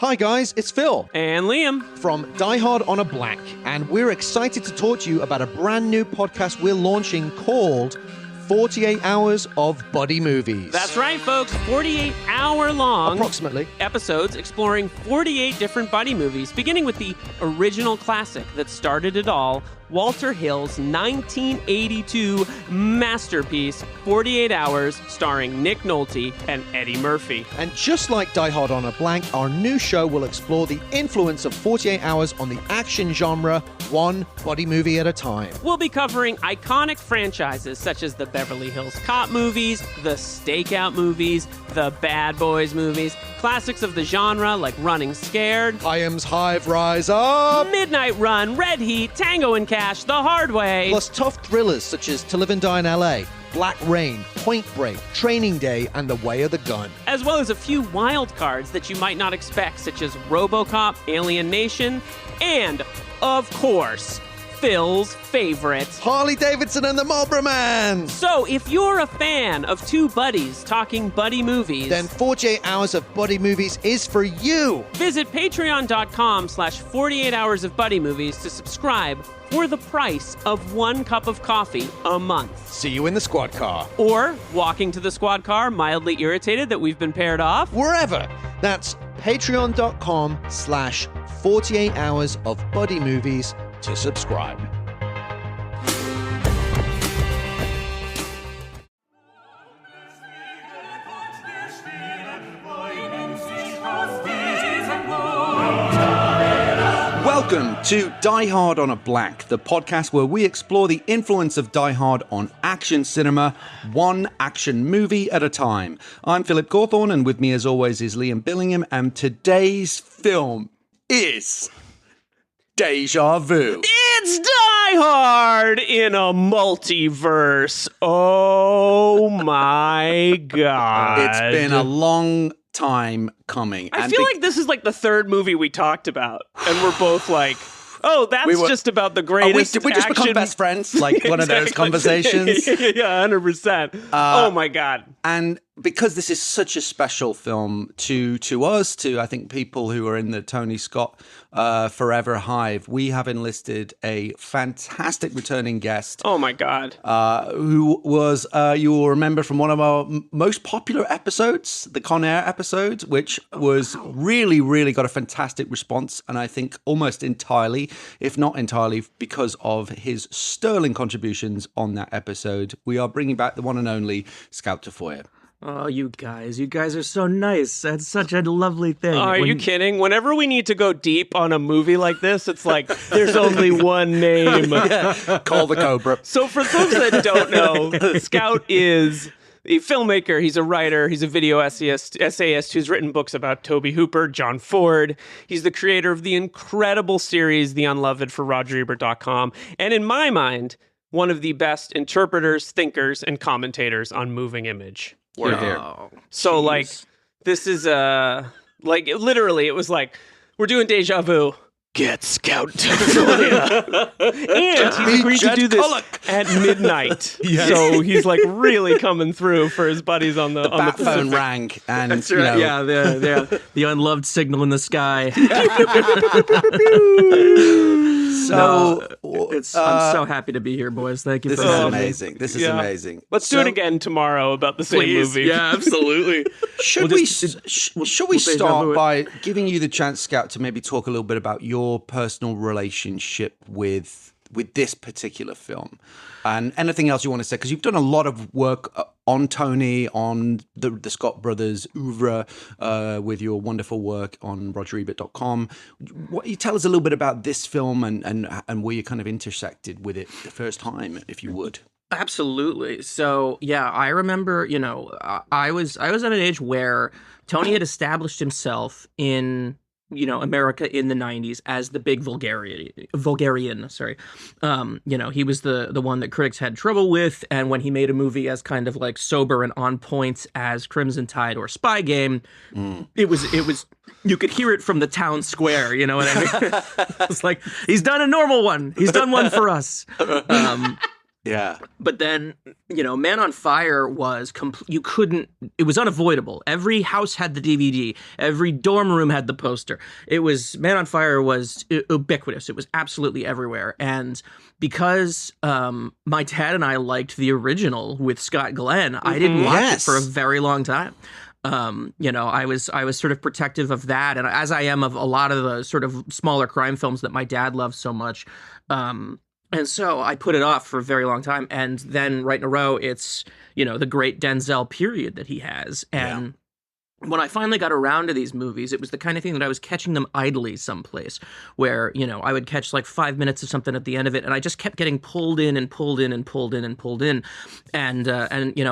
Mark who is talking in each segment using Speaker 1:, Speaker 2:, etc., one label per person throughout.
Speaker 1: Hi guys, it's Phil.
Speaker 2: And Liam.
Speaker 1: From Die Hard on a Black, and we're excited to talk to you about a brand new podcast we're launching called 48 Hours of Buddy Movies.
Speaker 2: That's right, folks. 48-hour-long...
Speaker 1: approximately.
Speaker 2: ...episodes exploring 48 different buddy movies, beginning with the original classic that started it all, Walter Hill's 1982 masterpiece, 48 Hours, starring Nick Nolte and Eddie Murphy.
Speaker 1: And just like Die Hard on a Blank, our new show will explore the influence of 48 Hours on the action genre, one buddy movie at a time.
Speaker 2: We'll be covering iconic franchises such as the Beverly Hills Cop movies, the Stakeout movies, the Bad Boys movies, classics of the genre like Running Scared,
Speaker 1: Hyams Hive Rise Up,
Speaker 2: Midnight Run, Red Heat, Tango and Cash, The Hard Way,
Speaker 1: plus tough thrillers such as To Live and Die in LA, Black Rain, Point Break, Training Day, and The Way of the Gun.
Speaker 2: As well as a few wild cards that you might not expect, such as RoboCop, Alien Nation, and, of course, Phil's favorite,
Speaker 1: Harley Davidson and the Marlboro Man.
Speaker 2: So if you're a fan of two buddies talking buddy movies,
Speaker 1: then 48 Hours of Buddy Movies is for you.
Speaker 2: Visit patreon.com/48 Hours of Buddy Movies to subscribe for the price of 1 cup of coffee a month.
Speaker 1: See you in the squad car.
Speaker 2: Or walking to the squad car, mildly irritated that we've been paired off.
Speaker 1: Wherever. That's patreon.com/48 Hours of Buddy Movies to subscribe. Welcome to Die Hard on a Black, the podcast where we explore the influence of Die Hard on action cinema, one action movie at a time. I'm Philip Gawthorne, and with me as always is Liam Billingham, and today's film is Déjà Vu.
Speaker 2: It's Die Hard in a multiverse. Oh my God.
Speaker 1: It's been a long time coming.
Speaker 2: I feel like this is like the third movie we talked about, and we're both like, oh, that's just about the greatest
Speaker 1: did we just become best friends? Like one of those conversations?
Speaker 2: Yeah, 100%. Oh my God.
Speaker 1: And because this is such a special film to us, to I think people who are in the Tony Scott Forever Hive, we have enlisted a fantastic returning guest.
Speaker 2: Oh my God.
Speaker 1: Who was, you will remember from one of our most popular episodes, the Con Air episode, which was really got a fantastic response. And I think almost entirely, if not entirely, because of his sterling contributions on that episode. We are bringing back the one and only Scout Tafoya.
Speaker 3: Oh, you guys are so nice. That's such a lovely thing.
Speaker 2: Are you kidding? Whenever we need to go deep on a movie like this, it's like, there's only one name.
Speaker 1: Call the Cobra.
Speaker 2: So for those that don't know, Scout is a filmmaker, he's a writer, he's a video essayist who's written books about Tobe Hooper, John Ford. He's the creator of the incredible series, The Unloved, for RogerEbert.com. And in my mind, one of the best interpreters, thinkers, and commentators on moving image. So, like, this is, like, literally, it was like, we're doing Déjà Vu. Get Scout Tafoya. And he's agreed to do this at midnight. Yes. So he's, like, really coming through for his buddies on the
Speaker 1: bat phone rang. And,
Speaker 3: that's right. Yeah, the unloved signal in the sky. So I'm so happy to be here, boys. Thank you.
Speaker 1: This
Speaker 3: for
Speaker 1: is
Speaker 3: having
Speaker 1: amazing.
Speaker 3: Me.
Speaker 1: This is amazing.
Speaker 2: Let's do it again tomorrow about the same movie.
Speaker 3: Yeah, absolutely.
Speaker 1: Should we start by giving you the chance, Scout, to maybe talk a little bit about your personal relationship with this particular film, and anything else you want to say? Because you've done a lot of work on Tony, on the Scott brothers oeuvre, with your wonderful work on RogerEbert.com. You tell us a little bit about this film and where you kind of intersected with it the first time, if you would.
Speaker 3: Absolutely. So yeah, I remember. I was at an age where Tony had established himself in America in the 90s as the big Vulgarian. Sorry. He was the one that critics had trouble with. And when he made a movie as kind of like sober and on point as Crimson Tide or Spy Game, it was, you could hear it from the town square. You know what I mean? It's like, he's done a normal one. He's done one for us.
Speaker 1: Yeah.
Speaker 3: But then, Man on Fire was it was unavoidable. Every house had the DVD. Every dorm room had the poster. Man on Fire was ubiquitous. It was absolutely everywhere. And because my dad and I liked the original with Scott Glenn, I didn't watch it for a very long time. I was sort of protective of that, and as I am of a lot of the sort of smaller crime films that my dad loves so much. And so I put it off for a very long time. And then right in a row, it's, the great Denzel period that he has. And when I finally got around to these movies, it was the kind of thing that I was catching them idly someplace where, I would catch like 5 minutes of something at the end of it. And I just kept getting pulled in and pulled in and pulled in and pulled in. And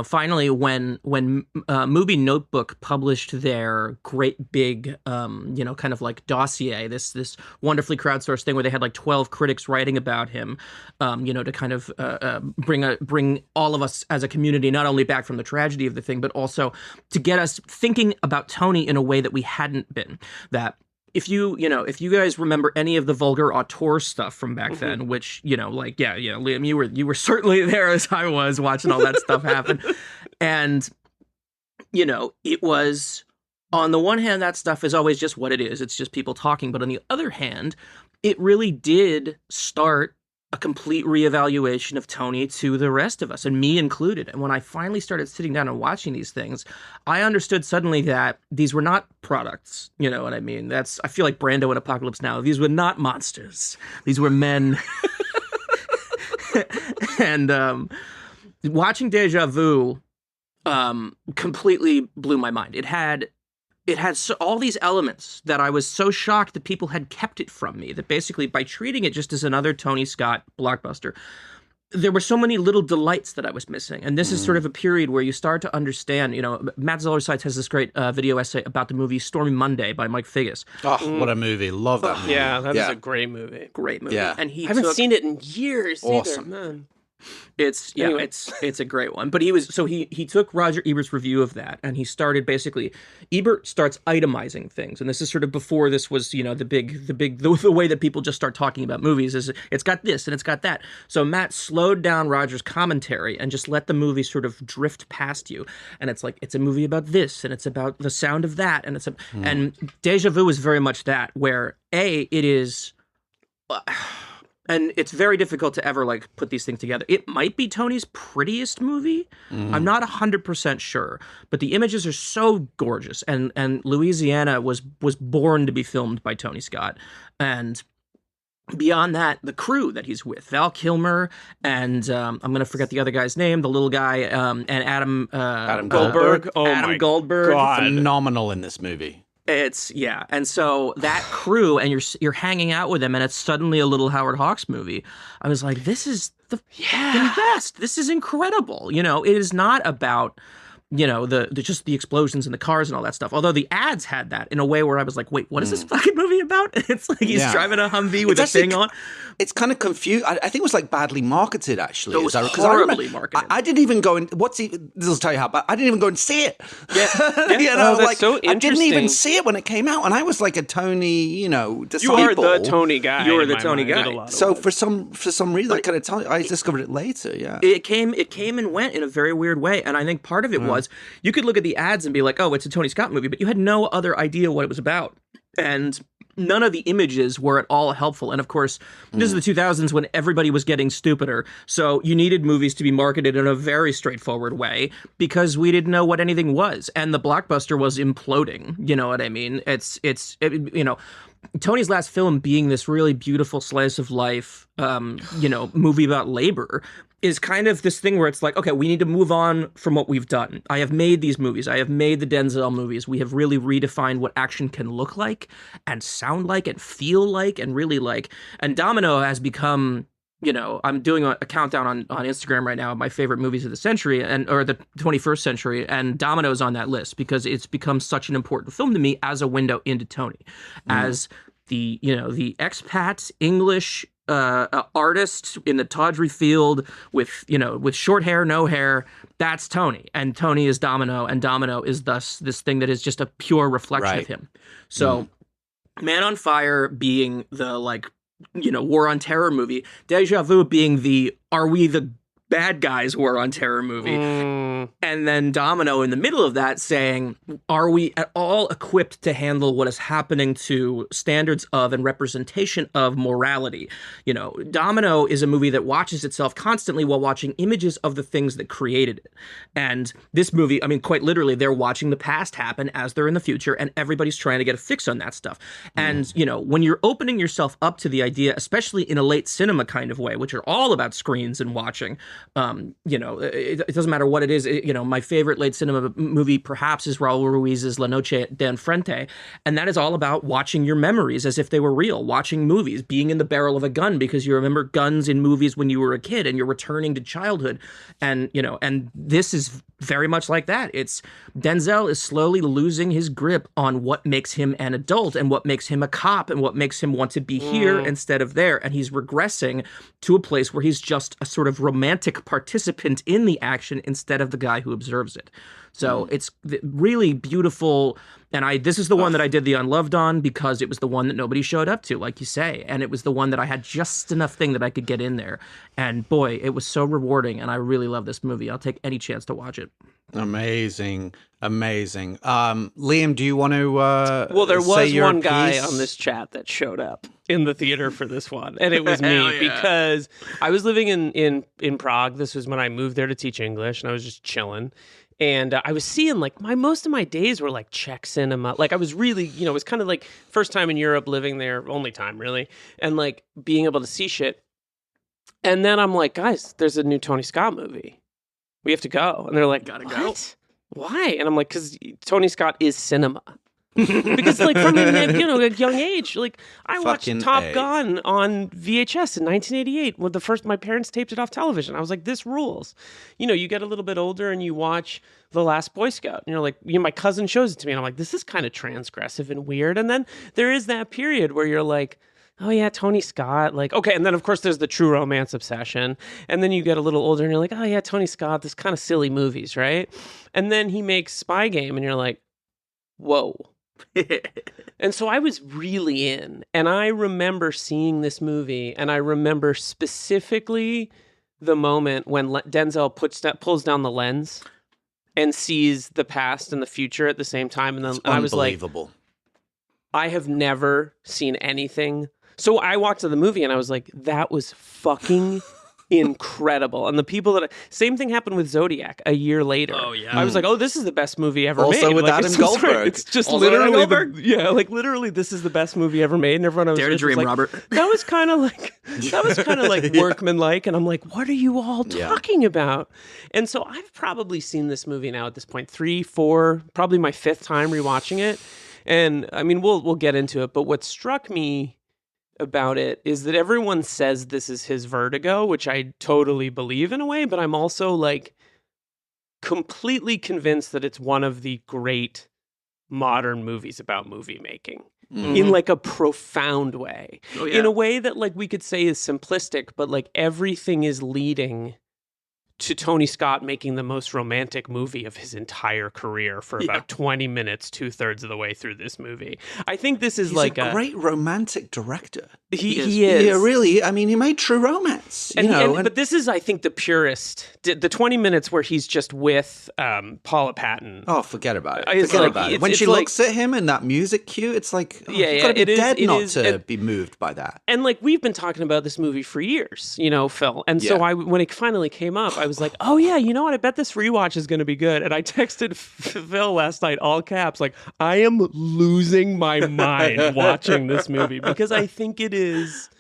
Speaker 3: finally when Movie Notebook published their great big, kind of like dossier, this wonderfully crowdsourced thing where they had like 12 critics writing about him, to kind of bring all of us as a community, not only back from the tragedy of the thing, but also to get us thinking about Tony in a way that we hadn't been. That if you guys remember any of the vulgar auteur stuff from back then, which, Liam, you were certainly there as I was watching all that stuff happen. And, it was, on the one hand, that stuff is always just what it is. It's just people talking. But on the other hand, it really did start a complete reevaluation of Tony to the rest of us, and me included. And when I finally started sitting down and watching these things, I understood suddenly that these were not products. You know what I mean? I feel like Brando in Apocalypse Now. These were not monsters. These were men. And watching Déjà Vu completely blew my mind. It had all these elements that I was so shocked that people had kept it from me, that basically by treating it just as another Tony Scott blockbuster, there were so many little delights that I was missing. And this is sort of a period where you start to understand, Matt Zoller-Seitz has this great video essay about the movie Stormy Monday by Mike Figgis.
Speaker 1: Oh, what a movie. Love that movie.
Speaker 2: Yeah, that is a great movie.
Speaker 3: Great movie.
Speaker 1: Yeah.
Speaker 3: And
Speaker 2: I haven't seen it in years
Speaker 1: Awesome.
Speaker 2: either, man.
Speaker 3: It's a great one. But he took Roger Ebert's review of that, and he started basically, Ebert starts itemizing things, and this is sort of before this was, the way that people just start talking about movies is it's got this and it's got that. So Matt slowed down Roger's commentary and just let the movie sort of drift past you, and it's like it's a movie about this and it's about the sound of that, and and Déjà Vu is very much that, where it is. And it's very difficult to ever put these things together. It might be Tony's prettiest movie. I'm not 100% sure, but the images are so gorgeous. And Louisiana was born to be filmed by Tony Scott. And beyond that, the crew that he's with, Val Kilmer and I'm going to forget the other guy's name, the little guy, and Adam
Speaker 2: Goldberg. Oh
Speaker 3: Adam
Speaker 2: my
Speaker 3: Goldberg.
Speaker 2: God.
Speaker 1: Phenomenal in this movie.
Speaker 3: And so that crew, and you're hanging out with them, and it's suddenly a little Howard Hawks movie. I was like, this is the fucking best. This is incredible. It is not about just the explosions and the cars and all that stuff. Although the ads had that in a way where I was like, wait, what is this fucking movie about? It's like he's driving a Humvee with a thing on.
Speaker 1: It's kind of confused. I think it was badly marketed, actually.
Speaker 3: It was horribly marketed.
Speaker 1: I didn't even go and this will tell you how, but I didn't even go and see it.
Speaker 2: Yeah.
Speaker 1: That's
Speaker 2: so
Speaker 1: I didn't even
Speaker 2: interesting.
Speaker 1: see it when it came out, and I was like a Tony, disciple.
Speaker 2: You are the Tony guy.
Speaker 3: You are
Speaker 2: in
Speaker 3: the
Speaker 2: my
Speaker 3: Tony
Speaker 2: mind,
Speaker 3: guy.
Speaker 2: in a lot of
Speaker 1: So
Speaker 2: ways.
Speaker 1: for some reason, I discovered it later. Yeah,
Speaker 3: It came and went in a very weird way, and I think part of it was you could look at the ads and be like, oh, it's a Tony Scott movie, but you had no other idea what it was about, and none of the images were at all helpful. And of course, this is the 2000s when everybody was getting stupider, so you needed movies to be marketed in a very straightforward way because we didn't know what anything was, and the blockbuster was imploding. You know what I mean? Tony's last film being this really beautiful slice of life, movie about labor, is kind of this thing where it's like, okay, we need to move on from what we've done. I have made these movies. I have made the Denzel movies. We have really redefined what action can look like and sound like and feel like and really like. And Domino has become, I'm doing a countdown on Instagram right now of my favorite movies of the century or the 21st century, and Domino's on that list because it's become such an important film to me as a window into Tony, as the expat English artist in the tawdry field with short hair, no hair. That's Tony, and Tony is Domino, and Domino is thus this thing that is just a pure reflection of him. So, Man on Fire being the War on Terror movie, Déjà Vu being the are we the bad guys were on Terror Movie. And then Domino in the middle of that saying, are we at all equipped to handle what is happening to standards of and representation of morality? You know, Domino is a movie that watches itself constantly while watching images of the things that created it. And this movie, I mean, quite literally, they're watching the past happen as they're in the future, and everybody's trying to get a fix on that stuff. And, you know, when you're opening yourself up to the idea, especially in a late cinema kind of way, which are all about screens and watching, you know, it doesn't matter what it is. You know, my favorite late cinema movie perhaps is Raul Ruiz's La Noche de Enfrente, and that is all about watching your memories as if they were real, watching movies, being in the barrel of a gun because you remember guns in movies when you were a kid and you're returning to childhood. And, you know, and this is very much like that. It's Denzel is slowly losing his grip on what makes him an adult and what makes him a cop and what makes him want to be here instead of there. And he's regressing to a place where he's just a sort of romantic participant in the action instead of the guy who observes it. So it's really beautiful. And this is the one that I did the Unloved on because it was the one that nobody showed up to, like you say. And it was the one that I had just enough thing that I could get in there. And boy, it was so rewarding. And I really love this movie. I'll take any chance to watch it.
Speaker 1: Amazing. Liam, do you want to
Speaker 2: well, there was one guy
Speaker 1: piece?
Speaker 2: on this chat that showed up in the theater for this one, and it was me because I was living in Prague. This was when I moved there to teach English, and I was just chilling. And I was seeing, like, most of my days were, like, Czech cinema. Like, I was really, you know, it was kind of, like, first time in Europe, living there, only time, really. And, like, being able to see shit. And then I'm like, guys, there's a new Tony Scott movie. We have to go. And they're like,
Speaker 3: gotta
Speaker 2: go? Why? And I'm like, because Tony Scott is cinema. Because, like, from a young age, like, I watched Top Gun on VHS in 1988 when my parents taped it off television. I was like, this rules. You know, you get a little bit older and you watch The Last Boy Scout, and you're like, my cousin shows it to me, and I'm like, this is kind of transgressive and weird. And then there is that period where you're like, oh yeah, Tony Scott, like, okay. And then of course there's the True Romance obsession. And then you get a little older and you're like, oh yeah, Tony Scott, this kind of silly movies, right? And then he makes Spy Game and you're like, whoa. And so I was really in, and I remember seeing this movie, and I remember specifically the moment when Denzel pulls down the lens and sees the past and the future at the same time. And then I was like, I have never seen anything. So I walked to the movie and I was like, that was fucking incredible. And the people same thing happened with Zodiac a year later. Oh yeah. I was like, oh, this is the best movie ever made.
Speaker 1: Also with
Speaker 2: like,
Speaker 1: Adam Goldberg.
Speaker 2: It's just literally literally this is the best movie ever made. And everyone was
Speaker 3: Dare to dream,
Speaker 2: like,
Speaker 3: Robert.
Speaker 2: That was kind of like workmanlike. And I'm like, what are you all talking about? And so I've probably seen this movie now at this point 3, 4, probably my 5th time rewatching it. And I mean, we'll get into it, but what struck me about it is that everyone says this is his Vertigo, which I totally believe in a way, but I'm also like completely convinced that it's one of the great modern movies about movie making in like a profound way, in a way that like we could say is simplistic, but like everything is leading to Tony Scott making the most romantic movie of his entire career for about 20 minutes, 2/3 of the way through this movie. I think this is
Speaker 1: He's a great romantic director.
Speaker 2: He is.
Speaker 1: Yeah, really. I mean, he made True Romance.
Speaker 2: But this is, I think, the purest. The 20 minutes where he's just with Paula Patton.
Speaker 1: Oh, forget about it. When she looks at him and that music cue, it's like, you've got to be dead not to be moved by that.
Speaker 2: And like, we've been talking about this movie for years, Phil. And so when it finally came up, I was like, oh yeah, you know what? I bet this rewatch is going to be good. And I texted Phil last night, all caps, like, I am losing my mind watching this movie because I think it is,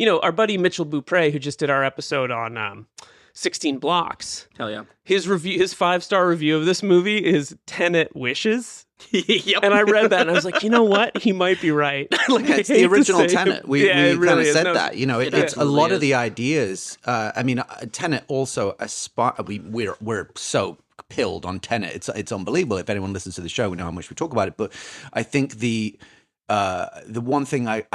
Speaker 2: our buddy Mitchell Beaupre, who just did our episode on 16 Blocks.
Speaker 3: Hell yeah.
Speaker 2: His 5-star review of this movie is Tenet wishes.
Speaker 3: Yep.
Speaker 2: And I read that and I was like, you know what? He might be right. Like,
Speaker 1: it's the original Tenet. We kind of said that. It's a lot
Speaker 3: is.
Speaker 1: of the ideas. Tenet also we're so pilled on Tenet. It's unbelievable. If anyone listens to the show, we know how much we talk about it. But I think the one thing that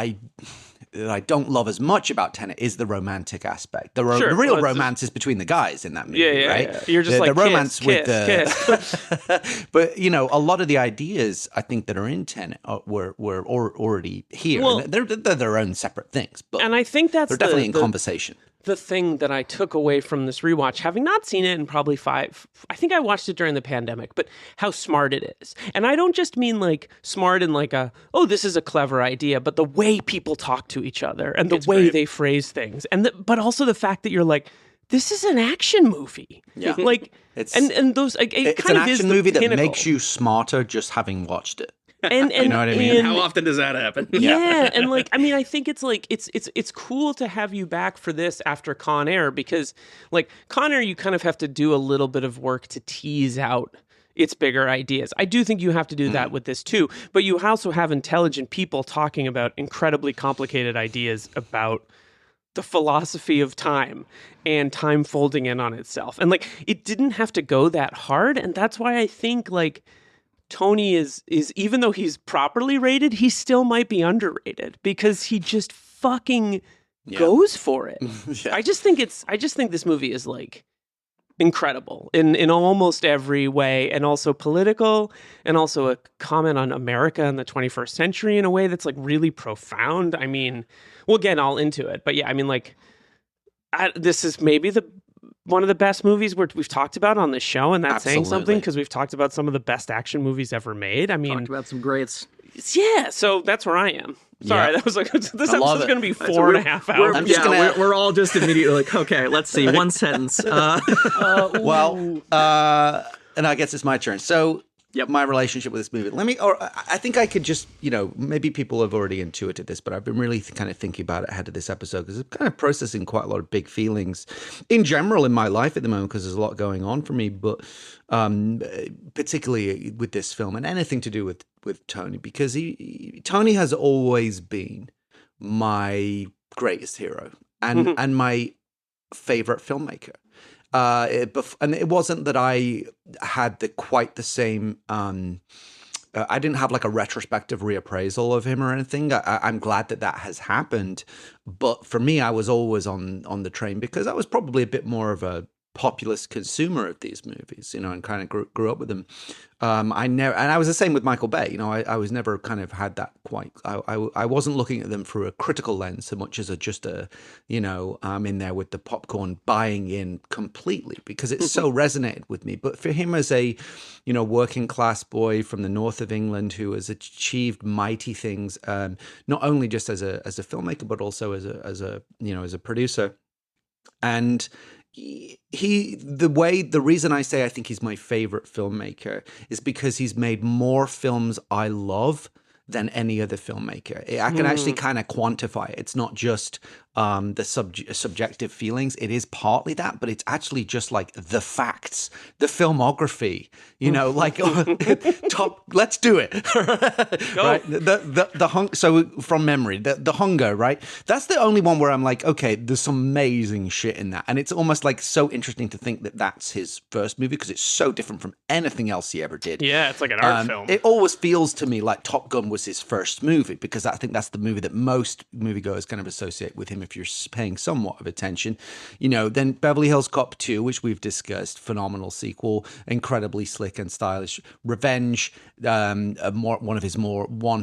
Speaker 1: I don't love as much about Tenet is the romantic aspect. The real romance is between the guys in that movie, right?
Speaker 2: Yeah. You're just
Speaker 1: the
Speaker 2: like,
Speaker 1: romance
Speaker 2: kiss,
Speaker 1: with
Speaker 2: kiss.
Speaker 1: But a lot of the ideas I think that are in Tenet were already here. Well, and they're their own separate things, but
Speaker 2: and I think that's
Speaker 1: they're definitely in conversation.
Speaker 2: the thing that I took away from this rewatch, having not seen it in probably I think I watched it during the pandemic, but how smart it is. And I don't just mean like smart in like this is a clever idea, but the way people talk to each other and the way they phrase things. And but also the fact that you're like, this is an action movie.
Speaker 1: Yeah.
Speaker 2: Like, it's
Speaker 1: an action movie that makes you smarter just having watched it.
Speaker 2: And
Speaker 1: you know what I mean?
Speaker 3: How often does that happen?
Speaker 2: Yeah, and like, I mean, I think it's like it's cool to have you back for this after Con Air, because like Con Air, you kind of have to do a little bit of work to tease out its bigger ideas. I do think you have to do that with this too, but you also have intelligent people talking about incredibly complicated ideas about the philosophy of time and time folding in on itself. And like, it didn't have to go that hard, and that's why I think like Tony is even though he's properly rated, he still might be underrated because he just fucking goes for it. I just think this movie is like incredible in almost every way, and also political, and also a comment on America in the 21st century in a way that's like really profound. I mean, we'll get all into it, but yeah, I mean, like, this is maybe one of the best movies we've talked about on this show, and that's saying something because we've talked about some of the best action movies ever made. I mean,
Speaker 3: talked about some greats.
Speaker 2: Yeah, so that's where I am. Sorry, that was like this episode's going to be 4.5 hours.
Speaker 3: We're all just immediately like, okay, let's see, one sentence.
Speaker 1: And I guess it's my turn. So, my relationship with this movie. I think I could just, maybe people have already intuited this, but I've been really kind of thinking about it ahead of this episode because I'm kind of processing quite a lot of big feelings in general in my life at the moment because there's a lot going on for me, but particularly with this film and anything to do with Tony, because Tony has always been my greatest hero and my favorite filmmaker. And it wasn't that I had quite the same. I didn't have like a retrospective reappraisal of him or anything. I'm glad that has happened, but for me, I was always on the train because I was probably a bit more of a populist consumer of these movies, and kind of grew up with them. And I was the same with Michael Bay. I was never kind of had that quite. I wasn't looking at them through a critical lens so much as I'm in there with the popcorn, buying in completely because it so resonated with me. But for him as a, working class boy from the north of England who has achieved mighty things, not only just as a filmmaker but also as a producer, and the reason I say I think he's my favorite filmmaker is because he's made more films I love than any other filmmaker. I can actually kind of quantify it. It's not just the subjective feelings. It is partly that, but it's actually just like the facts, the filmography, top, let's do it. Right? The so from memory, the Hunger, right? That's the only one where I'm like, okay, there's some amazing shit in that. And it's almost like so interesting to think that that's his first movie because it's so different from anything else he ever did.
Speaker 2: Yeah, it's like an art film.
Speaker 1: It always feels to me like Top Gun was his first movie because I think that's the movie that most moviegoers kind of associate with him if you're paying somewhat of attention. Then Beverly Hills Cop 2, which we've discussed, phenomenal sequel, incredibly slick and stylish. Revenge, one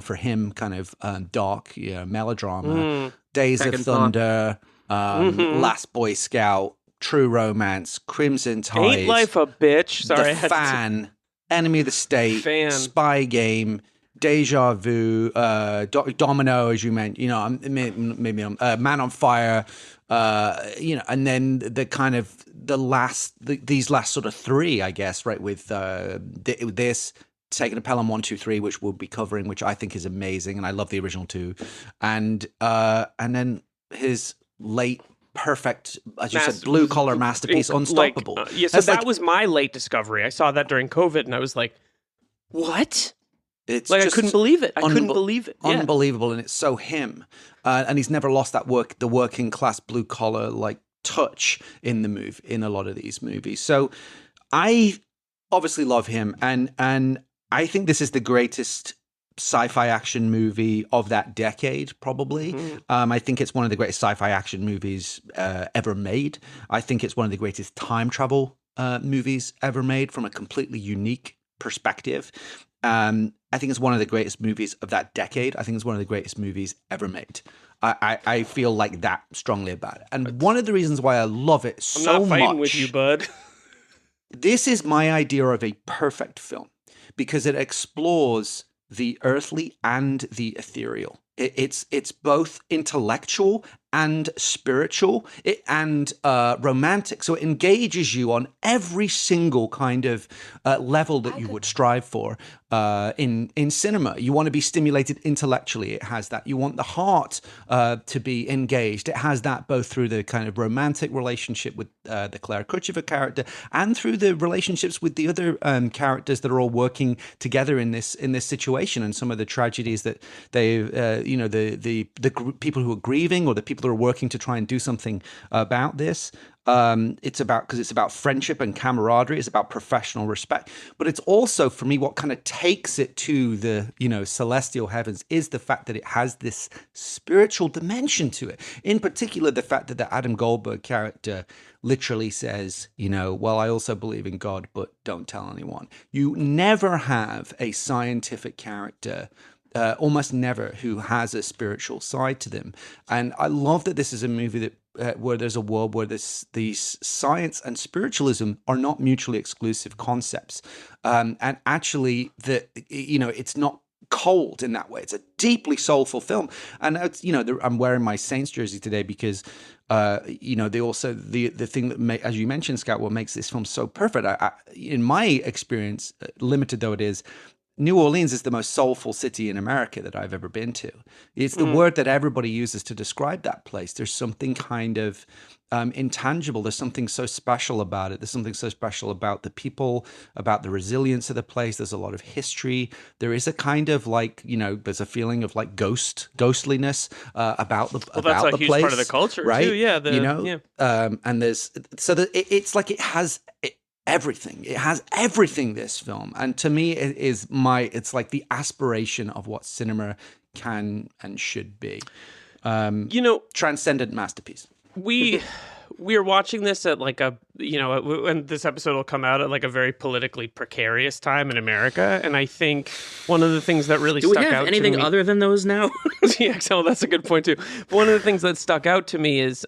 Speaker 1: for him kind of dark melodrama. Days of Thunder, Last Boy Scout, True Romance, Crimson Tide,
Speaker 2: Ain't Life a Bitch, sorry,
Speaker 1: The Fan, Enemy of the State, Spy Game, Déjà Vu, Domino, as you mentioned, maybe Man on Fire, and then these last sort of three, I guess, right, with this, Taking a Pelham 1, 2, 3, which we'll be covering, which I think is amazing, and I love the original too, and then his late perfect, as you said, blue collar masterpiece, Unstoppable.
Speaker 2: So that was my late discovery. I saw that during COVID, and I was like, what?
Speaker 1: It's
Speaker 2: like I couldn't believe it.
Speaker 1: Unbelievable, and it's so him. And he's never lost the working class blue collar like touch in a lot of these movies. So I obviously love him, and I think this is the greatest sci-fi action movie of that decade, probably. I think it's one of the greatest sci-fi action movies ever made. I think it's one of the greatest time travel movies ever made from a completely unique perspective. I think it's one of the greatest movies of that decade. I think it's one of the greatest movies ever made. I feel like that strongly about it. And one of the reasons why I love it so much...
Speaker 2: I'm not fighting with you, bud.
Speaker 1: This is my idea of a perfect film because it explores the earthly and the ethereal. It's both intellectual and spiritual and romantic. So it engages you on every single kind of level that you would strive for in cinema. You want to be stimulated intellectually. It has that. You want the heart to be engaged. It has that both through the kind of romantic relationship with the Clare Kuchever character and through the relationships with the other characters that are all working together in this situation, and some of the tragedies that they, the people who are grieving or the people who are working to try and do something about this. It's about friendship and camaraderie. It's about professional respect, but it's also, for me, what kind of takes it to the, celestial heavens is the fact that it has this spiritual dimension to it. In particular, the fact that the Adam Goldberg character literally says, well, I also believe in God, but don't tell anyone. You never have a scientific character, almost never, who has a spiritual side to them. And I love that this is a movie that where there's a world where these science and spiritualism are not mutually exclusive concepts, and actually it's not cold in that way. It's a deeply soulful film, and it's, I'm wearing my Saints jersey today because they also the thing that as you mentioned, Scout, what makes this film so perfect, in my experience, limited though it is, New Orleans is the most soulful city in America that I've ever been to. It's the word that everybody uses to describe that place. There's something kind of intangible. There's something so special about it. There's something so special about the people, about the resilience of the place. There's a lot of history. There is a kind of there's a feeling of like ghostliness about the
Speaker 2: that's a
Speaker 1: the
Speaker 2: huge
Speaker 1: place,
Speaker 2: part of the culture,
Speaker 1: right?
Speaker 2: too. Yeah,
Speaker 1: and there's it's like it has. Everything. It has everything, this film. And to me, it's like the aspiration of what cinema can and should be. Transcendent masterpiece.
Speaker 2: We are watching this at and this episode will come out at like a very politically precarious time in America. And I think one of the things that really stuck out to me... Do we have
Speaker 3: anything other than those now?
Speaker 2: Yeah, so that's a good point too. But one of the things that stuck out to me is...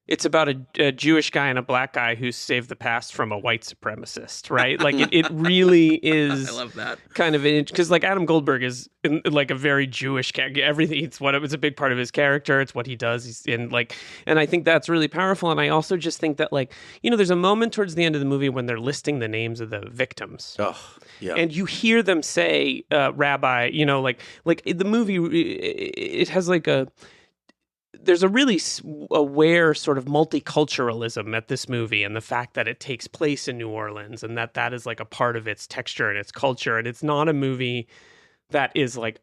Speaker 2: it's about a Jewish guy and a black guy who saved the past from a white supremacist, right? Like it really is.
Speaker 3: I love that
Speaker 2: kind of because like Adam Goldberg is like a very Jewish character. Everything it was a big part of his character. It's what he does. He's in and I think that's really powerful. And I also just think that there's a moment towards the end of the movie when they're listing the names of the victims.
Speaker 1: Oh, yeah.
Speaker 2: And you hear them say, "Rabbi," the movie. It has there's a really aware sort of multiculturalism at this movie, and the fact that it takes place in New Orleans, and that is like a part of its texture and its culture. And it's not a movie that is like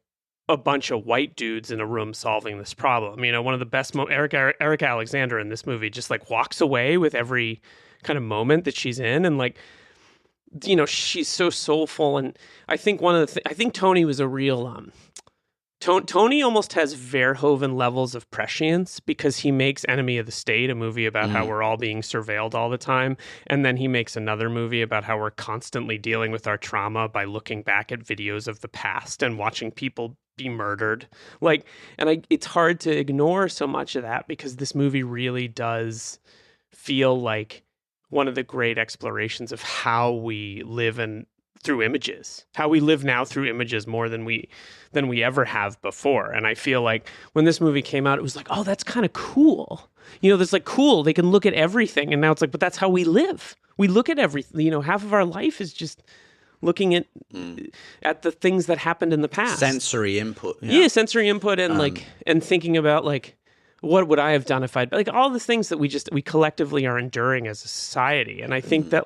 Speaker 2: a bunch of white dudes in a room solving this problem. One of the best Erica Alexander in this movie just walks away with every kind of moment that she's in, and she's so soulful. And I think I think Tony was a real Tony almost has Verhoeven levels of prescience, because he makes Enemy of the State, a movie about how we're all being surveilled all the time. And then he makes another movie about how we're constantly dealing with our trauma by looking back at videos of the past and watching people be murdered. It's hard to ignore so much of that, because this movie really does feel like one of the great explorations of how we live through images, how we live now through images more than we ever have before. And I feel like when this movie came out, it was like, oh, that's kind of cool. That's cool. They can look at everything. And now it's like, but that's how we live. We look at everything. Half of our life is just looking at the things that happened in the past.
Speaker 1: Sensory input.
Speaker 2: Yeah, sensory input, and and thinking about what would I have done if I'd all the things that we collectively are enduring as a society. And I think that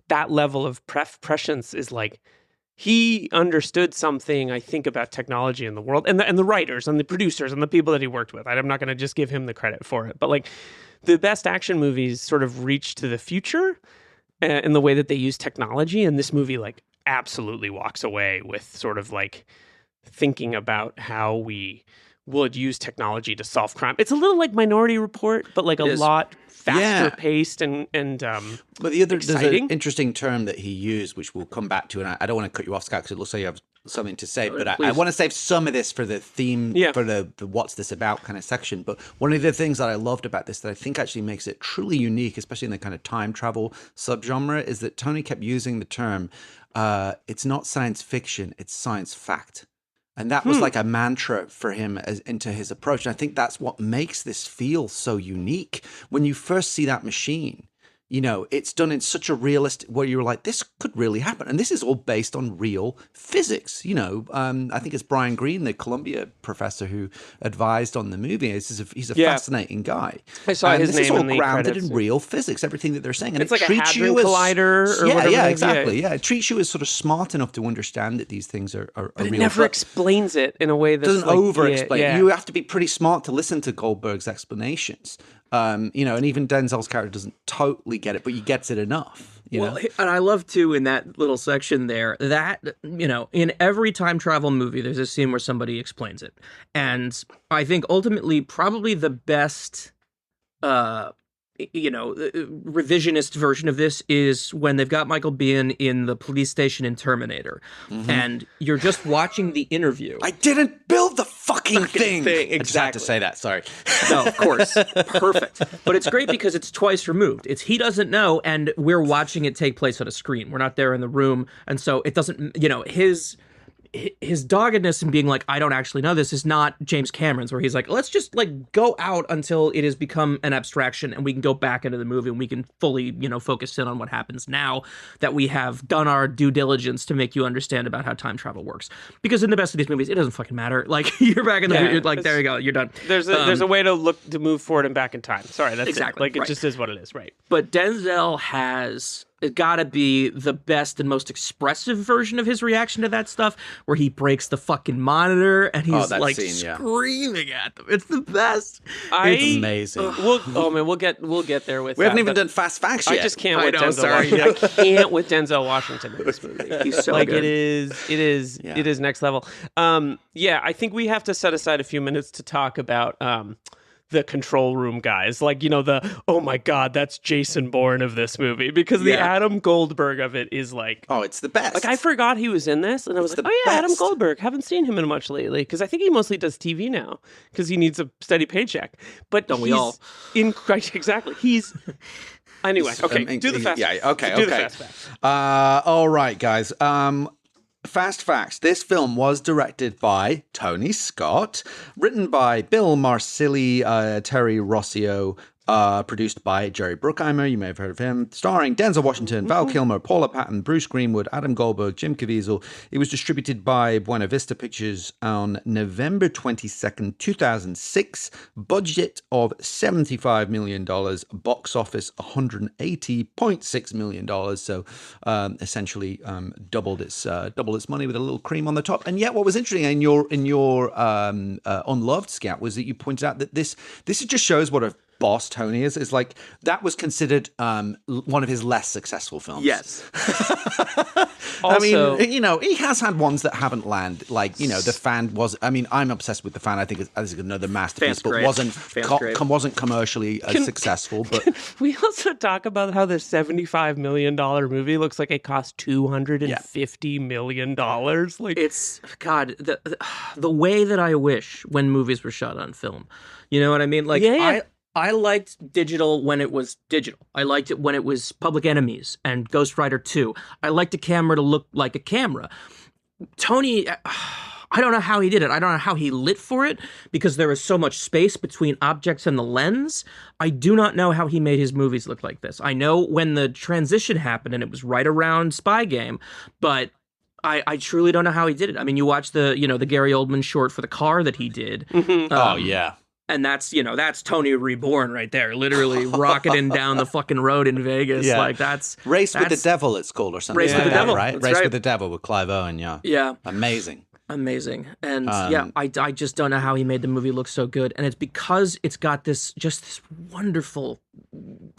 Speaker 2: that level of prescience is he understood something, I think, about technology in the world, and the writers and the producers and the people that he worked with. I'm not going to just give him the credit for it, but the best action movies sort of reach to the future in the way that they use technology. And this movie absolutely walks away with sort of thinking about how we would use technology to solve crime. It's a little like Minority Report, but a lot faster paced and
Speaker 1: but there's an interesting term that he used, which we'll come back to, and I don't want to cut you off, Scott, because it looks like you have something to say, but I want to save some of this for the theme, for the what's this about kind of section. But one of the things that I loved about this that I think actually makes it truly unique, especially in the kind of time travel subgenre, is that Tony kept using the term, it's not science fiction, it's science fact. And that was like a mantra for him into his approach. And I think that's what makes this feel so unique. When you first see that machine, you know, it's done in such a realistic where you're like, this could really happen. And this is all based on real physics. You know, I think it's Brian Greene, the Columbia professor who advised on the movie. He's a fascinating guy.
Speaker 2: I saw his name in the
Speaker 1: This is all grounded
Speaker 2: credits.
Speaker 1: in real physics, everything that they're saying. And
Speaker 2: it's like a hadron collider or whatever.
Speaker 1: Yeah, exactly. Yeah, it treats you as sort of smart enough to understand that these things are
Speaker 2: but
Speaker 1: real.
Speaker 2: It never explains it in a way that
Speaker 1: doesn't over-explain.
Speaker 2: Yeah.
Speaker 1: You have to be pretty smart to listen to Goldberg's explanations. You know, and even Denzel's character doesn't totally get it, but he gets it enough. You know?
Speaker 3: And I love too in that little section there that, you know, in every time travel movie, there's a scene where somebody explains it. And I think ultimately probably the best, you know, revisionist version of this is when they've got Michael Biehn in the police station in Terminator, and you're just watching the interview.
Speaker 1: I didn't build the fucking thing.
Speaker 3: Exactly.
Speaker 1: I just had to say that. Sorry.
Speaker 3: No, of course. Perfect. But it's great because it's twice removed. It's he doesn't know, and we're watching it take place on a screen. We're not there in the room, and so it doesn't, you know, his doggedness in being like, I don't actually know this is not James Cameron's, where he's like, let's just like go out until it has become an abstraction and we can go back into the movie and we can fully, you know, focus in on what happens now that we have done our due diligence to make you understand about how time travel works. Because in the best of these movies, it doesn't fucking matter. Like you're back in the movie, like there you go, you're done.
Speaker 2: There's a way to move forward and back in time. Sorry, that's
Speaker 3: exactly
Speaker 2: it. Like it just is what it is, right?
Speaker 3: But Denzel has got to be the best and most expressive version of his reaction to that stuff, where he breaks the fucking monitor and he's like screaming at them. It's the best.
Speaker 1: It's amazing.
Speaker 2: We'll get there with.
Speaker 1: We haven't even done fast facts yet.
Speaker 2: I just can't with Denzel Washington. I can't with Denzel Washington in this movie.
Speaker 3: He's so
Speaker 2: like
Speaker 3: good.
Speaker 2: It is next level. I think we have to set aside a few minutes to talk about the control room guys, like, you know, oh my god, that's Jason Bourne of this movie, because the Adam Goldberg of it is like,
Speaker 1: oh, it's the best.
Speaker 2: Like I forgot he was in this, and I was like, oh yeah, Adam Goldberg. Haven't seen him in much lately, because I think he mostly does TV now because he needs a steady paycheck. But
Speaker 3: don't we all?
Speaker 2: Exactly. He's anyway. Okay, do the fast.
Speaker 1: Yeah. Okay.
Speaker 2: Do the fast facts.
Speaker 1: All right, guys. Fast facts. This film was directed by Tony Scott, written by Bill Marsili, Terry Rossio, produced by Jerry Bruckheimer, you may have heard of him, starring Denzel Washington, Val Kilmer, Paula Patton, Bruce Greenwood, Adam Goldberg, Jim Caviezel. It was distributed by Buena Vista Pictures on November 22nd, 2006. Budget of $75 million, box office $180.6 million. So essentially doubled its money with a little cream on the top. And yet, what was interesting in your Unloved, Scout, was that you pointed out that this just shows what a boss Tony is like that was considered one of his less successful films.
Speaker 3: Yes.
Speaker 1: Also, I mean, you know, he has had ones that haven't landed. Like, you know, The Fan was. I mean, I'm obsessed with The Fan. I think it's another masterpiece, but wasn't commercially successful. But
Speaker 2: can we also talk about how the $75 million movie looks like it cost $250 million. Like,
Speaker 3: it's God. The way that I wish when movies were shot on film. You know what I mean? Like, I liked digital when it was digital. I liked it when it was Public Enemies and Ghost Rider 2. I liked a camera to look like a camera. Tony, I don't know how he did it. I don't know how he lit for it because there was so much space between objects and the lens. I do not know how he made his movies look like this. I know when the transition happened and it was right around Spy Game, but I truly don't know how he did it. I mean, you watch the Gary Oldman short for the car that he did.
Speaker 1: Oh, yeah.
Speaker 3: And that's Tony Reborn right there, literally rocketing down the fucking road in Vegas.
Speaker 1: Yeah.
Speaker 3: Like that's
Speaker 1: Race with the Devil, it's called, or something.
Speaker 3: Race with the Devil,
Speaker 1: right? Race with the Devil with Clive Owen. Yeah.
Speaker 3: Amazing. And I just don't know how he made the movie look so good. And it's because it's got this wonderful,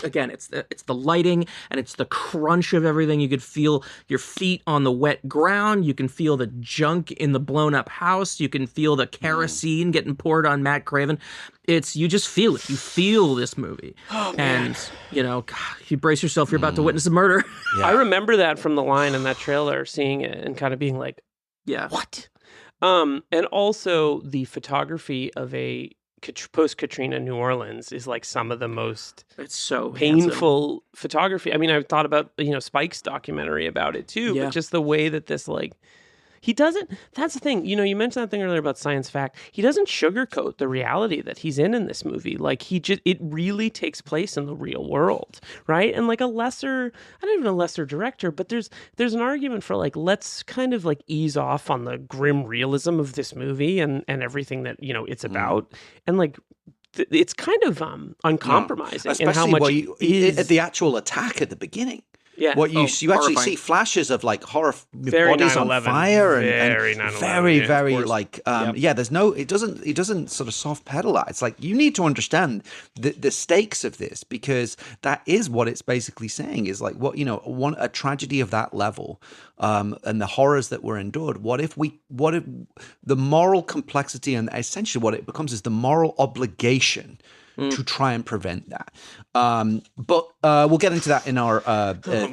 Speaker 3: again, it's the lighting and it's the crunch of everything. You could feel your feet on the wet ground. You can feel the junk in the blown up house. You can feel the kerosene getting poured on Matt Craven. You just feel it. You feel this movie.
Speaker 2: Oh, man.
Speaker 3: And, you know, you brace yourself, you're about to witness a murder.
Speaker 2: Yeah. I remember that from the line in that trailer, seeing it and kind of being like,
Speaker 3: Yeah.
Speaker 2: What? And also the photography of a post-Katrina New Orleans is like some of the most
Speaker 3: It's so
Speaker 2: painful photography. I mean, I've thought about, Spike's documentary about it too, but just the way that this he doesn't, that's the thing, you mentioned that thing earlier about science fact. He doesn't sugarcoat the reality that he's in this movie. Like it really takes place in the real world, right? And like not even a lesser director, but there's an argument for like, let's kind of like ease off on the grim realism of this movie and everything that, it's about. And like, it's kind of uncompromising.
Speaker 1: Especially
Speaker 2: in how much
Speaker 1: at the actual attack at the beginning.
Speaker 2: Yeah.
Speaker 1: What you actually see flashes of like horror
Speaker 2: very
Speaker 1: bodies on fire and very like there's no he doesn't sort of soft pedal that. It's like you need to understand the stakes of this, because that is what it's basically saying is like a tragedy of that level and the horrors that were endured. What if the moral complexity and essentially what it becomes is the moral obligation to try and prevent that. But we'll get into that in our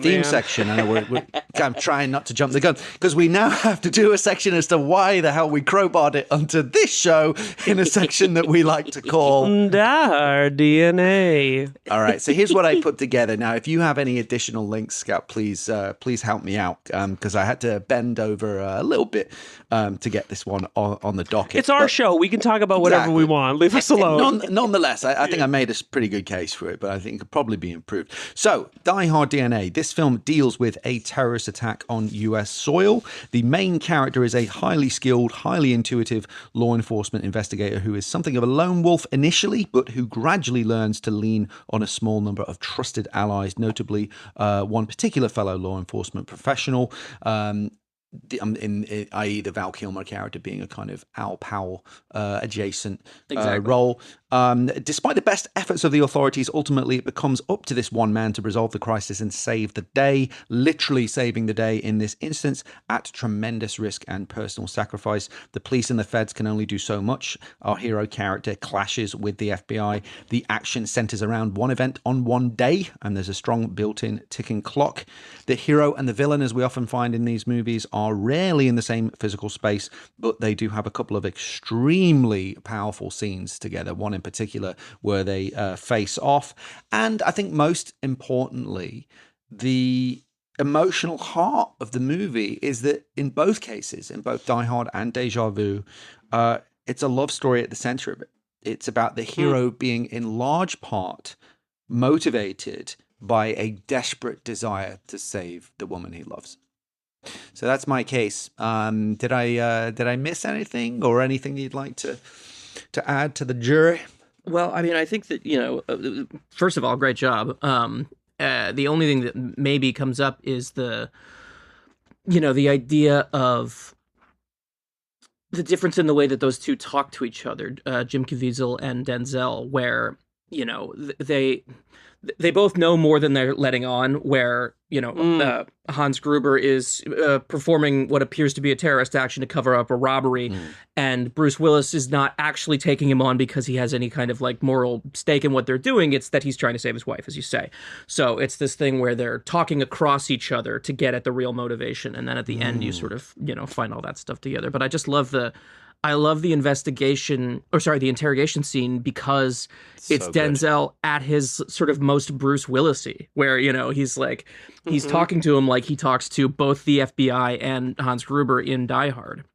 Speaker 1: theme section. I know I'm trying not to jump the gun, because we now have to do a section as to why the hell we crowbarred it onto this show in a section that we like to call
Speaker 2: Our DNA.
Speaker 1: All right, so here's what I put together. Now, if you have any additional links, Scout, please help me out, because I had to bend over a little bit to get this one on the docket.
Speaker 2: It's our show. We can talk about whatever we want. Leave us alone.
Speaker 1: Nonetheless, I think I made a pretty good case for it, but I think it could probably be improved. So, Die Hard DNA. This film deals with a terrorist attack on US soil. The main character is a highly skilled, highly intuitive law enforcement investigator who is something of a lone wolf initially, but who gradually learns to lean on a small number of trusted allies, notably one particular fellow law enforcement professional, i.e. the Val Kilmer character being a kind of Al Powell adjacent role. Despite the best efforts of the authorities, ultimately it becomes up to this one man to resolve the crisis and save the day, literally saving the day in this instance at tremendous risk and personal sacrifice. The police and the feds can only do so much. Our hero character clashes with the FBI. The action centers around one event on one day, and there's a strong built-in ticking clock. The hero and the villain, as we often find in these movies, are rarely in the same physical space, but they do have a couple of extremely powerful scenes together, one in particular where they face off. And I think most importantly, the emotional heart of the movie is that in both cases, in both Die Hard and Déjà Vu, it's a love story at the center of it. It's about the hero being in large part motivated by a desperate desire to save the woman he loves. So that's my case. Did I miss anything or anything you'd like to add to the jury?
Speaker 3: Well, I mean, I think that, first of all, great job. The only thing that maybe comes up is the idea of the difference in the way that those two talk to each other, Jim Caviezel and Denzel, where, they both know more than they're letting on, where, Hans Gruber is performing what appears to be a terrorist action to cover up a robbery, and Bruce Willis is not actually taking him on because he has any kind of like moral stake in what they're doing. It's that he's trying to save his wife, as you say. So it's this thing where they're talking across each other to get at the real motivation, and then at the end you sort of, find all that stuff together. But I just love the the interrogation scene, because it's Denzel at his sort of most Bruce Willis-y, where, he's like, he's talking to him like he talks to both the FBI and Hans Gruber in Die Hard.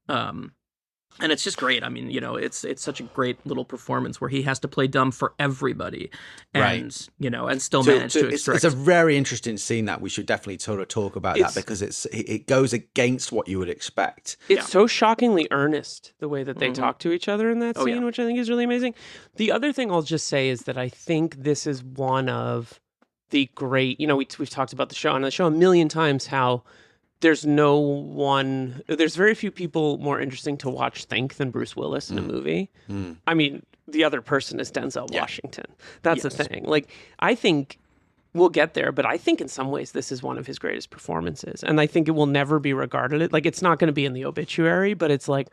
Speaker 3: And it's just great. I mean, it's such a great little performance where he has to play dumb for everybody, and and still manage to extract.
Speaker 1: It's a very interesting scene that we should definitely sort of talk about that, because it goes against what you would expect.
Speaker 2: It's so shockingly earnest the way that they talk to each other in that scene, which I think is really amazing. The other thing I'll just say is that I think this is one of the great. We've talked about the show on the show a million times how. There's very few people more interesting to watch think than Bruce Willis in a movie. I mean, the other person is Denzel Washington. That's the thing. Like, I think we'll get there, but I think in some ways this is one of his greatest performances. And I think it will never be regarded. Like, it's not going to be in the obituary, but it's like,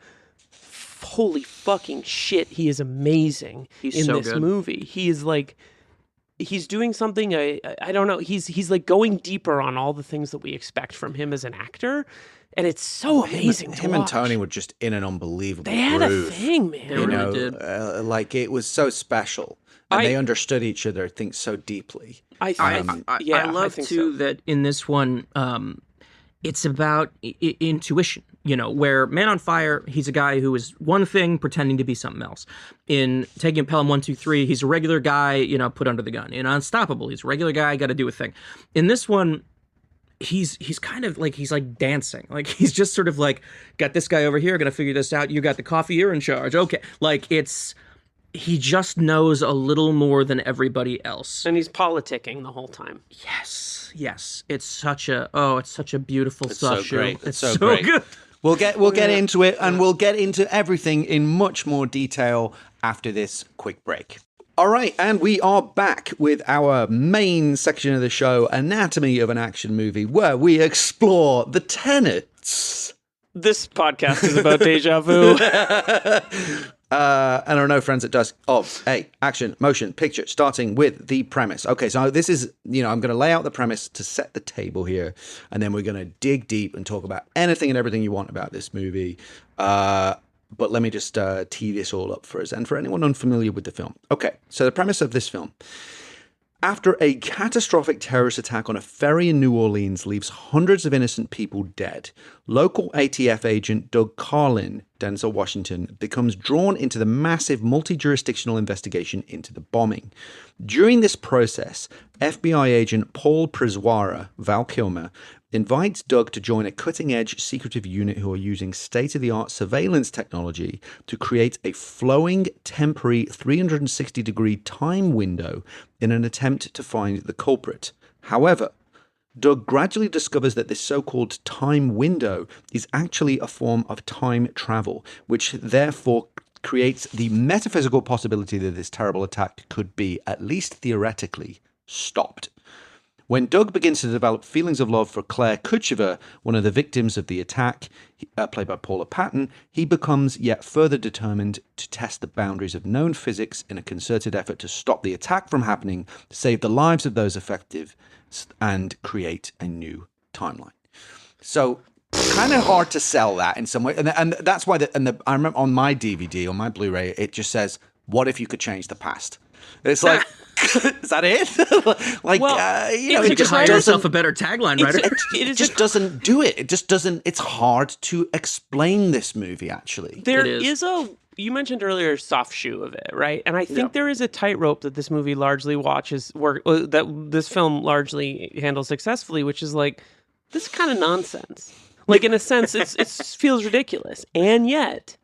Speaker 2: holy fucking shit, he is amazing in this movie. He is like... He's doing something, I don't know, he's like going deeper on all the things that we expect from him as an actor. And it's so amazing to
Speaker 1: him
Speaker 2: watch.
Speaker 1: and Tony were just in an unbelievable
Speaker 2: They had
Speaker 1: groove.
Speaker 2: a thing, man.
Speaker 3: They really did.
Speaker 1: Like it was so special. And they understood each other, I think, so deeply.
Speaker 3: I love too that in this one, it's about intuition. Where Man on Fire, he's a guy who is one thing pretending to be something else. In Taking Pelham 1, 2, 3, he's a regular guy, put under the gun. In Unstoppable, he's a regular guy, got to do a thing. In this one, he's kind of like, he's like dancing. Like, he's just sort of like, got this guy over here, gonna figure this out. You got the coffee, you're in charge. Okay. Like, he just knows a little more than everybody else.
Speaker 2: And he's politicking the whole time.
Speaker 3: Yes. It's such a beautiful
Speaker 1: so
Speaker 3: show.
Speaker 1: great.
Speaker 3: It's
Speaker 1: so
Speaker 3: so
Speaker 1: great.
Speaker 3: good.
Speaker 1: We'll get into it, and we'll get into everything in much more detail after this quick break. All right, and we are back with our main section of the show, Anatomy of an Action Movie, where we explore the tenets.
Speaker 2: This podcast is about déjà vu.
Speaker 1: And our no friends at dusk of a action motion picture, starting with the premise. Okay, so this is, I'm going to lay out the premise to set the table here, and then we're going to dig deep and talk about anything and everything you want about this movie. But let me just tee this all up for us and for anyone unfamiliar with the film. Okay, so the premise of this film. After a catastrophic terrorist attack on a ferry in New Orleans leaves hundreds of innocent people dead, local ATF agent Doug Carlin, Denzel Washington, becomes drawn into the massive multi-jurisdictional investigation into the bombing. During this process, FBI agent Paul Pryzwarra, Val Kilmer, invites Doug to join a cutting-edge secretive unit who are using state-of-the-art surveillance technology to create a flowing, temporary 360-degree time window in an attempt to find the culprit. However, Doug gradually discovers that this so-called time window is actually a form of time travel, which therefore creates the metaphysical possibility that this terrible attack could be, at least theoretically, stopped. When Doug begins to develop feelings of love for Clare Kuchever, one of the victims of the attack, played by Paula Patton, he becomes yet further determined to test the boundaries of known physics in a concerted effort to stop the attack from happening, save the lives of those affected, and create a new timeline. So, kind of hard to sell that in some way. And that's why, I remember on my DVD, on my Blu-ray, it just says, "What if you could change the past?" It's like... Is that it?
Speaker 3: You could hire yourself a better tagline writer.
Speaker 1: It just doesn't do it. It just doesn't. It's hard to explain this movie, actually.
Speaker 2: There is you mentioned earlier soft shoe of it, right? And I think there is a tightrope that this movie largely that this film largely handles successfully, which is like, this is kind of nonsense. Like, in a sense, it feels ridiculous. And yet,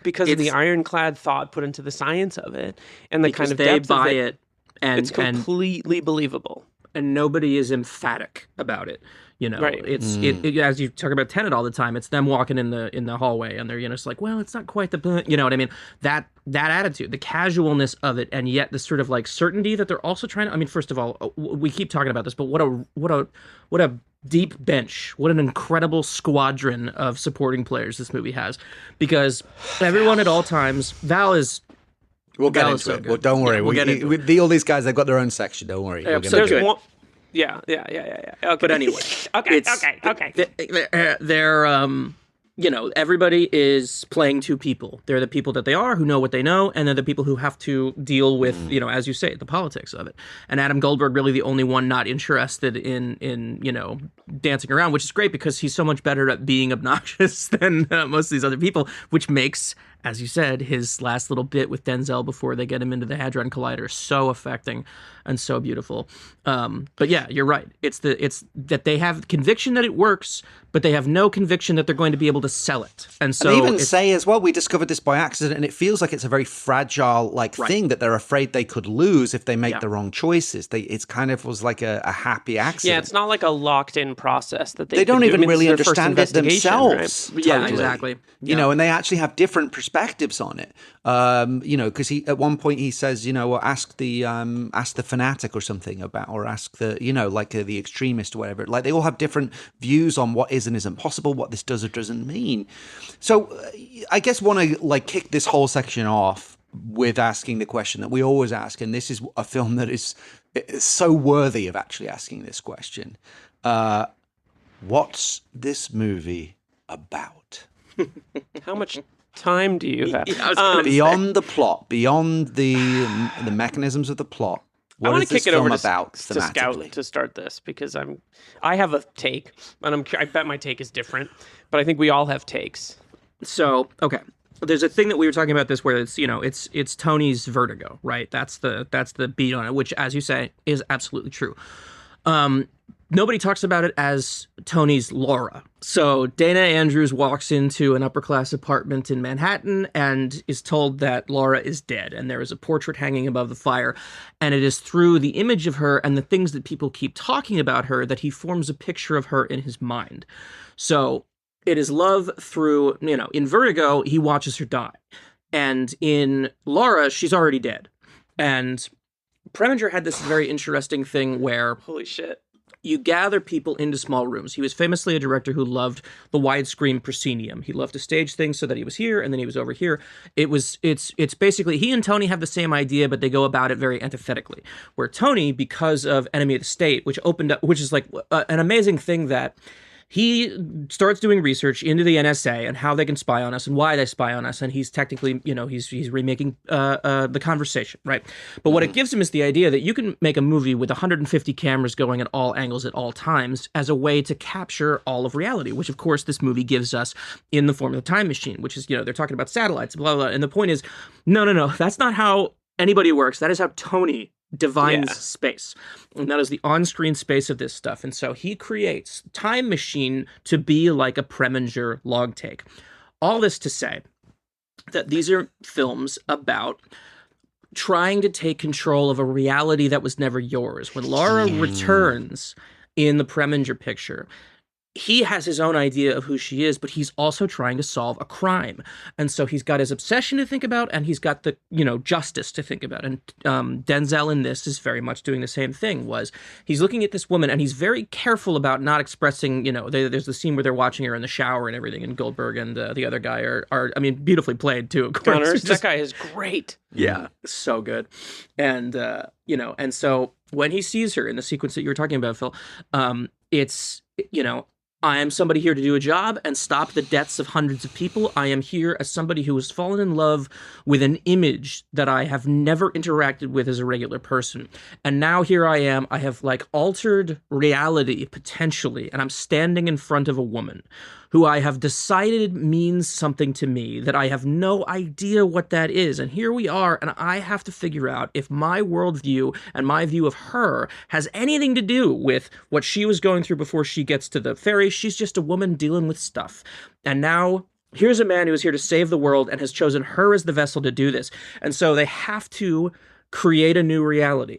Speaker 2: because of the ironclad thought put into the science of it and the kind of depth
Speaker 3: they buy
Speaker 2: of
Speaker 3: it. And
Speaker 2: it's completely believable,
Speaker 3: and nobody is emphatic about it.
Speaker 2: Right.
Speaker 3: It's as you talk about Tenet all the time. It's them walking in the hallway, and they're it's like, well, it's not quite the, you know what I mean? That attitude, the casualness of it, and yet the sort of like certainty that they're also trying to. I mean, first of all, we keep talking about this, but what a deep bench, what an incredible squadron of supporting players this movie has, because everyone at all times, Val is.
Speaker 1: We'll get into it. Well, don't worry. We'll get into it. All these guys, they've got their own section. Don't worry.
Speaker 3: Yeah, so good.
Speaker 2: Yeah. Okay.
Speaker 3: But anyway.
Speaker 2: Okay.
Speaker 3: They're, everybody is playing two people. They're the people that they are, who know what they know, and they're the people who have to deal with, as you say, the politics of it. And Adam Goldberg really the only one not interested in dancing around, which is great because he's so much better at being obnoxious than most of these other people, which makes, as you said, his last little bit with Denzel before they get him into the Hadron Collider so affecting and so beautiful. But yeah, you're right. It's that they have conviction that it works, but they have no conviction that they're going to be able to sell it. And so
Speaker 1: they even say as well, we discovered this by accident, and it feels like it's a very fragile thing that they're afraid they could lose if they make the wrong choices. It's kind of was like a happy accident.
Speaker 2: Yeah, it's not like a locked-in process that
Speaker 1: they don't even really understand it themselves.
Speaker 2: Right?
Speaker 3: Yeah, exactly.
Speaker 1: And they actually have different perspectives on it. Because he at one point he says, ask the fanatic or something about, or ask the, the extremist or whatever. Like, they all have different views on what is and isn't possible, what this does or doesn't mean. So I guess want to kick this whole section off with asking the question that we always ask, and this is a film that is so worthy of actually asking this question. What's this movie about?
Speaker 2: How much time do you have?
Speaker 1: Beyond the plot, beyond the mechanisms of the plot.
Speaker 2: I want to kick it over to
Speaker 1: Scout
Speaker 2: to start this because I have a take, and I bet my take is different, but I think we all have takes.
Speaker 3: So, okay. There's a thing that we were talking about this where it's Tony's vertigo, right? That's the beat on it, which, as you say, is absolutely true. Nobody talks about it as Tony's Laura. So Dana Andrews walks into an upper-class apartment in Manhattan and is told that Laura is dead, and there is a portrait hanging above the fire, and it is through the image of her and the things that people keep talking about her that he forms a picture of her in his mind. So it is love through, in Vertigo, he watches her die. And in Laura, she's already dead. And Preminger had this very interesting thing where...
Speaker 2: Holy shit.
Speaker 3: You gather people into small rooms. He was famously a director who loved the widescreen proscenium. He loved to stage things so that he was here and then he was over here. It's basically, he and Tony have the same idea, but they go about it very antithetically. Where Tony, because of Enemy of the State, which is like an amazing thing that he starts doing research into the NSA and how they can spy on us and why they spy on us. And he's technically, he's remaking The Conversation, right? But what it gives him is the idea that you can make a movie with 150 cameras going at all angles at all times as a way to capture all of reality, which of course this movie gives us in the form of the time machine, which is, they're talking about satellites, blah, blah, blah. And the point is, no, that's not how anybody works. That is how Tony divines space. And that is the on-screen space of this stuff. And so he creates Time Machine to be like a Preminger log take. All this to say that these are films about trying to take control of a reality that was never yours. When Laura returns in the Preminger picture, he has his own idea of who she is, but he's also trying to solve a crime. And so he's got his obsession to think about, and he's got the, justice to think about. And Denzel in this is very much doing the same thing, he's looking at this woman, and he's very careful about not expressing, there's the scene where they're watching her in the shower and everything, and Goldberg and the other guy are beautifully played too, of course.
Speaker 2: That guy is great.
Speaker 3: Yeah, so good. And, and so when he sees her in the sequence that you were talking about, Phil, it's, I am somebody here to do a job and stop the deaths of hundreds of people. I am here as somebody who has fallen in love with an image that I have never interacted with as a regular person. And now here I am. I have altered reality potentially, and I'm standing in front of a woman who I have decided means something to me that I have no idea what that is. And here we are, and I have to figure out if my worldview and my view of her has anything to do with what she was going through before she gets to the ferry. She's just a woman dealing with stuff. And now here's a man who is here to save the world and has chosen her as the vessel to do this. And so they have to create a new reality.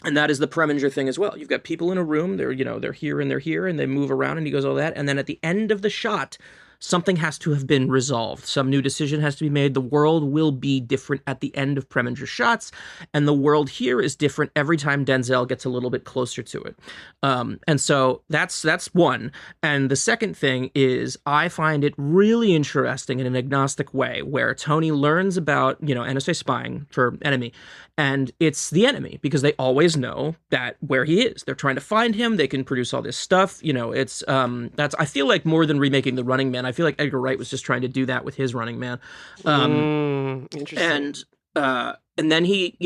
Speaker 3: And that is the Preminger thing as well. You've got people in a room, they're here and they're here, and they move around, and he goes all that. And then at the end of the shot, something has to have been resolved. Some new decision has to be made. The world will be different at the end of Preminger shots, and the world here is different every time Denzel gets a little bit closer to it. And so that's one. And the second thing is I find it really interesting in an agnostic way where Tony learns about, NSA spying for Enemy, and it's the enemy because they always know that where he is. They're trying to find him. They can produce all this stuff. It's I feel like more than remaking The Running Man, I feel like Edgar Wright was just trying to do that with his Running Man.
Speaker 2: Interesting.
Speaker 3: And then he,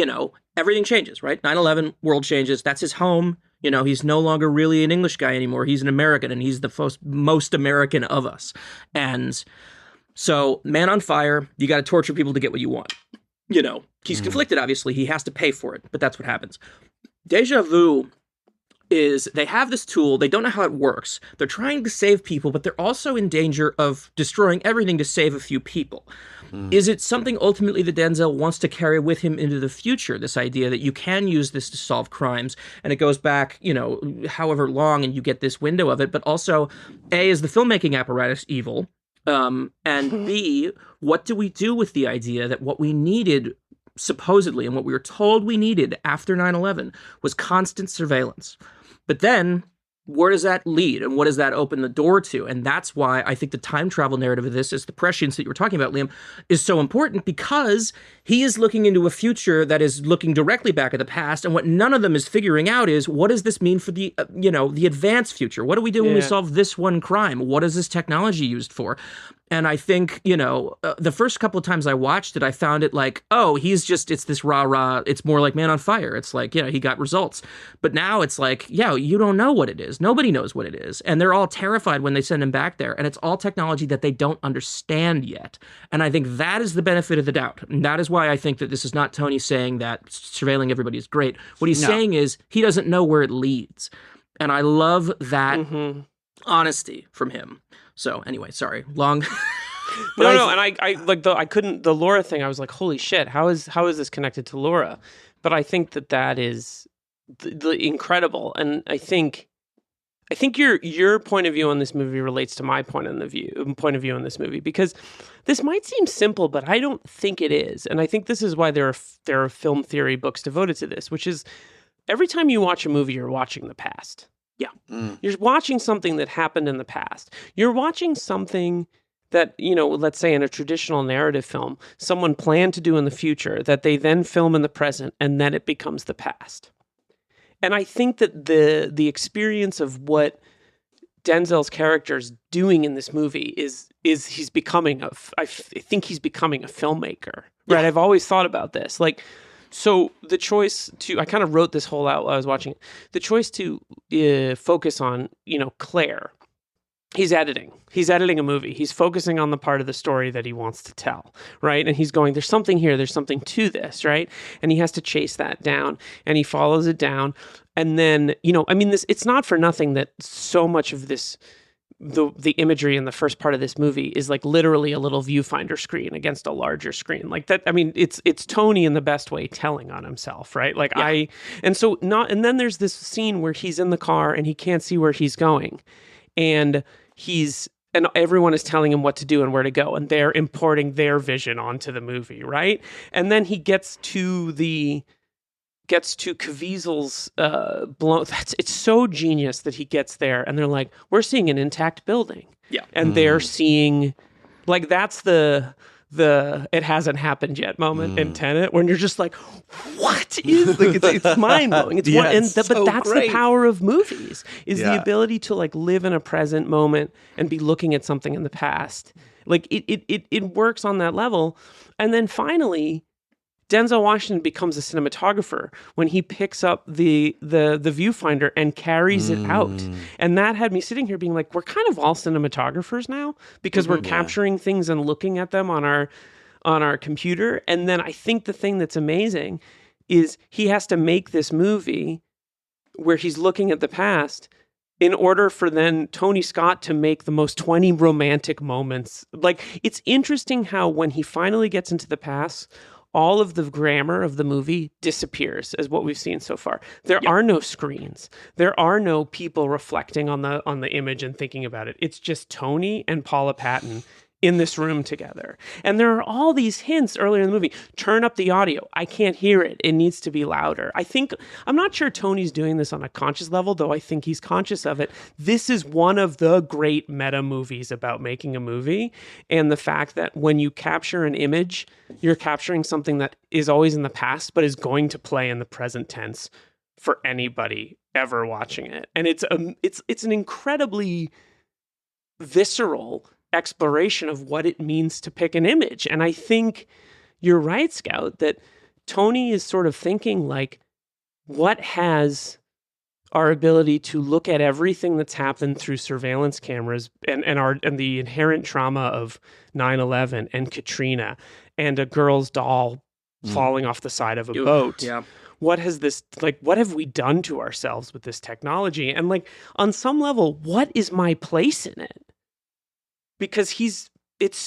Speaker 3: everything changes, right? 9/11, world changes. That's his home. He's no longer really an English guy anymore. He's an American, and he's the most American of us. And so, man on fire, you got to torture people to get what you want. He's conflicted, obviously. He has to pay for it, but that's what happens. Déjà Vu is they have this tool. They don't know how it works. They're trying to save people, but they're also in danger of destroying everything to save a few people. Is it something ultimately that Denzel wants to carry with him into the future, this idea that you can use this to solve crimes, and it goes back, however long, and you get this window of it, but also, A, is the filmmaking apparatus evil? And B, what do we do with the idea that what we needed, supposedly, and what we were told we needed after 9/11 was constant surveillance? But then where does that lead and what does that open the door to? And that's why I think the time travel narrative of this, is the prescience that you were talking about, Liam, is so important, because he is looking into a future that is looking directly back at the past. And what none of them is figuring out is, what does this mean for the, the advanced future? What do we do when we solve this one crime? What is this technology used for? And I think, the first couple of times I watched it, I found it like, oh, it's this rah-rah. It's more like Man on Fire. It's like, he got results. But now it's like, you don't know what it is. Nobody knows what it is. And they're all terrified when they send him back there. And it's all technology that they don't understand yet. And I think that is the benefit of the doubt. And that is why I think that this is not Tony saying that surveilling everybody is great. What he's saying is he doesn't know where it leads. And I love that honesty from him. So anyway, sorry, long.
Speaker 2: No, and I couldn't, the Laura thing, I was like, holy shit, how is this connected to Laura? But I think that is the incredible, and I think your point of view on this movie relates to my point of view on this movie, because this might seem simple, but I don't think it is, and I think this is why there are film theory books devoted to this, which is every time you watch a movie, you're watching the past. Yeah. You're watching something that happened in the past. You're watching something that, let's say in a traditional narrative film, someone planned to do in the future that they then film in the present, and then it becomes the past. And I think that the experience of what Denzel's character is doing in this movie is he's becoming I think he's becoming a filmmaker. Right? I've always thought about this. Like, so the choice I kind of wrote this whole out while I was watching it. The choice to focus on, Claire. He's editing a movie. He's focusing on the part of the story that he wants to tell, right? And he's going, there's something here. There's something to this, right? And he has to chase that down, and he follows it down. And then, it's not for nothing that so much of this, the imagery in the first part of this movie is like literally a little viewfinder screen against a larger screen. Like that, it's Tony in the best way telling on himself, right? Like and then there's this scene where he's in the car and he can't see where he's going. And everyone is telling him what to do and where to go, and they're importing their vision onto the movie, right? And then he gets to Caviezel's blown. It's so genius that he gets there, and they're like, "We're seeing an intact building." Yeah, and they're seeing, like, that's the it hasn't happened yet moment in Tenet, when you're just like, what is, like, it's mind blowing. It's but that's great. The power of movies is the ability to like live in a present moment and be looking at something in the past. Like it works on that level, and then finally, Denzel Washington becomes a cinematographer when he picks up the viewfinder and carries it out. And that had me sitting here being like, we're kind of all cinematographers now, because we're capturing things and looking at them on our computer. And then I think the thing that's amazing is he has to make this movie where he's looking at the past in order for then Tony Scott to make the most 20 romantic moments. Like, it's interesting how when he finally gets into the past, all of the grammar of the movie disappears, as what we've seen so far. There are no screens. There are no people reflecting on the image and thinking about it. It's just Tony and Paula Patton in this room together. And there are all these hints earlier in the movie. Turn up the audio. I can't hear it. It needs to be louder. I'm not sure Tony's doing this on a conscious level, though I think he's conscious of it. This is one of the great meta movies about making a movie. And the fact that when you capture an image, you're capturing something that is always in the past, but is going to play in the present tense for anybody ever watching it. And it's an incredibly visceral exploration of what it means to pick an image. And I think you're right, Scout, that Tony is sort of thinking like, what has our ability to look at everything that's happened through surveillance cameras and the inherent trauma of 9/11 and Katrina and a girl's doll falling off the side of a boat. Yeah. What has this, like, what have we done to ourselves with this technology? And like, on some level, what is my place in it? Because it's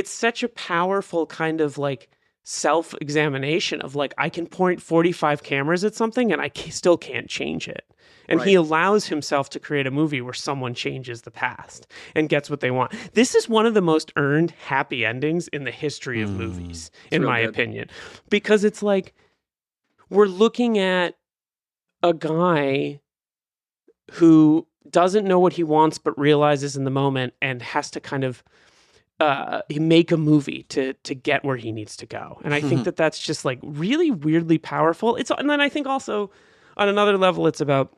Speaker 2: such a powerful kind of like self-examination of like, I can point 45 cameras at something and I still can't change it. And he allows himself to create a movie where someone changes the past and gets what they want. This is one of the most earned happy endings in the history of movies, in my opinion. Because it's like, we're looking at a guy who doesn't know what he wants but realizes in the moment and has to kind of make a movie to get where he needs to go. And I think that that's just like really weirdly powerful. And then I think also on another level, it's about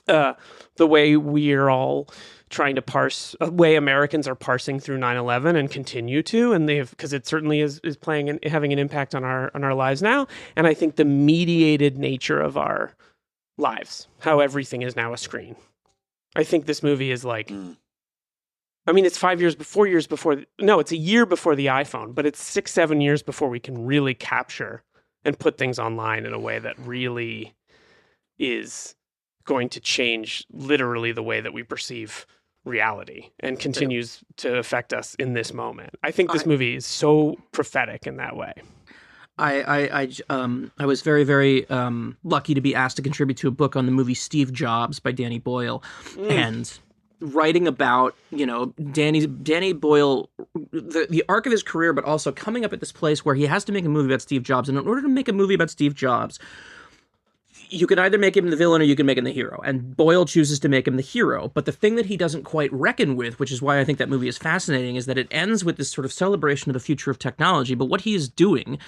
Speaker 2: the way we're all trying to parse, way Americans are parsing through 9/11 and continue to, and because it certainly is playing and having an impact on our lives now. And I think the mediated nature of our lives, how everything is now a screen. I think this movie is like, I mean, it's 4 years before, it's a year before the iPhone, but it's 6-7 years before we can really capture and put things online in a way that really is going to change literally the way that we perceive reality and continues to affect us in this moment. I think this movie is so prophetic in that way.
Speaker 3: I was very, very lucky to be asked to contribute to a book on the movie Steve Jobs by Danny Boyle. And writing about, Danny Boyle, the arc of his career, but also coming up at this place where he has to make a movie about Steve Jobs. And in order to make a movie about Steve Jobs, you can either make him the villain or you can make him the hero. And Boyle chooses to make him the hero. But the thing that he doesn't quite reckon with, which is why I think that movie is fascinating, is that it ends with this sort of celebration of the future of technology. But what he is doing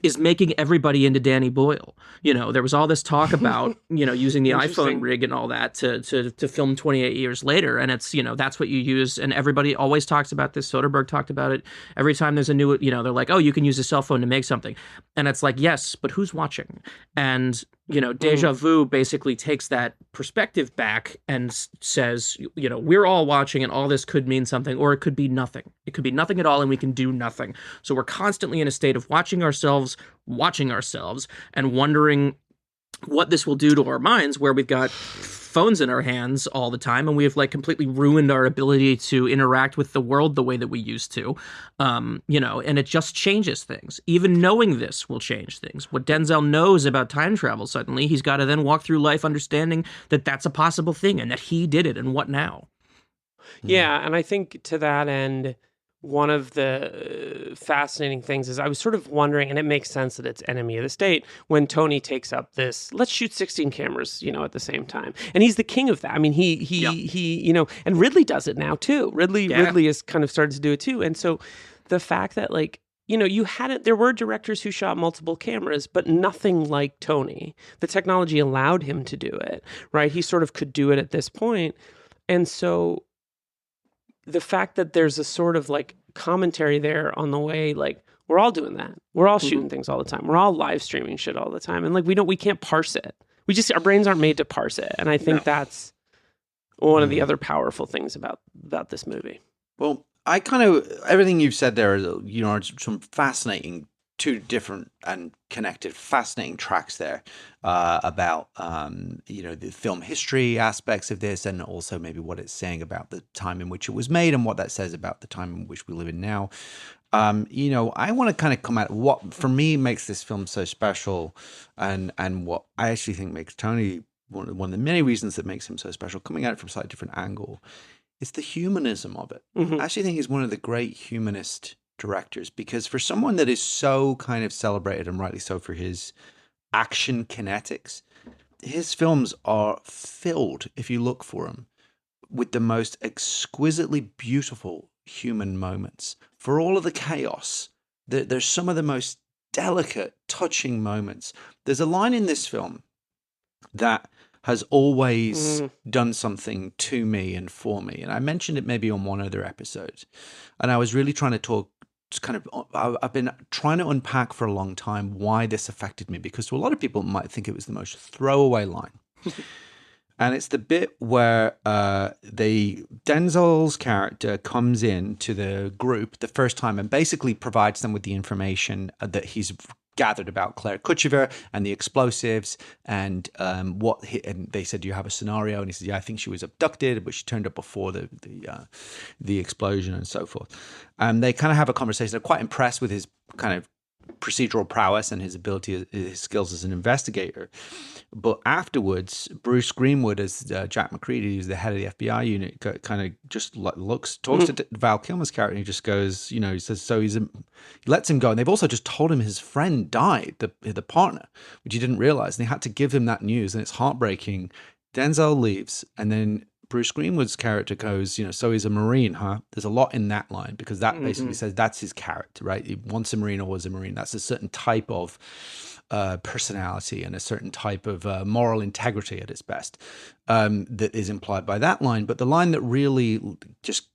Speaker 3: is making everybody into Danny Boyle. There was all this talk about, using the iPhone rig and all that to film 28 years later. And it's, that's what you use. And everybody always talks about this. Soderbergh talked about it. Every time there's a new, they're like, oh, you can use a cell phone to make something. And it's like, yes, but who's watching? And, Déjà Vu basically takes that perspective back and says, we're all watching and all this could mean something, or it could be nothing. It could be nothing at all and we can do nothing. So we're constantly in a state of watching ourselves, and wondering what this will do to our minds, where we've got phones in our hands all the time and we've like completely ruined our ability to interact with the world the way that we used to, and it just changes things. Even knowing this will change things. What Denzel knows about time travel, suddenly he's got to then walk through life understanding that that's a possible thing and that he did it, and what now?
Speaker 2: Yeah, and I think to that end, one of the fascinating things is I was sort of wondering, and it makes sense that it's enemy of the state, when Tony takes up this, let's shoot 16 cameras, at the same time. And he's the king of that. I mean, he and Ridley does it now too. Ridley has kind of started to do it too. And so the fact that there were directors who shot multiple cameras, but nothing like Tony. The technology allowed him to do it, right? He sort of could do it at this point. And so the fact that there's a sort of like commentary there on the way, like, we're all doing that. We're all shooting things all the time. We're all live streaming shit all the time. And like, we can't parse it. Our brains aren't made to parse it. And I think that's one of the other powerful things about this movie.
Speaker 1: Well, everything you've said there are some fascinating, two different and connected, fascinating tracks there about the film history aspects of this, and also maybe what it's saying about the time in which it was made and what that says about the time in which we live in now. I want to kind of come at what for me makes this film so special, and what I actually think makes Tony one of the many reasons that makes him so special, coming at it from a slightly different angle. It's the humanism of it. I actually think he's one of the great humanist directors, because for someone that is so kind of celebrated, and rightly so, for his action kinetics, his films are filled, if you look for them, with the most exquisitely beautiful human moments. For all of the chaos, there's some of the most delicate, touching moments. There's a line in this film that has always done something to me and for me. And I mentioned it maybe on one other episode. And I was really trying to talk, I've been trying to unpack for a long time why this affected me, because to a lot of people might think it was the most throwaway line. And it's the bit where Denzel's character comes in to the group the first time and basically provides them with the information that he's gathered about Clare Kuchever and the explosives, and and they said, do you have a scenario? And he said, yeah, I think she was abducted, but she turned up before the explosion and so forth. And they kind of have a conversation. They're quite impressed with his kind of procedural prowess and his ability, his skills as an investigator. But afterwards, Bruce Greenwood as Jack McCready, who's the head of the FBI unit, kind of just talks to Val Kilmer's character, and he just goes, he says, so he lets him go. And they've also just told him his friend died, the partner, which he didn't realize. And they had to give him that news, and it's heartbreaking Denzel leaves, and then Bruce Greenwood's character goes, so he's a Marine, huh? There's a lot in that line, because that basically says that's his character, right? He once a Marine, always a Marine. That's a certain type of personality and a certain type of moral integrity at its best that is implied by that line. But the line that really just,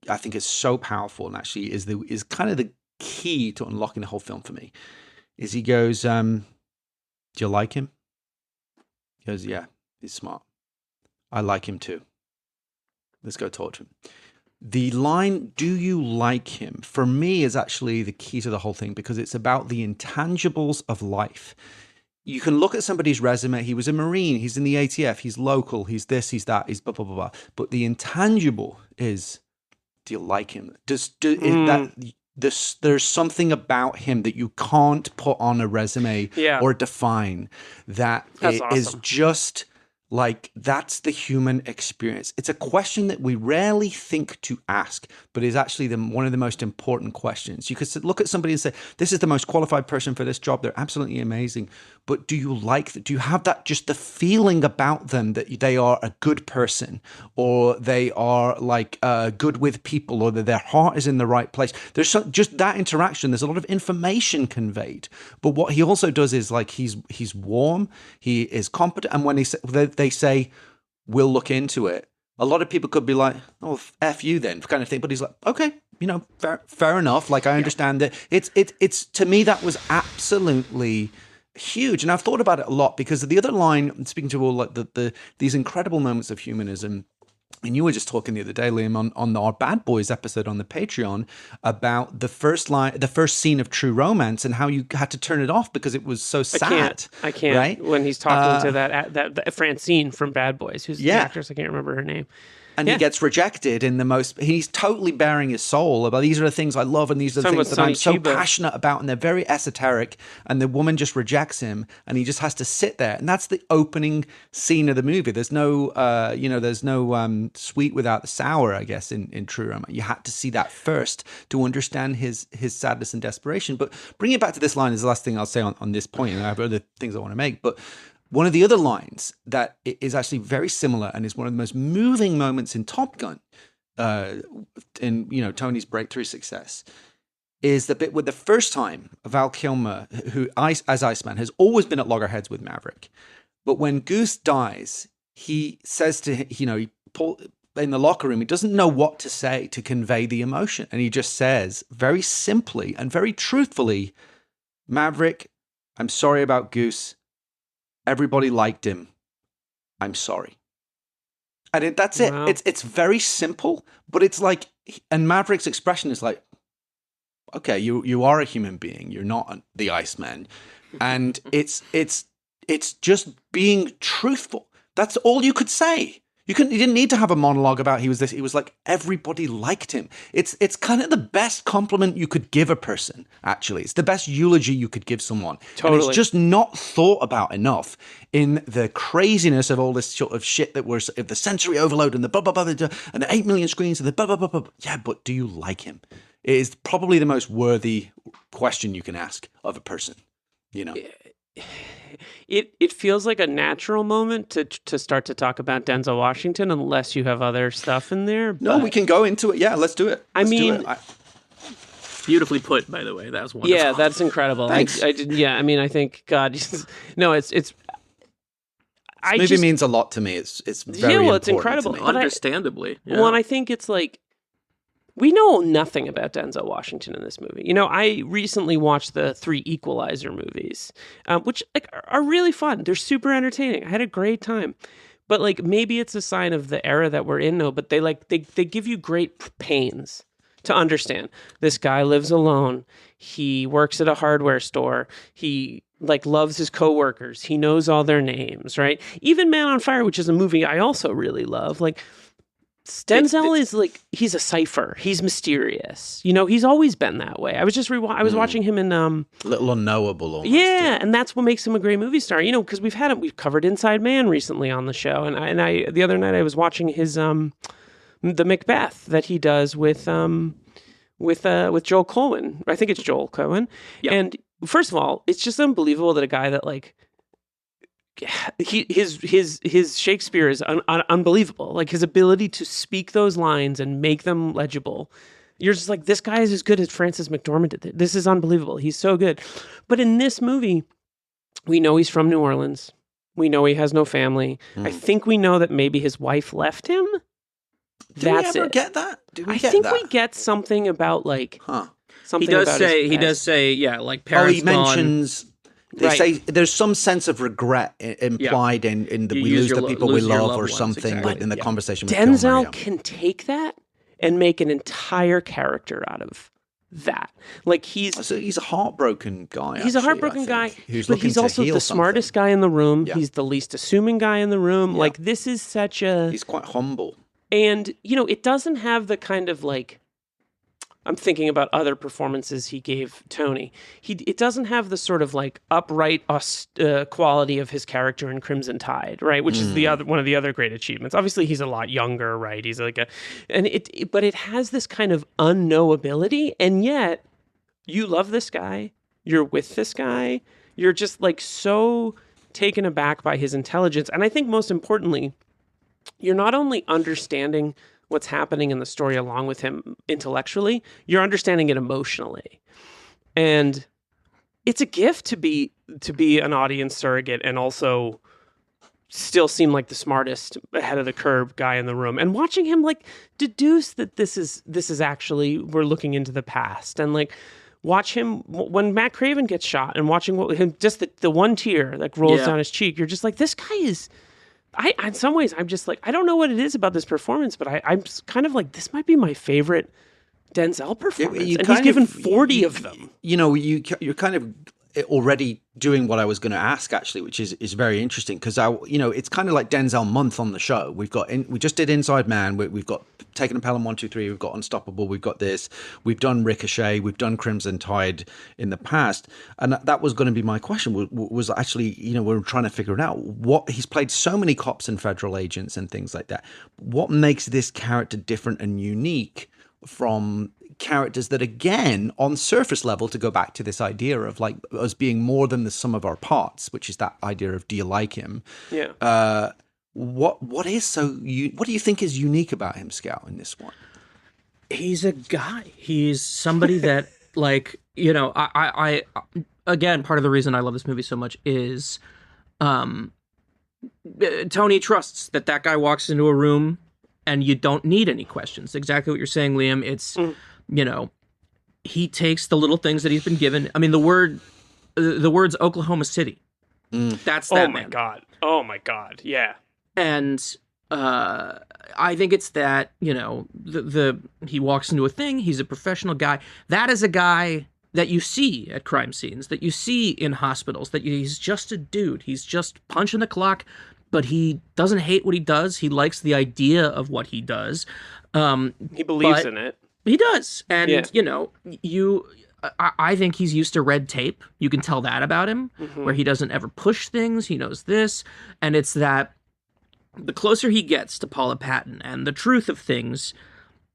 Speaker 1: I think, is so powerful, and actually is kind of the key to unlocking the whole film for me, is he goes, do you like him? He goes, yeah, he's smart. I like him too. Let's go talk to him. The line, do you like him, for me is actually the key to the whole thing, because it's about the intangibles of life. You can look at somebody's resume. He was a Marine. He's in the ATF. He's local. He's this, he's that. He's blah, blah, blah, blah. But the intangible is, do you like him? There's something about him that you can't put on a resume or define that is awesome. Just like, that's the human experience. It's a question that we rarely think to ask, but is actually one of the most important questions. You could look at somebody and say, this is the most qualified person for this job. They're absolutely amazing. But do you have that, just the feeling about them that they are a good person, or they are like good with people, or that their heart is in the right place? There's just that interaction. There's a lot of information conveyed. But what he also does is, like, he's warm, he is competent. And when they say, we'll look into it, a lot of people could be like, oh, F you then, kind of thing. But he's like, okay, fair enough. Like, I understand that. It's to me, that was absolutely huge. And I've thought about it a lot, because the other line, speaking to all like these incredible moments of humanism, and you were just talking the other day, Liam, on our Bad Boys episode on the Patreon about the first scene of True Romance, and how you had to turn it off because it was so sad.
Speaker 2: I can't. Right? When he's talking to that Francine from Bad Boys, who's the actress, I can't remember her name.
Speaker 1: And he gets rejected he's totally bearing his soul about, these are the things I love, and these are the things that I'm so passionate about, and they're very esoteric, and the woman just rejects him, and he just has to sit there. And that's the opening scene of the movie. There's no, there's no sweet without the sour, I guess, in True Romance. You had to see that first to understand his sadness and desperation. But bringing it back to this line is the last thing I'll say on this point, and I have other things I want to make, but one of the other lines that is actually very similar, and is one of the most moving moments in Top Gun, in Tony's breakthrough success, is the bit where the first time Val Kilmer, who as Iceman has always been at loggerheads with Maverick, but when Goose dies, he says to Paul in the locker room, he doesn't know what to say to convey the emotion, and he just says very simply and very truthfully, Maverick, I'm sorry about Goose. Everybody liked him. I'm sorry. And that's it. Wow. It's very simple, but it's like, and Maverick's expression is like, okay, you are a human being. You're not the Iceman. And it's just being truthful. That's all you could say. You didn't need to have a monologue about he was this. It was like, everybody liked him. It's kind of the best compliment you could give a person, actually. It's the best eulogy you could give someone. Totally. And it's just not thought about enough in the craziness of all this sort of shit that we're, the sensory overload and the blah, blah, blah, blah, and the 8 million screens and the blah, blah, blah, blah. Yeah, but do you like him? It is probably the most worthy question you can ask of a person,
Speaker 2: It feels like a natural moment to start to talk about Denzel Washington, unless you have other stuff in there.
Speaker 1: No, we can go into it. Yeah, let's do it.
Speaker 3: Beautifully put, by the way. That was wonderful.
Speaker 2: Yeah, that's incredible.
Speaker 1: Thanks.
Speaker 2: I think, no, it's.
Speaker 1: This movie means a lot to me. It's very important.
Speaker 2: It's incredible.
Speaker 1: To me.
Speaker 3: Understandably.
Speaker 2: Well, and I think it's like, we know nothing about Denzel Washington in this movie. I recently watched the 3 Equalizer movies, which are really fun. They're super entertaining. I had a great time. But maybe it's a sign of the era that we're in now, but they give you great pains to understand. This guy lives alone. He works at a hardware store. He loves his coworkers. He knows all their names, right? Even Man on Fire, which is a movie I also really love, Denzel is he's a cipher. He's mysterious. He's always been that way. I was just I was watching him in
Speaker 1: a little unknowable almost.
Speaker 2: Yeah, and that's what makes him a great movie star. Because we've covered Inside Man recently on the show, and I the other night I was watching his the Macbeth that he does with Joel Coen. I think it's Joel Coen. Yep. And first of all, it's just unbelievable that a guy that his Shakespeare is unbelievable. Like his ability to speak those lines and make them legible. You're just like, this guy is as good as Francis McDormand did. This is unbelievable. He's so good. But in this movie, we know he's from New Orleans. We know he has no family. I think we know that maybe his wife left him. That's
Speaker 1: we ever
Speaker 2: it.
Speaker 1: get that?
Speaker 2: I think we get something about like something.
Speaker 3: He does
Speaker 2: about
Speaker 3: say
Speaker 2: his
Speaker 3: he
Speaker 2: past.
Speaker 3: does say like parents.
Speaker 1: He mentions. They
Speaker 2: Right.
Speaker 1: say there's some sense of regret implied in the
Speaker 3: You
Speaker 1: we
Speaker 3: use
Speaker 1: lose the
Speaker 3: your
Speaker 1: people we
Speaker 3: lose your
Speaker 1: love
Speaker 3: loved
Speaker 1: or
Speaker 3: ones,
Speaker 1: something
Speaker 3: exactly.
Speaker 1: in the conversation with
Speaker 2: Denzel
Speaker 1: Kilmer, yeah.
Speaker 2: can take that and make an entire character out of that. Like he's
Speaker 1: a heartbroken guy.
Speaker 2: a heartbroken guy,
Speaker 1: who's
Speaker 2: but
Speaker 1: looking
Speaker 2: he's
Speaker 1: to
Speaker 2: also
Speaker 1: heal
Speaker 2: the
Speaker 1: something.
Speaker 2: smartest guy in the room.
Speaker 1: Yeah.
Speaker 2: He's the least assuming guy in the room.
Speaker 1: Yeah.
Speaker 2: Like this is such a
Speaker 1: He's quite humble.
Speaker 2: And, it doesn't have the kind of like, I'm thinking about other performances he gave Tony. It doesn't have the sort of like upright quality of his character in Crimson Tide, right? Which is one of the other great achievements. Obviously, he's a lot younger, right? He's like but it has this kind of unknowability, and yet you love this guy. You're with this guy. You're just like so taken aback by his intelligence, and I think most importantly, you're not only understanding what's happening in the story along with him intellectually, you're understanding it emotionally. And it's a gift to be an audience surrogate and also still seem like the smartest, ahead of the curve guy in the room. And watching him like deduce that this is actually, we're looking into the past, and like watch him when Matt Craven gets shot and watching him, just the one tear that rolls down his cheek. You're just like, this guy is, in some ways, I'm just like, I don't know what it is about this performance, but I'm just kind of like, this might be my favorite Denzel performance. And he's given 40 of them.
Speaker 1: You're kind of already doing what I was going to ask, actually, which is very interesting, because it's kind of like Denzel month on the show. We just did Inside Man. We've got Taking a Pelham 1, 2, 3. We've got Unstoppable. We've got this. We've done Ricochet. We've done Crimson Tide in the past, and that was going to be my question. Was actually, we're trying to figure it out. What he's played so many cops and federal agents and things like that. What makes this character different and unique from characters that, again, on surface level, to go back to this idea of like us being more than the sum of our parts, which is that idea of, do you like him?
Speaker 2: Yeah.
Speaker 1: What do you think is unique about him, Scout, in this one?
Speaker 3: He's a guy. He's somebody that like, I again, part of the reason I love this movie so much is Tony trusts that guy walks into a room and you don't need any questions. Exactly what you're saying, Liam. It's, he takes the little things that he's been given. I mean, the words Oklahoma City. That's that man.
Speaker 2: Oh my God. Yeah.
Speaker 3: And I think it's that, he walks into a thing. He's a professional guy. That is a guy that you see at crime scenes, that you see in hospitals, that he's just a dude. He's just punching the clock, but he doesn't hate what he does. He likes the idea of what he does.
Speaker 2: He believes in it.
Speaker 3: He does. And, I think he's used to red tape. You can tell that about him, where he doesn't ever push things. He knows this. And it's that the closer he gets to Paula Patton and the truth of things,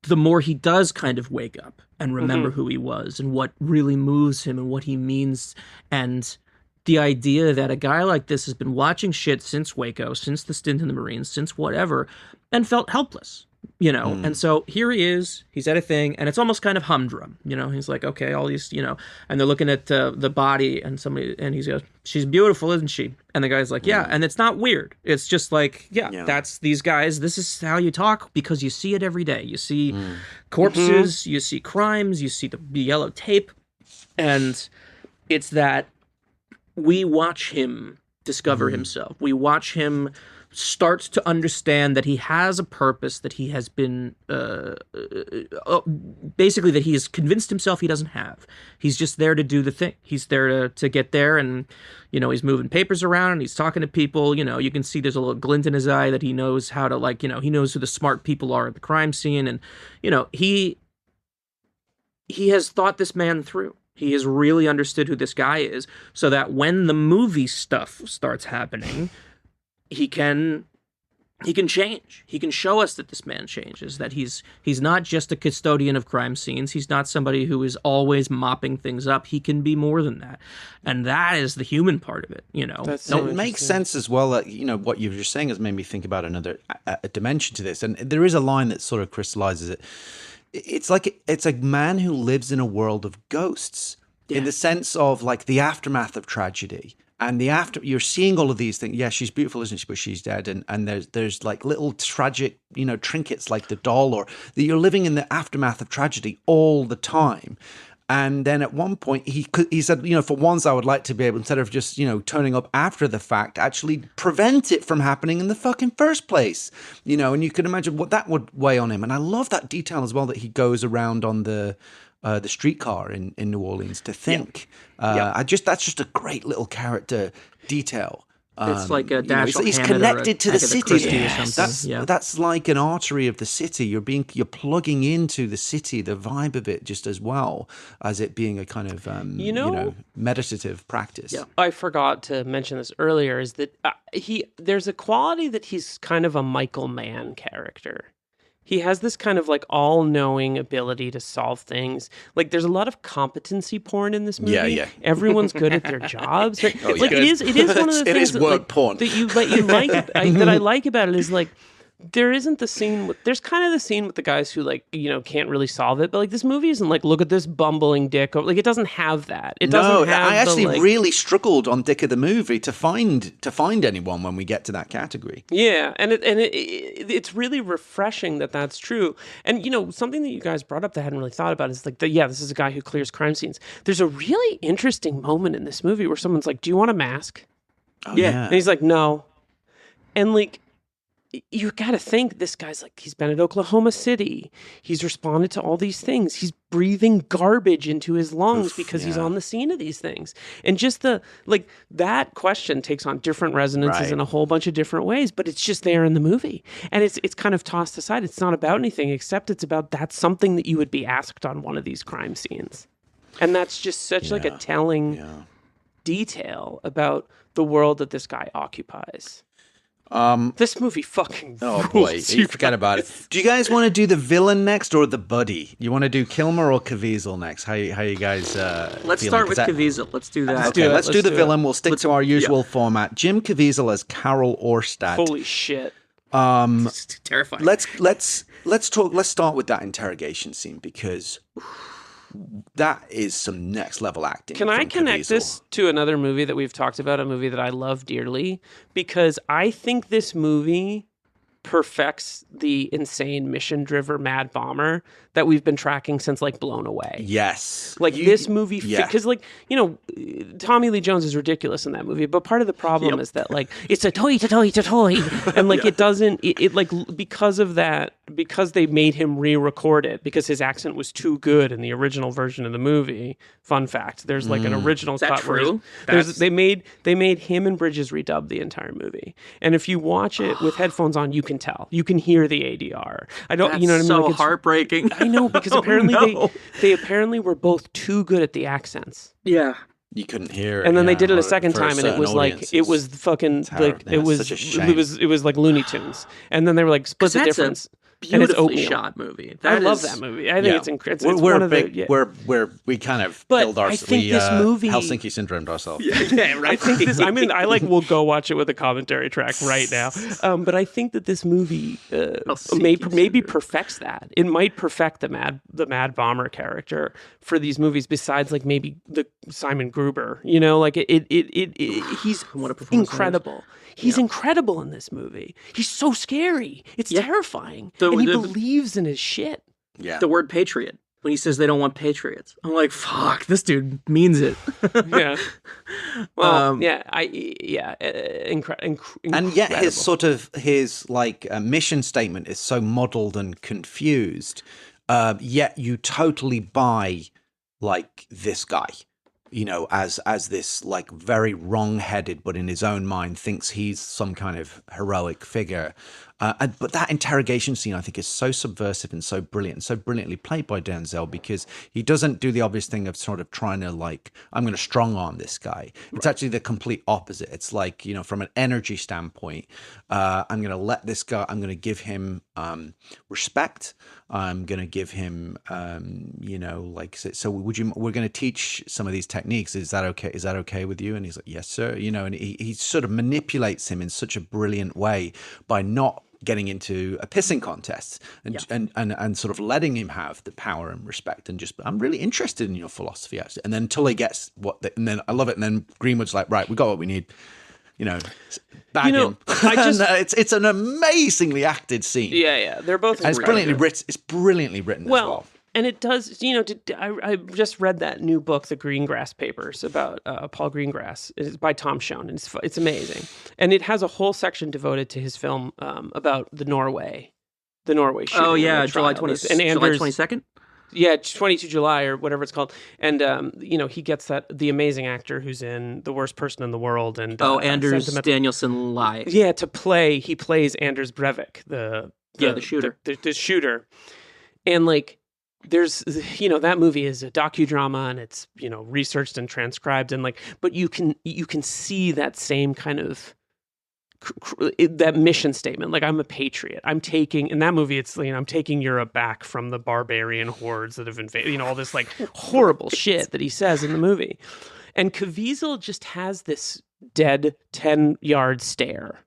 Speaker 3: the more he does kind of wake up and remember who he was and what really moves him and what he means. And the idea that a guy like this has been watching shit since Waco, since the stint in the Marines, since whatever, and felt helpless, And so here he is, he's at a thing, and it's almost kind of humdrum, He's like, okay, all these, and they're looking at the body, and he goes, she's beautiful, isn't she? And the guy's like, yeah, and it's not weird. It's just like, that's these guys. This is how you talk, because you see it every day. You see corpses, you see crimes, you see the yellow tape, and it's that we watch him discover himself. We watch him start to understand that he has a purpose, that he has been basically that he has convinced himself he doesn't have. He's just there to do the thing. He's there to get there, and he's moving papers around and he's talking to people. You can see there's a little glint in his eye that he knows how to he knows who the smart people are at the crime scene, and he has thought this man through. He has really understood who this guy is, so that when the movie stuff starts happening, he can he can change. He can show us that this man changes, that he's not just a custodian of crime scenes. He's not somebody who is always mopping things up. He can be more than that. And that is the human part of it, you know.
Speaker 1: That's so it makes sense as well that, you know, what you're just saying has made me think about another a dimension to this. And there is a line that sort of crystallizes it. It's like it's a man who lives in a world of ghosts in the sense of like the aftermath of tragedy. And you're seeing all of these things. Yeah, she's beautiful, isn't she? But she's dead. And there's like little tragic, you know, trinkets like the doll, or that you're living in the aftermath of tragedy all the time. And then at one point he said, you know, for once I would like to be able, instead of just, you know, turning up after the fact, actually prevent it from happening in the fucking first place. You know, and you can imagine what that would weigh on him. And I love that detail as well, that he goes around on the streetcar in New Orleans to think. That's just a great little character detail.
Speaker 3: It's like a dash.
Speaker 1: He's connected to the city.
Speaker 3: Yes.
Speaker 1: That's like an artery of the city. You're plugging into the city, the vibe of it, just as well as it being a kind of meditative practice.
Speaker 2: Yeah. I forgot to mention this earlier. Is that there's a quality that he's kind of a Michael Mann character. He has this kind of like all-knowing ability to solve things. Like there's a lot of competency porn in this movie.
Speaker 1: Yeah.
Speaker 2: Everyone's good at their jobs. It is one of the things
Speaker 1: it is work porn
Speaker 2: that you like that I like about it is like there isn't the scene there's kind of the scene with the guys who like, you know, can't really solve it, but like this movie isn't like, look at this bumbling dick, like it doesn't have that. It doesn't have
Speaker 1: I actually really struggled on Dick of the Movie to find anyone when we get to that category.
Speaker 2: Yeah, and it's really refreshing that that's true. And you know, something that you guys brought up that I hadn't really thought about is like this is a guy who clears crime scenes. There's a really interesting moment in this movie where someone's like, "Do you want a mask?"
Speaker 1: Oh, yeah.
Speaker 2: And he's like, "No." And like, you got to think this guy's like, he's been at Oklahoma City. He's responded to all these things. He's breathing garbage into his lungs because he's on the scene of these things. And just that question takes on different resonances in a whole bunch of different ways, but it's just there in the movie. And it's kind of tossed aside. It's not about anything except it's about that's something that you would be asked on one of these crime scenes. And that's just such like a telling detail about the world that this guy occupies. This movie fucking rules,
Speaker 1: you forget about it. Do you guys want to do the villain next or the buddy? You want to do Kilmer or Caviezel next? How you guys
Speaker 3: Let's start with Caviezel. Let's do that.
Speaker 1: Okay, let's do the villain. We'll stick to our usual format. Jim Caviezel as Carol Orstad.
Speaker 2: Holy shit.
Speaker 3: It's terrifying.
Speaker 1: Let's start with that interrogation scene, because that is some next level acting.
Speaker 2: Can I connect this to another movie that we've talked about, a movie that I love dearly? Because I think this movie perfects the insane mission-driven mad bomber that we've been tracking since like Blown Away.
Speaker 1: Yes.
Speaker 2: Like this movie, because like, you know, Tommy Lee Jones is ridiculous in that movie, but part of the problem is that like, it's a toy, and like it doesn't, it like, because of that, because they made him re-record it, because his accent was too good in the original version of the movie. Fun fact, there's like an original cut.
Speaker 3: True?
Speaker 2: They made him and Bridges redub the entire movie. And if you watch it with headphones on, you can tell. You can hear the ADR. You know what I mean?
Speaker 3: So
Speaker 2: like
Speaker 3: heartbreaking.
Speaker 2: I know, because apparently they apparently were both too good at the accents.
Speaker 3: Yeah.
Speaker 1: You couldn't hear it.
Speaker 2: And then they did it a second time, and it was like, it was fucking like, it was like Looney Tunes. And then they were like, split the difference.
Speaker 3: Beautifully shot movie.
Speaker 2: I love that movie. I think it's incredible.
Speaker 1: We kind of killed our
Speaker 2: this movie
Speaker 1: Helsinki syndromed ourselves.
Speaker 2: Yeah, right. I think this. I mean, will go watch it with a commentary track right now. But I think that this movie maybe perfects that. It might perfect the mad bomber character for these movies. Besides, like maybe the Simon Gruber. You know, like he's incredible. He's incredible in this movie. He's so scary. It's terrifying. And he believes in his shit.
Speaker 1: Yeah.
Speaker 3: The word patriot. When he says they don't want patriots. I'm like, fuck, this dude means it.
Speaker 2: Yeah. Well, incredible.
Speaker 1: And yet his mission statement is so muddled and confused. Yet you totally buy like this guy. You know, as this like very wrong-headed, but in his own mind thinks he's some kind of heroic figure. But that interrogation scene, I think, is so subversive and so brilliant and so brilliantly played by Denzel, because he doesn't do the obvious thing of sort of trying to like, I'm going to strong arm this guy. It's actually the complete opposite. It's like, you know, from an energy standpoint, I'm going to let this guy, I'm going to give him respect. I'm going to give him, you know, like, so we're going to teach some of these techniques. Is that okay? Is that okay with you? And he's like, yes, sir. You know, and he sort of manipulates him in such a brilliant way by not getting into a pissing contest and sort of letting him have the power and respect and just, I'm really interested in your philosophy, actually. And then until he gets and then I love it. And then Greenwood's like, right, we got what we need. You know, bag him. It's an amazingly acted scene.
Speaker 2: Yeah. They're both.
Speaker 1: And it's brilliantly written. It's brilliantly written as well.
Speaker 2: And it does, you know, I just read that new book, The Greengrass Papers, about Paul Greengrass. It's by Tom Schoen, and it's amazing. And it has a whole section devoted to his film about the Norway shooting.
Speaker 3: Oh, yeah, July 22nd?
Speaker 2: Yeah, 22 July or whatever it's called. And, you know, he gets the amazing actor who's in The Worst Person in the World. And
Speaker 3: Anders Danielsen Lai.
Speaker 2: Yeah, he plays Anders Breivik, the
Speaker 3: shooter.
Speaker 2: The shooter. And, like, there's, you know, that movie is a docudrama and it's, you know, researched and transcribed and like, but you can see that same kind of that mission statement. Like, I'm a patriot. I'm taking, in that movie, it's, you know, I'm taking Europe back from the barbarian hordes that have invaded, you know, all this like horrible shit that he says in the movie. And Caviezel just has this dead 10-yard stare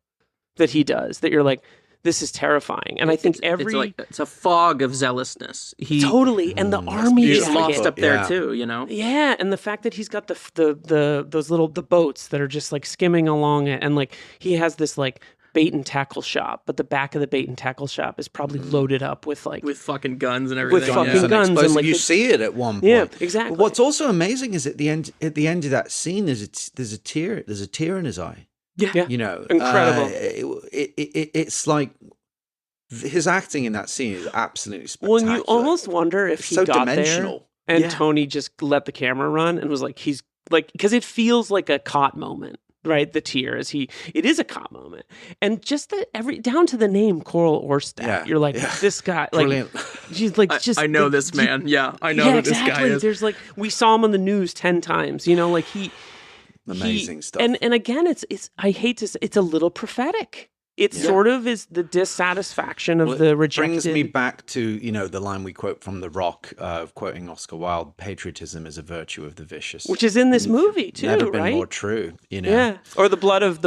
Speaker 2: that he does that you're like, this is terrifying. And I think
Speaker 3: it's a fog of zealousness.
Speaker 2: Totally. And the army
Speaker 3: is lost up there too, you know?
Speaker 2: Yeah. And the fact that he's got the boats that are just like skimming along it. And like, he has this like bait and tackle shop, but the back of the bait and tackle shop is probably loaded up with
Speaker 3: fucking guns and everything.
Speaker 2: With fucking guns. And like,
Speaker 1: you see it at one point.
Speaker 2: Yeah, exactly.
Speaker 1: What's also amazing is at the end of that scene, there's a tear in his eye.
Speaker 2: Yeah,
Speaker 1: you know,
Speaker 2: incredible.
Speaker 1: It's like his acting in that scene is absolutely spectacular.
Speaker 2: Well, and you almost wonder if he got
Speaker 1: dimensional.
Speaker 2: There and Tony just let the camera run and was like, he's like, because it feels like a caught moment, right? The tear it is a caught moment, and just down to the name Coral Orstat, you're like, this guy, like, she's like, just
Speaker 3: I know this man. I know who this guy is.
Speaker 2: There's like, we saw him on the news 10 times, you know, like
Speaker 1: amazing stuff.
Speaker 2: And again, it's I hate to say, it's a little prophetic. It sort of is the dissatisfaction of the rejected.
Speaker 1: It brings me back to, you know, the line we quote from The Rock, quoting Oscar Wilde, patriotism is a virtue of the vicious.
Speaker 2: Which is in this movie too,
Speaker 1: Never been
Speaker 2: right?
Speaker 1: more true, you know.
Speaker 2: Yeah. Or the blood of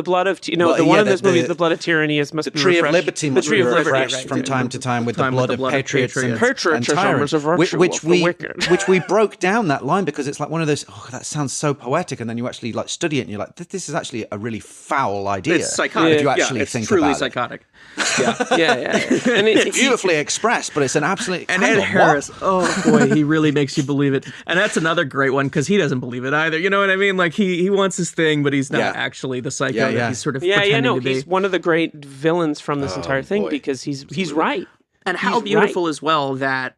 Speaker 2: you know, the one in this movie is the blood of tyranny must be refreshed.
Speaker 1: The tree of liberty must be refreshed
Speaker 2: right,
Speaker 1: from time to time with the blood of patriots and tyrants, which we broke down that line because it's like one of those, that sounds so poetic, and then you actually like study it and you're like, this is actually a really foul idea.
Speaker 3: It's psychotic.
Speaker 1: If you actually think about it.
Speaker 3: Truly psychotic.
Speaker 2: Yeah. And
Speaker 1: it's beautifully expressed, but it's an absolute.
Speaker 3: And Ed Harris, oh boy, he really makes you believe it. And that's another great one because he doesn't believe it either. You know what I mean? Like he wants his thing, but he's not actually the psycho that he's sort of pretending to be.
Speaker 2: He's one of the great villains from this entire thing because he's right.
Speaker 3: And how beautiful as well that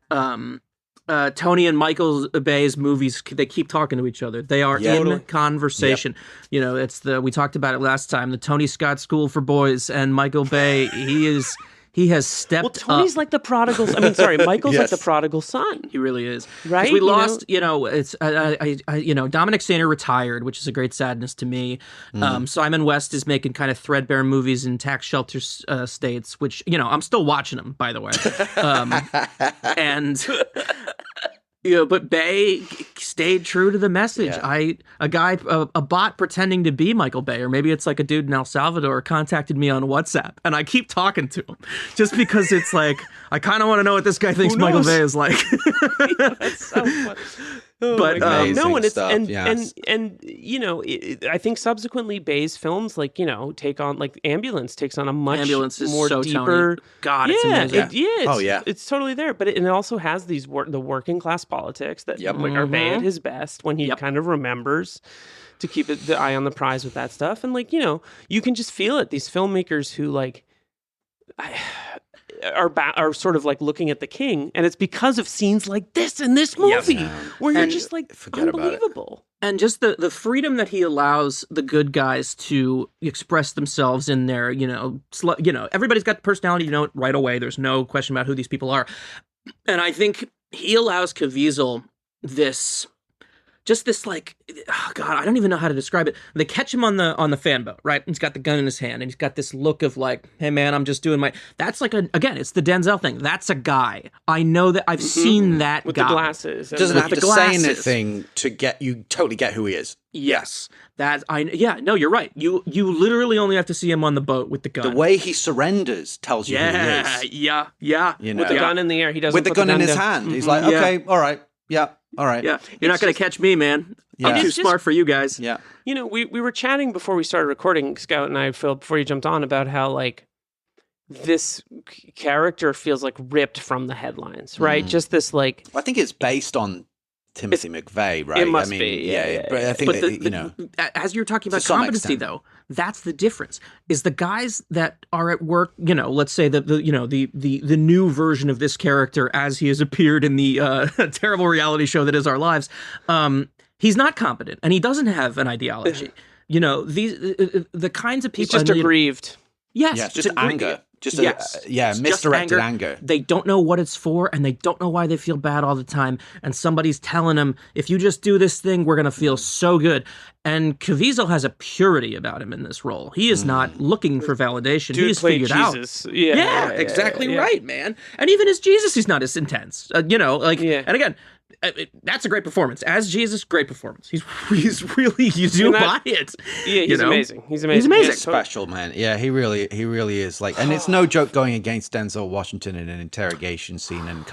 Speaker 3: Tony and Michael Bay's movies, they keep talking to each other. They are in conversation. Yep. You know, we talked about it last time, the Tony Scott School for Boys, and Michael Bay, he has stepped up.
Speaker 2: Well, Tony's like the prodigal. Michael's like the prodigal son.
Speaker 3: He really is.
Speaker 2: Right?
Speaker 3: We lost, it's, Dominic Sainer retired, which is a great sadness to me. Simon West is making kind of threadbare movies in tax shelter states, which, you know, I'm still watching them, by the way. But Bay stayed true to the message.
Speaker 1: Yeah.
Speaker 3: A bot pretending to be Michael Bay, or maybe it's like a dude in El Salvador, contacted me on WhatsApp, and I keep talking to him just because it's like I kind of want to know what this guy thinks Michael Bay is like.
Speaker 2: That's so funny.
Speaker 3: But
Speaker 2: and you know, I think subsequently Bay's films, like, you know, take on, like, Ambulance takes on a much more
Speaker 3: so
Speaker 2: deeper.
Speaker 3: Tony. God, it's amazing.
Speaker 2: It's totally there. But it also has these the working class politics that are Bay at his best when he kind of remembers to keep the eye on the prize with that stuff. And, like, you know, you can just feel it. These filmmakers who, like, are sort of like looking at the king, and it's because of scenes like this in this movie where you're just like, unbelievable.
Speaker 3: And just the freedom that he allows the good guys to express themselves in their, everybody's got personality, right away. There's no question about who these people are. And I think he allows Caviezel this like, oh God, I don't even know how to describe it. They catch him on the fan boat, right? He's got the gun in his hand, and he's got this look of like, hey man, I'm just doing my. That's like again, it's the Denzel thing. That's a guy. I know that I've seen that
Speaker 2: with
Speaker 3: guy.
Speaker 2: The glasses.
Speaker 1: Doesn't have to say anything to get you totally get who he is.
Speaker 3: Yes, no, you're right. You literally only have to see him on the boat with the gun.
Speaker 1: The way he surrenders tells you who he is.
Speaker 3: Yeah.
Speaker 2: With the gun in the air, he doesn't.
Speaker 1: With the gun in his hand, he's like, okay, all right, yeah. All right.
Speaker 3: Yeah. You're not going to catch me, man. I'm too smart for you guys.
Speaker 1: Yeah.
Speaker 2: We were chatting before we started recording, Scout and I, Phil, before you jumped on, about how like this character feels like ripped from the headlines, right? Just this like.
Speaker 1: I think it's based on Timothy McVeigh, right?
Speaker 2: It must be. Yeah.
Speaker 1: But I think
Speaker 3: as you're talking about competency, though, that's the difference. Is the guys that are at work, let's say the new version of this character as he has appeared in the terrible reality show that is our lives, he's not competent and he doesn't have an ideology. The kinds of people.
Speaker 2: He's just aggrieved.
Speaker 3: Yes,
Speaker 1: just anger. Misdirected anger.
Speaker 3: They don't know what it's for, and they don't know why they feel bad all the time. And somebody's telling them, if you just do this thing, we're going to feel so good. And Caviezel has a purity about him in this role. He is not looking for validation.
Speaker 2: Dude,
Speaker 3: he's figured
Speaker 2: Jesus.
Speaker 3: out.
Speaker 2: Yeah,
Speaker 3: exactly right, man. And even as Jesus, he's not as intense. And again, that's a great performance. As Jesus, great performance. He's really, you do buy it.
Speaker 2: Yeah, he's amazing. He's amazing.
Speaker 3: He's amazing.
Speaker 1: He's special, man. Yeah, he really is. Like, and it's no joke going against Denzel Washington in an interrogation scene and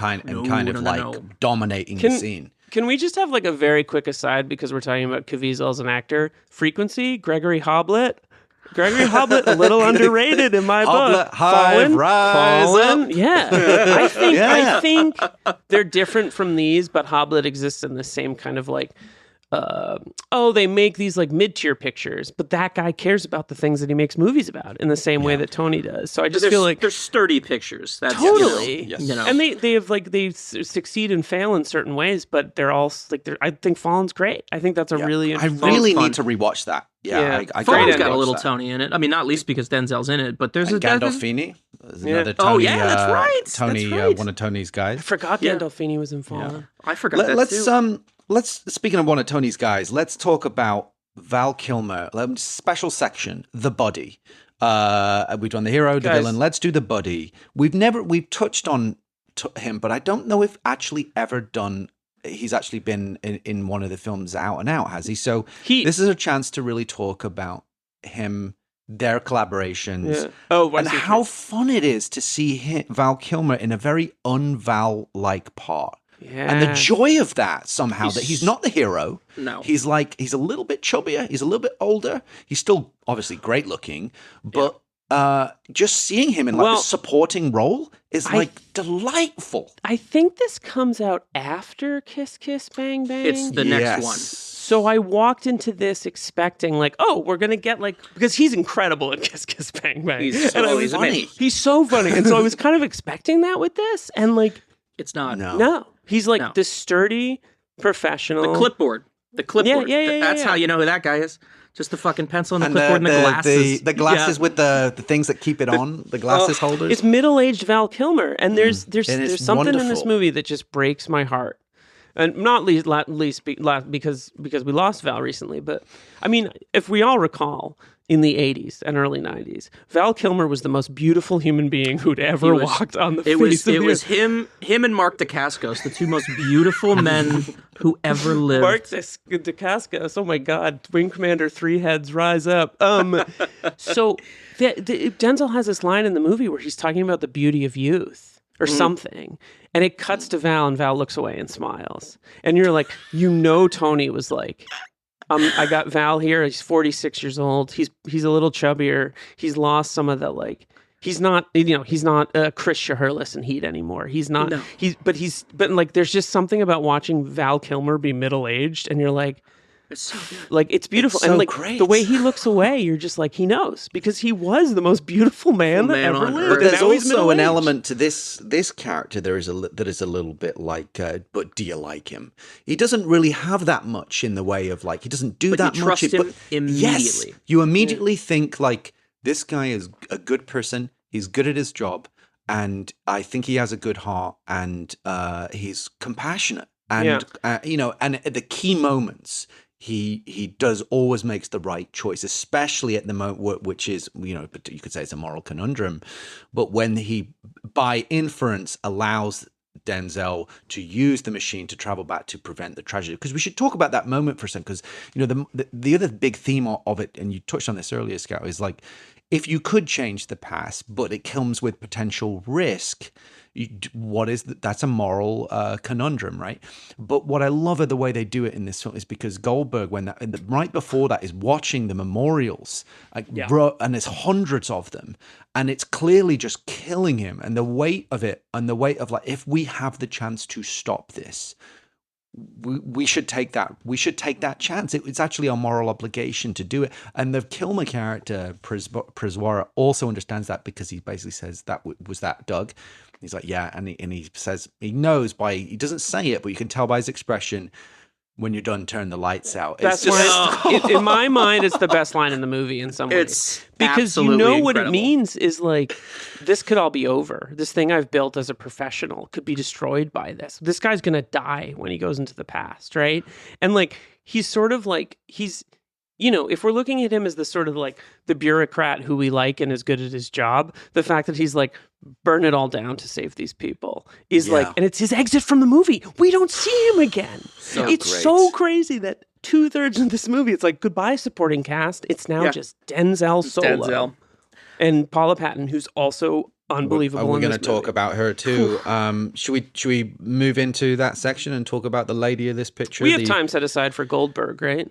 Speaker 1: dominating the scene.
Speaker 2: Can we just have like a very quick aside because we're talking about Caviezel as an actor? Frequency, Gregory Hoblit. A little underrated in my book. Fallen. Yeah. I think they're different from these, but Hoblit exists in the same kind of like, they make these like mid-tier pictures, but that guy cares about the things that he makes movies about in the same way that Tony does. So I just feel like
Speaker 3: they're sturdy pictures. That's,
Speaker 2: totally. And they succeed and fail in certain ways, but they're all like, I think Fallen's great. I think that's a really interesting.
Speaker 1: I really need to rewatch that.
Speaker 3: Fallen's got a little Tony in it. I mean, not least because Denzel's in it, but there's
Speaker 1: Gandolfini. Another Tony.
Speaker 3: That's right.
Speaker 1: Tony, one of Tony's guys.
Speaker 2: I forgot Gandolfini was in Fallen.
Speaker 3: Yeah. I forgot that too.
Speaker 1: Let's speaking of one of Tony's guys, let's talk about Val Kilmer. Special section, the buddy. We've done the hero, the villain. Let's do the buddy. We've touched on him, but I don't know if he's actually been in one of the films out and out, has he? So this is a chance to really talk about him, their collaborations, and how fun it is to see Val Kilmer in a very un-Val-like part. Yeah. And the joy of that somehow, that he's not the hero.
Speaker 3: No.
Speaker 1: He's a little bit chubbier. He's a little bit older. He's still obviously great looking, but just seeing him in this supporting role is delightful.
Speaker 2: I think this comes out after Kiss Kiss Bang Bang.
Speaker 3: It's the next one.
Speaker 2: So I walked into this expecting we're going to get because he's incredible at Kiss Kiss Bang Bang.
Speaker 3: He's funny.
Speaker 2: He's so funny. And so I was kind of expecting that with this, and
Speaker 3: it's not.
Speaker 2: No. He's this sturdy professional.
Speaker 3: The clipboard.
Speaker 2: Yeah.
Speaker 3: That's how you know who that guy is. Just the fucking pencil and the clipboard and the glasses.
Speaker 1: The glasses with the things that keep it on, the glasses holders.
Speaker 2: It's middle-aged Val Kilmer. And there's something
Speaker 1: wonderful
Speaker 2: in this movie that just breaks my heart. And not least because we lost Val recently. But, I mean, if we all recall, in the 80s and early 90s, Val Kilmer was the most beautiful human being who'd ever walked on the face of the earth.
Speaker 3: It was him and Mark Dacascos, the two most beautiful men who ever lived.
Speaker 2: Mark Dacascos, oh my God, Wing Commander 3 heads rise up. So Denzel has this line in the movie where he's talking about the beauty of youth or something. And it cuts to Val, and Val looks away and smiles. And you're like, Tony was like, I got Val here. He's 46 years old. He's a little chubbier. He's lost some of the he's not Chris Shaherless in Heat anymore. He's not. No. But there's just something about watching Val Kilmer be middle aged, and you're like,
Speaker 3: It's so good.
Speaker 2: Like, it's beautiful.
Speaker 1: It's so
Speaker 2: and like
Speaker 1: great.
Speaker 2: the way he looks away, you're just like, he knows, because he was the most beautiful man that ever
Speaker 3: on
Speaker 2: lived.
Speaker 3: earth.
Speaker 1: But there's
Speaker 2: Now he's
Speaker 1: also an
Speaker 2: middle-aged.
Speaker 1: element to this character that is a little bit like, but do you like him? He doesn't really have that much in the way of, like, he doesn't do
Speaker 3: But
Speaker 1: that
Speaker 3: you
Speaker 1: much.
Speaker 3: trust him
Speaker 1: But
Speaker 3: immediately.
Speaker 1: yes, you immediately think, like, this guy is a good person. He's good at his job, and I think he has a good heart, and he's compassionate, and and at the key moments, he does always makes the right choice, especially at the moment, which is, you could say it's a moral conundrum, but when he, by inference, allows Denzel to use the machine to travel back to prevent the tragedy. Because we should talk about that moment for a second, because the other big theme of it, and you touched on this earlier, Scout, is like, if you could change the past, but it comes with potential risk, that's a moral conundrum, right? But what I love of the way they do it in this film is because Goldberg, right before that, is watching the memorials, and there's hundreds of them, and it's clearly just killing him, and the weight of it, and the weight of, like, if we have the chance to stop this, we should take that. We should take that chance. It's actually our moral obligation to do it. And the Kilmer character, Pryzwarra, also understands that, because he basically says, was that Doug? He's like, yeah, and he says, he knows he doesn't say it, but you can tell by his expression, when you're done, turn the lights out.
Speaker 2: That's why, in my mind, it's the best line in the movie in some ways.
Speaker 3: It's
Speaker 2: because you know
Speaker 3: absolutely
Speaker 2: what it
Speaker 3: incredible.
Speaker 2: means is, like, this could all be over. This thing I've built as a professional could be destroyed by this. This guy's going to die when he goes into the past, right? And, like, he's sort of like, if we're looking at him as the sort of, like, the bureaucrat who we like and is good at his job, the fact that he's like, burn it all down to save these people is like, and it's his exit from the movie. We don't see him again. It's so crazy that 2/3 of this movie, it's like, goodbye supporting cast. It's now just Denzel solo.
Speaker 3: Denzel.
Speaker 2: And Paula Patton, who's also unbelievable.
Speaker 1: We're going
Speaker 2: to
Speaker 1: to talk about her too. Should we move into that section and talk about the lady of this picture?
Speaker 2: We have time set aside for Goldberg, right?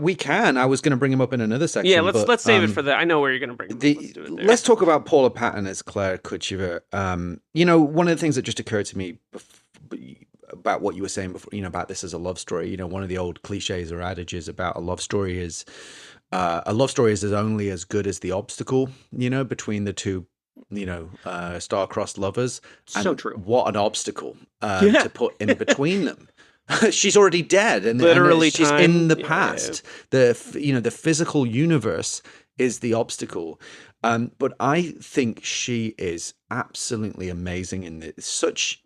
Speaker 1: We can. I was going to bring him up in another section.
Speaker 2: Yeah, let's save it for that. I know where you're going to bring him up. Let's do it there.
Speaker 1: Let's talk about Paula Patton as Clare Kuchever. One of the things that just occurred to me about what you were saying before, about this as a love story. One of the old cliches or adages about a love story is only as good as the obstacle, between the two, star-crossed lovers. And
Speaker 3: so true.
Speaker 1: What an obstacle to put in between them. She's already dead, and
Speaker 2: literally
Speaker 1: she's
Speaker 2: time.
Speaker 1: in the past. The physical universe is the obstacle. But I think she is absolutely amazing in this.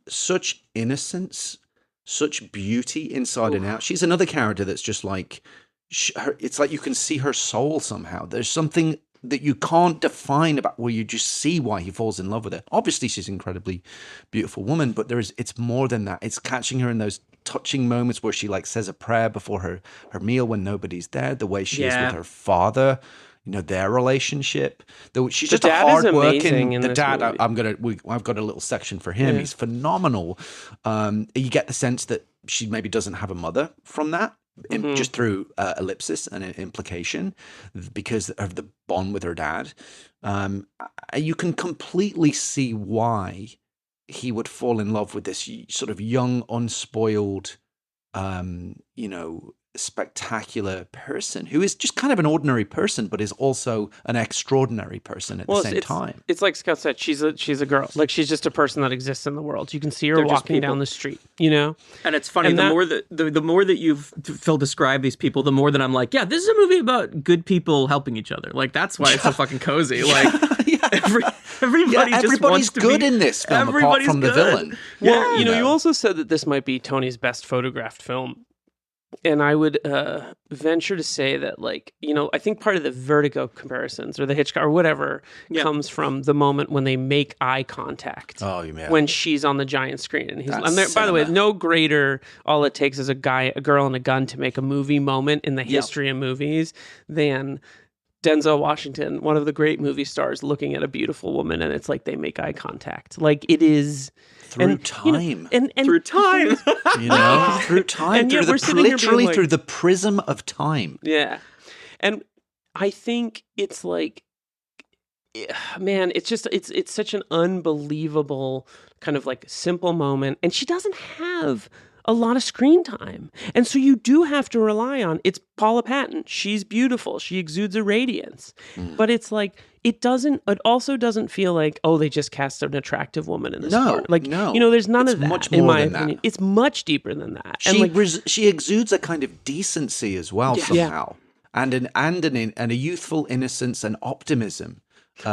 Speaker 1: Such innocence, such beauty inside and out. She's another character that's just like, it's like you can see her soul somehow. There's something that you can't define about, where you just see why he falls in love with her. Obviously, she's an incredibly beautiful woman, but it's more than that. It's catching her in those touching moments where she, like, says a prayer before her meal when nobody's there. The way she is with her father, their relationship. She's just a hardworking. The dad, I've got a little section for him. Yeah. He's phenomenal. You get the sense that she maybe doesn't have a mother from that. Just through ellipsis and an implication, because of the bond with her dad. You can completely see why he would fall in love with this sort of young, unspoiled, spectacular person who is just kind of an ordinary person, but is also an extraordinary person at the same time.
Speaker 2: It's like Scout said, she's a girl. Like, she's just a person that exists in the world. You can see her walking down the street, And
Speaker 3: it's funny, the more that you've, Phil, described these people, the more that I'm like, yeah, this is a movie about good people helping each other. Like, that's why it's so fucking cozy. Like, everybody's
Speaker 1: good in this film, apart from the villain.
Speaker 2: Well, you also said that this might be Tony's best photographed film. And I would venture to say that, like, I think part of the Vertigo comparisons or the Hitchcock or whatever comes from the moment when they make eye contact.
Speaker 1: Oh, yeah.
Speaker 2: When she's on the giant screen. And by the way, no greater, all it takes is a girl, and a gun to make a movie moment in the history of movies than Denzel Washington, one of the great movie stars, looking at a beautiful woman, and it's like they make eye contact. Like, it is...
Speaker 1: Through time.
Speaker 2: And
Speaker 3: through time.
Speaker 1: Through time. Literally through the prism of time.
Speaker 2: Yeah. And I think it's like, man, it's such an unbelievable kind of like simple moment. And she doesn't have a lot of screen time. And so you do have to rely on, it's Paula Patton. She's beautiful. She exudes a radiance. But it's like, it also doesn't feel like, oh, they just cast an attractive woman in this part. Like, there's none of that, much more in my opinion. That. It's much deeper than that.
Speaker 1: She exudes a kind of decency as well, somehow. And a youthful innocence and optimism.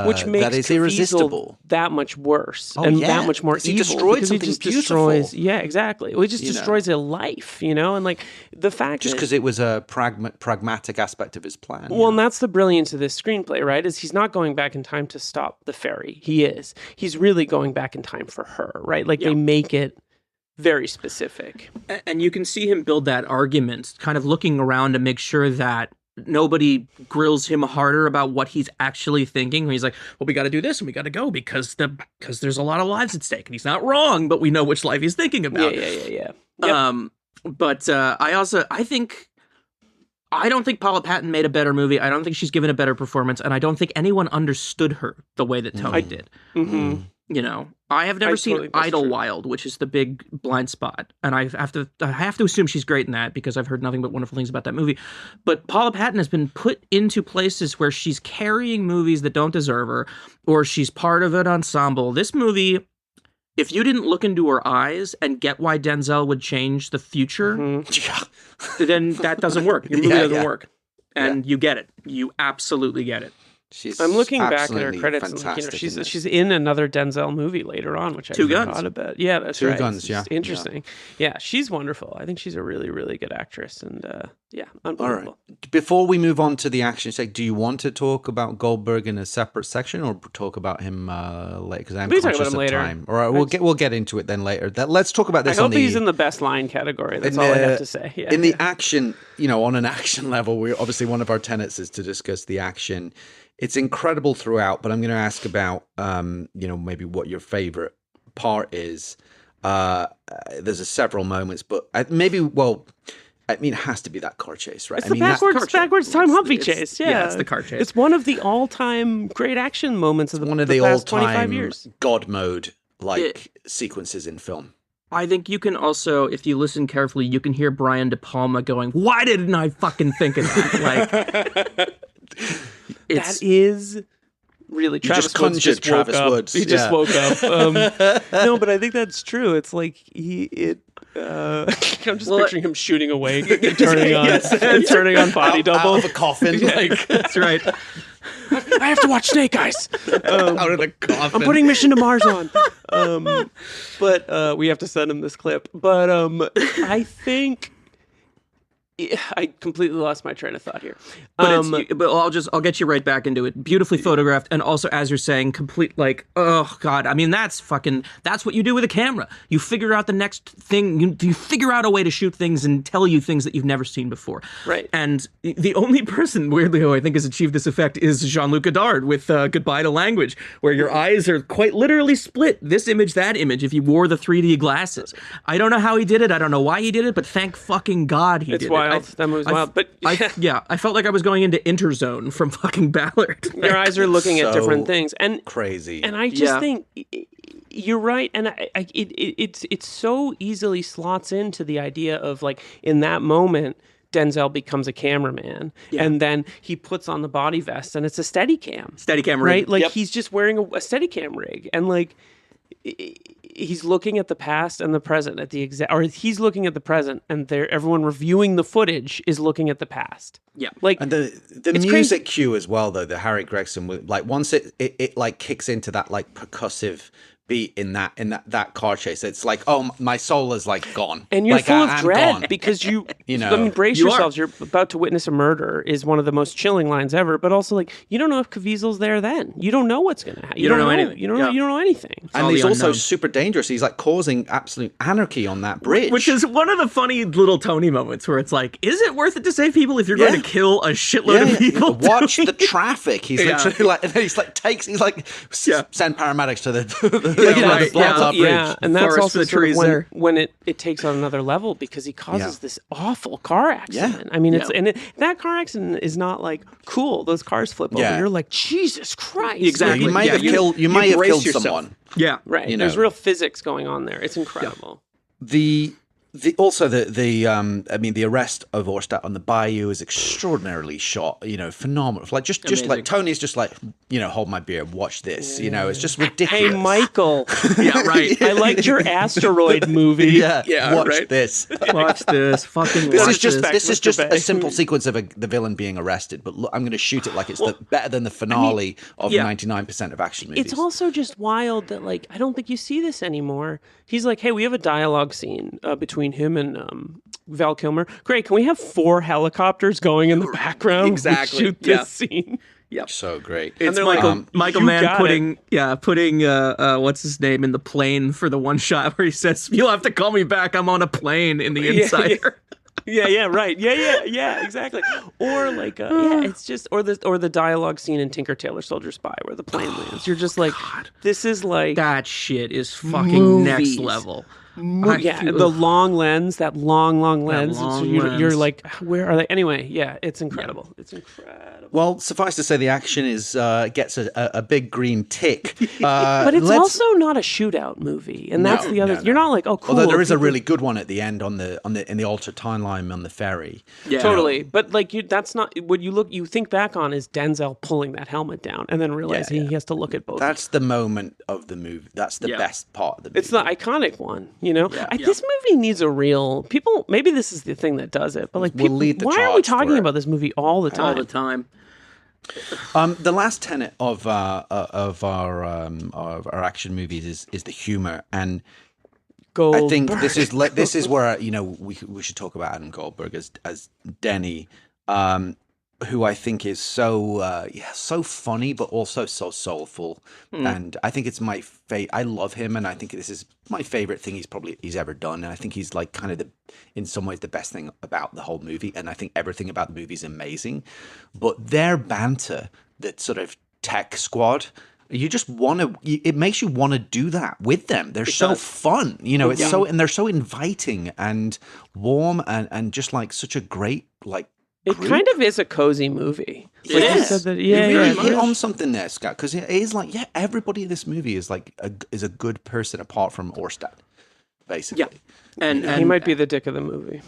Speaker 2: Which makes
Speaker 1: that is irresistible.
Speaker 2: That much worse that much more evil.
Speaker 1: He destroyed something beautiful.
Speaker 2: Exactly. Well, he just destroys a life, and like the fact
Speaker 1: just because it was a pragmatic aspect of his plan.
Speaker 2: Well, and that's the brilliance of this screenplay, right? Is he's not going back in time to stop the ferry. He's really going back in time for her, right? Like they make it very specific.
Speaker 3: And you can see him build that argument, kind of looking around to make sure that nobody grills him harder about what he's actually thinking. He's like, well, we got to do this and we got to go because there's a lot of lives at stake. And he's not wrong, but we know which life he's thinking about.
Speaker 2: Yeah.
Speaker 3: Yep. But I don't think Paula Patton made a better movie. I don't think she's given a better performance. And I don't think anyone understoed her the way that Tony did.
Speaker 2: Mm-hmm.
Speaker 3: I have never seen Idlewild, which is the big blind spot, and I have to assume she's great in that because I've heard nothing but wonderful things about that movie. But Paula Patton has been put into places where she's carrying movies that don't deserve her, or she's part of an ensemble. This movie, if you didn't look into her eyes and get why Denzel would change the future, then that doesn't work. Your movie doesn't work, and you get it. You absolutely get it.
Speaker 2: I'm looking back at her credits, and she's in another Denzel movie later on, which I forgot about. Yeah, that's right.
Speaker 1: Two Guns,
Speaker 2: interesting. Yeah, she's wonderful. I think she's a really, really good actress, and unbelievable.
Speaker 1: All right. Before we move on to the action, do you want to talk about Goldberg in a separate section, or talk about him later? Because I'm conscious of time. All right, we'll get into it then later. Let's talk about this.
Speaker 2: I hope he's in the best line category. That's all I have to say. Yeah,
Speaker 1: in the action, on an action level, we obviously one of our tenets is to discuss the action. It's incredible throughout, but I'm going to ask about, maybe what your favorite part is. There's several moments, but it has to be that car chase, right?
Speaker 2: It's the backwards time Humvee chase. Yeah,
Speaker 3: it's the car chase.
Speaker 2: It's one of the all-time great action moments of the past 25 years.
Speaker 1: God mode sequences in film.
Speaker 3: I think you can also, if you listen carefully, you can hear Brian De Palma going, "Why didn't I fucking think of that?"
Speaker 2: That is really Travis Woods just woke up.
Speaker 1: Woods.
Speaker 2: He just woke up. No, but I think that's true. It's like I'm just picturing him shooting away, turning on body double
Speaker 1: out of a coffin.
Speaker 3: That's right.
Speaker 2: I have to watch Snake Eyes.
Speaker 3: Out of the coffin.
Speaker 2: I'm putting Mission to Mars on. But we have to send him this clip. But I think. I completely lost my train of thought here.
Speaker 3: But I'll get you right back into it. Beautifully photographed, and also, as you're saying, complete oh god. I mean, that's what you do with a camera. You figure out the next thing. You figure out a way to shoot things and tell you things that you've never seen before.
Speaker 2: Right.
Speaker 3: And the only person, weirdly, who I think has achieved this effect is Jean-Luc Godard with Goodbye to Language, where your eyes are quite literally split. This image, that image. If you wore the 3D glasses, I don't know how he did it. I don't know why he did it, but thank fucking God he did it.
Speaker 2: That movie's wild, but
Speaker 3: I felt like I was going into Interzone from fucking Ballard.
Speaker 2: Your eyes are looking at different things, and
Speaker 1: crazy.
Speaker 2: And I just think you're right, and it so easily slots into the idea of in that moment, Denzel becomes a cameraman, and then he puts on the body vest, and it's a Steadicam
Speaker 3: rig,
Speaker 2: right? He's just wearing a Steadicam rig, and he's looking at the past and the present at the or he's looking at the present, and everyone reviewing the footage is looking at the past.
Speaker 3: Yeah,
Speaker 1: and the music cue as well, though, the Harry Gregson, once it kicks into that percussive beat in that car chase, it's my soul is gone,
Speaker 2: and you're full of dread because brace yourselves. You're about to witness a murder is one of the most chilling lines ever, but also you don't know if Caviezel's there then. You don't know what's gonna happen. You don't know anything. You don't know anything.
Speaker 1: And he's also super dangerous. He's causing absolute anarchy on that bridge,
Speaker 3: which is one of the funny little Tony moments where it's is it worth it to save people if you're going to kill a shitload of people?
Speaker 1: Watch the traffic. He's literally send paramedics to the
Speaker 2: and that's also when it takes on another level because he causes this awful car accident. I mean, that car accident is not cool. Those cars flip over. You're like, Jesus Christ!
Speaker 3: Exactly.
Speaker 1: You might have killed someone.
Speaker 3: Yeah,
Speaker 2: right. There's real physics going on there. It's incredible.
Speaker 1: The the arrest of Orstad on the bayou is extraordinarily shot, phenomenal. Like just like Tony's just like, hold my beer, watch this, it's just ridiculous.
Speaker 2: Hey, Michael.
Speaker 3: Yeah, right.
Speaker 2: I liked your asteroid movie.
Speaker 1: Yeah, watch this.
Speaker 3: Watch this. Fucking
Speaker 1: this
Speaker 3: watch
Speaker 1: is
Speaker 3: this.
Speaker 1: just a simple sequence of the villain being arrested, but look, I'm going to shoot it like it's better than the finale of 99% of action movies.
Speaker 2: It's also just wild that, like, I don't think you see this anymore. He's like, hey, we have a dialogue scene between him and Val Kilmer. Great, can we have 4 helicopters going in the background?
Speaker 3: Exactly.
Speaker 2: Shoot this scene.
Speaker 3: Yep.
Speaker 1: So great.
Speaker 3: It's Michael Mann putting what's his name in the plane for the one shot where he says, "You'll have to call me back. I'm on a plane" in The Insider.
Speaker 2: Yeah, right. Yeah, exactly. Or like, it's just, or the dialogue scene in Tinker Tailor Soldier Spy where the plane lands. You're just like, this is like
Speaker 3: that shit is fucking next level.
Speaker 2: The long lens, that long lens. You're like, where are they? Anyway, it's incredible. It's incredible.
Speaker 1: Well, suffice to say, the action gets a big green tick.
Speaker 2: But it's also not a shootout movie, and that's the other. You're not like, oh, cool.
Speaker 1: Although there is a really good one at the end in the altered timeline on the ferry.
Speaker 2: Yeah, totally. But like, that's not what you think back on is Denzel pulling that helmet down and then realizing he has to look at both.
Speaker 1: That's the moment of the movie. That's the best part of the movie.
Speaker 2: It's the iconic one. This movie needs a real people. Maybe this is the thing that does it. But like, why are we talking about this movie all the time?
Speaker 3: All the time.
Speaker 1: The last tenet of our action movies is the humor, and I think this is where we should talk about Adam Goldberg as Denny, who I think is so funny but also so soulful, and I think it's my I love him, and I think this is my favorite thing he's ever done, and I think he's like kind of in some ways the best thing about the whole movie, and I think everything about the movie is amazing, but their banter, that sort of tech squad, you just want to. It makes you want to do that with them. They're so fun, It's so, and they're so inviting and warm, and just like such a great like.
Speaker 2: It kind of is a cozy movie.
Speaker 3: It is.
Speaker 1: You really hit on something there, Scott, because it is like, everybody in this movie is like a good person apart from Orstad, basically.
Speaker 3: Yeah, and
Speaker 2: he might be the dick of the movie.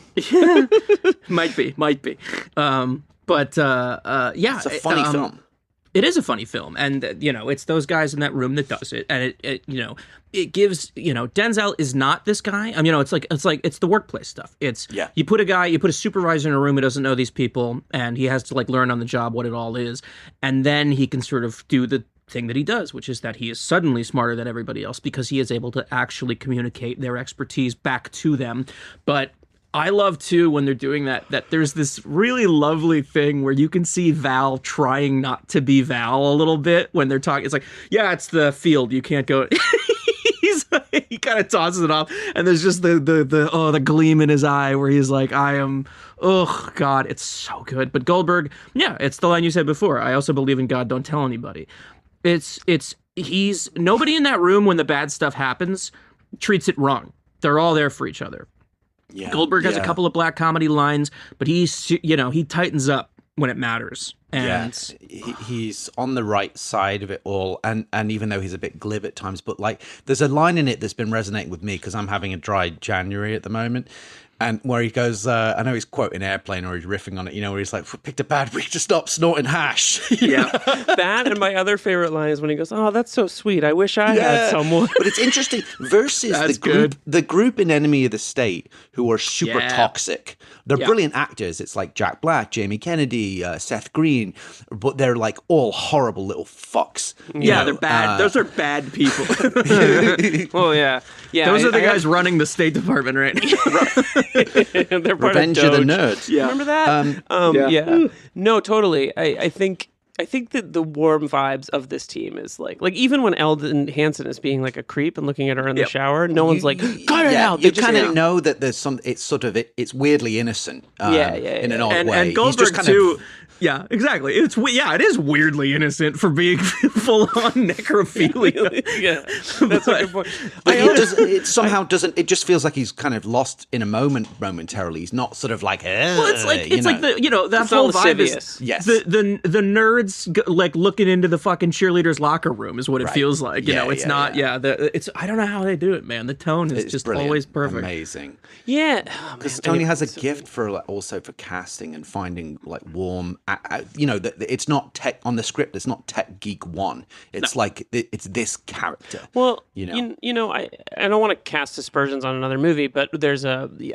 Speaker 3: might be. But
Speaker 1: it's a funny film.
Speaker 3: It is a funny film, and it's those guys in that room that does it, and it gives Denzel is not this guy. I mean, it's the workplace stuff. You put a supervisor in a room who doesn't know these people, and he has to like learn on the job what it all is, and then he can sort of do the thing that he does, which is that he is suddenly smarter than everybody else because he is able to actually communicate their expertise back to them, but. I love, too, when they're doing that there's this really lovely thing where you can see Val trying not to be Val a little bit when they're talking. It's like, it's the field. You can't go. He kind of tosses it off. And there's just the gleam in his eye where he's like, oh, God, it's so good. But Goldberg, it's the line you said before. I also believe in God. Don't tell anybody. He's nobody in that room when the bad stuff happens treats it wrong. They're all there for each other. Yeah, Goldberg has a couple of black comedy lines, but he tightens up when it matters. And
Speaker 1: he's on the right side of it all, and even though he's a bit glib at times, but like there's a line in it that's been resonating with me because I'm having a dry January at the moment. And where he goes, I know he's quoting Airplane or he's riffing on it, where he's like, we picked a bad week to stop snorting hash.
Speaker 2: That and my other favorite line is when he goes, oh, that's so sweet. I wish I had someone.
Speaker 1: But it's interesting versus the group in Enemy of the State who are super toxic. They're brilliant actors. It's like Jack Black, Jamie Kennedy, Seth Green, but they're like all horrible little fucks.
Speaker 3: They're bad. Those are bad people.
Speaker 2: Well, yeah.
Speaker 3: Those are the guys running the State Department right now.
Speaker 2: They're part
Speaker 1: Revenge of the Nerds.
Speaker 2: Yeah. Remember that? No, totally. I think that the warm vibes of this team is like even when Eldon Hansen is being like a creep and looking at her in the shower, no one's like, cut it out.
Speaker 1: You kind of know that there's it's weirdly innocent. In an odd way.
Speaker 3: And Goldberg too. Yeah, exactly. It is weirdly innocent for being full on necrophilia.
Speaker 2: That's a good point.
Speaker 1: But it somehow doesn't. It just feels like he's kind of lost in a moment momentarily. He's not sort of like.
Speaker 3: Well, it's like the that whole vibe is
Speaker 1: yes.
Speaker 3: The nerd towards like looking into the fucking cheerleaders' locker room is what it feels like. You know, it's not. Yeah, it's. I don't know how they do it, man. The tone is just brilliant. Always perfect.
Speaker 1: Amazing.
Speaker 2: Yeah,
Speaker 1: because Tony has a gift for like, also for casting and finding like warm. You know, it's not tech on the script. It's not tech geek one. It's like it's this character.
Speaker 2: Well, you know, I don't want to cast aspersions on another movie, but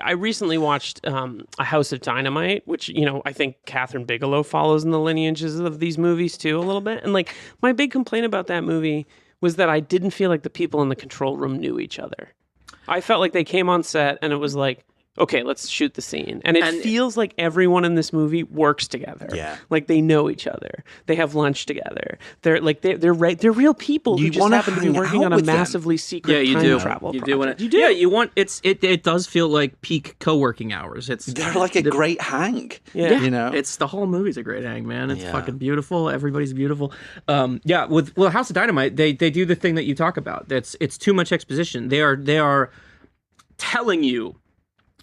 Speaker 2: I recently watched A House of Dynamite, which, you know, I think Catherine Bigelow follows in the lineages of these movies too a little bit. And like my big complaint about that movie was that I didn't feel like the people in the control room knew each other. I felt like they came on set and it was like, okay, let's shoot the scene. And it feels like everyone in this movie works together.
Speaker 1: Yeah.
Speaker 2: Like they know each other. They have lunch together. They're real people who just happen to be working on a massively secret time travel project. You do.
Speaker 3: Yeah, you want it does feel like peak co-working hours.
Speaker 1: They're like a great hang.
Speaker 2: Yeah.
Speaker 1: You know.
Speaker 3: It's the whole movie's a great hang, man. It's fucking beautiful. Everybody's beautiful. With House of Dynamite, they do the thing that you talk about. It's too much exposition. They are telling you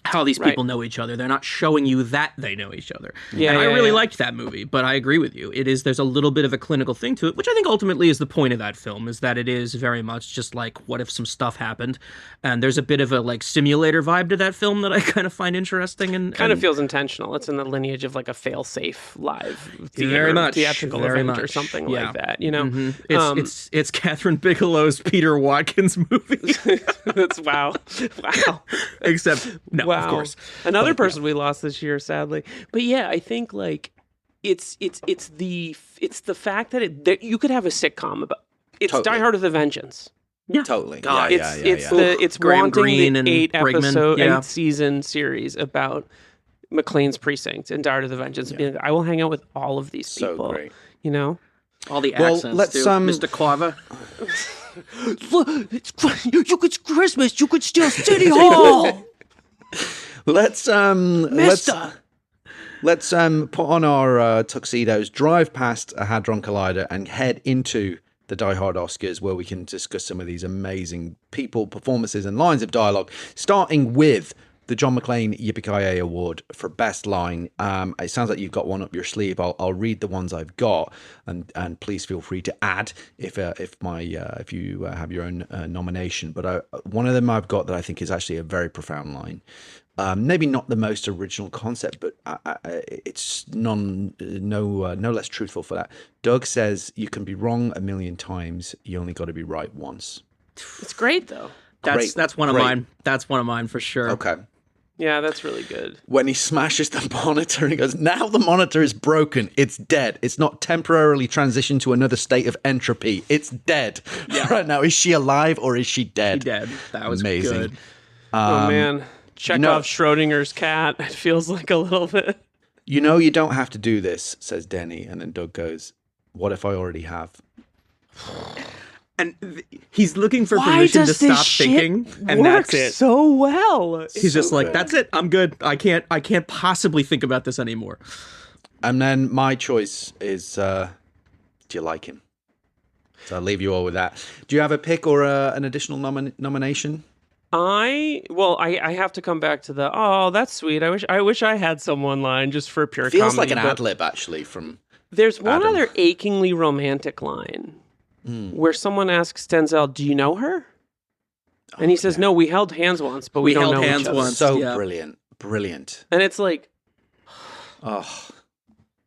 Speaker 3: how these people know each other. They're not showing you that they know each other. And I really liked that movie, but I agree with you. There's a little bit of a clinical thing to it, which I think ultimately is the point of that film, is that it is very much just like, what if some stuff happened? And there's a bit of a like simulator vibe to that film that I kind of find interesting. And
Speaker 2: kind of feels intentional. It's in the lineage of like a fail-safe live theatrical
Speaker 3: very
Speaker 2: event
Speaker 3: much.
Speaker 2: Or something like that, you know?
Speaker 3: Mm-hmm. It's Catherine Bigelow's Peter Watkins movie.
Speaker 2: That's wow.
Speaker 3: Except, no.
Speaker 2: Wow.
Speaker 3: Of course.
Speaker 2: Another person we lost this year, sadly. But yeah, I think like it's the fact that you could have a sitcom about Die Hard with a Vengeance.
Speaker 1: Yeah, totally.
Speaker 2: God, it's
Speaker 3: Graham
Speaker 2: wanting
Speaker 3: Greene
Speaker 2: the
Speaker 3: and
Speaker 2: 8-season series about McLean's Precinct and Die Hard with a Vengeance. Being like, I will hang out with all of these people.
Speaker 1: So great.
Speaker 2: You know,
Speaker 3: all the accents.
Speaker 1: Let's
Speaker 3: too. Mr. Carver.
Speaker 2: Look, it's Christmas. You could steal City Hall.
Speaker 1: Let's put on our tuxedos, drive past a Hadron Collider, and head into the Die Hard Oscars, where we can discuss some of these amazing people, performances, and lines of dialogue, starting with the John McClane Yippee-Ki-Yay Award for Best Line. It sounds like you've got one up your sleeve. I'll read the ones I've got, and please feel free to add if you have your own nomination. But one of them I've got that I think is actually a very profound line. Maybe not the most original concept, but it's no less truthful for that. Doug says, "You can be wrong a million times. You only got to be right once."
Speaker 2: It's great though.
Speaker 3: That's one of mine. That's one of mine for sure.
Speaker 1: Okay.
Speaker 2: Yeah, that's really good.
Speaker 1: When he smashes the monitor and he goes, "Now the monitor is broken. It's dead. It's not temporarily transitioned to another state of entropy. It's dead." Yeah. Right now, is she alive or is she dead?
Speaker 3: She's dead. That was
Speaker 1: amazing.
Speaker 3: Good.
Speaker 2: Oh man, Chekhov Schrodinger's cat. It feels like a little bit.
Speaker 1: You know, you don't have to do this, says Denny, and then Doug goes, "What if I already have?"
Speaker 3: And he's looking for permission to stop thinking, and that's it.
Speaker 2: So well.
Speaker 3: He's just like, "That's it. I'm good. I can't possibly think about this anymore."
Speaker 1: And then my choice is, do you like him? So I'll leave you all with that. Do you have a pick or an additional nomination?
Speaker 2: I have to come back to the that's sweet. I wish I had some one line just for pure
Speaker 1: Feels
Speaker 2: comedy.
Speaker 1: like an ad lib actually from.
Speaker 2: There's one
Speaker 1: Adam.
Speaker 2: other achingly romantic line where someone asks Denzel, "Do you know her?" And he says, "No, we held hands once, but we don't know each other."
Speaker 1: So brilliant.
Speaker 2: And it's like,
Speaker 1: oh.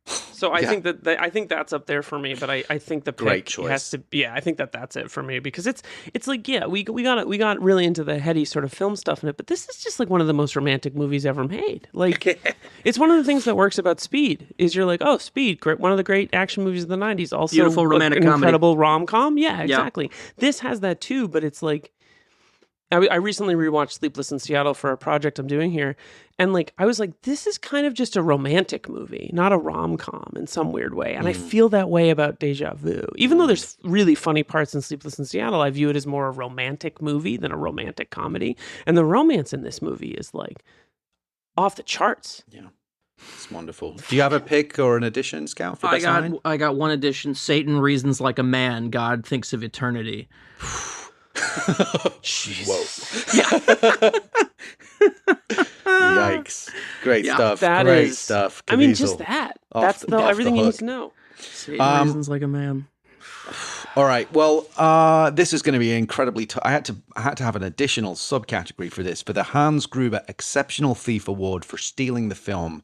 Speaker 2: So I think that's up there for me, but I think the pick has to I think that's it for me, because it's like, yeah, we got really into the heady sort of film stuff in it, but this is just like one of the most romantic movies ever made. Like it's one of the things that works about Speed is you're like, oh, Speed, great, one of the great action movies of the 90s, also
Speaker 3: beautiful romantic comedy,
Speaker 2: incredible rom-com. Yeah, exactly. Yep. This has that too, but it's like I recently rewatched Sleepless in Seattle for a project I'm doing here. And like, I was like, this is kind of just a romantic movie, not a rom-com in some weird way. And I feel that way about Déjà Vu. Even though there's really funny parts in Sleepless in Seattle, I view it as more a romantic movie than a romantic comedy. And the romance in this movie is like off the charts.
Speaker 1: Yeah. It's wonderful. Do you have a pick or an addition, Scout, for Best Line?
Speaker 3: I got one addition. Satan reasons like a man. God thinks of eternity.
Speaker 1: Jesus. Whoa. Yikes. Great stuff.
Speaker 2: That
Speaker 1: Great
Speaker 2: is
Speaker 1: stuff.
Speaker 2: I mean, just that. That's everything you need to know.
Speaker 3: Say reasons like a man.
Speaker 1: All right. Well, this is going to be incredibly I had to have an additional subcategory for this, for the Hans Gruber Exceptional Thief Award for stealing the film.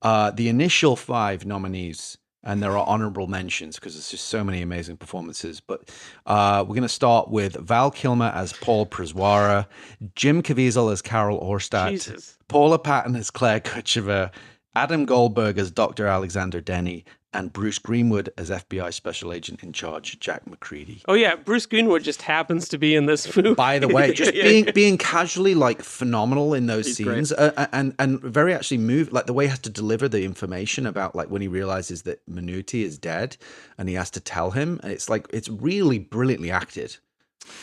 Speaker 1: The initial 5 nominees, and there are honorable mentions because there's just so many amazing performances. But we're going to start with Val Kilmer as Paul Pryzwarra, Jim Caviezel as Carol Orstadt,
Speaker 2: Jesus.
Speaker 1: Paula Patton as Clare Kuchever, Adam Goldberg as Dr. Alexander Denny, and Bruce Greenwood as FBI Special Agent in Charge, Jack McCready.
Speaker 2: Oh yeah, Bruce Greenwood just happens to be in this movie.
Speaker 1: By the way, just being casually like phenomenal in those scenes, and very actually moved, like the way he has to deliver the information about like when he realizes that Minuti is dead, and he has to tell him, and it's like it's really brilliantly acted.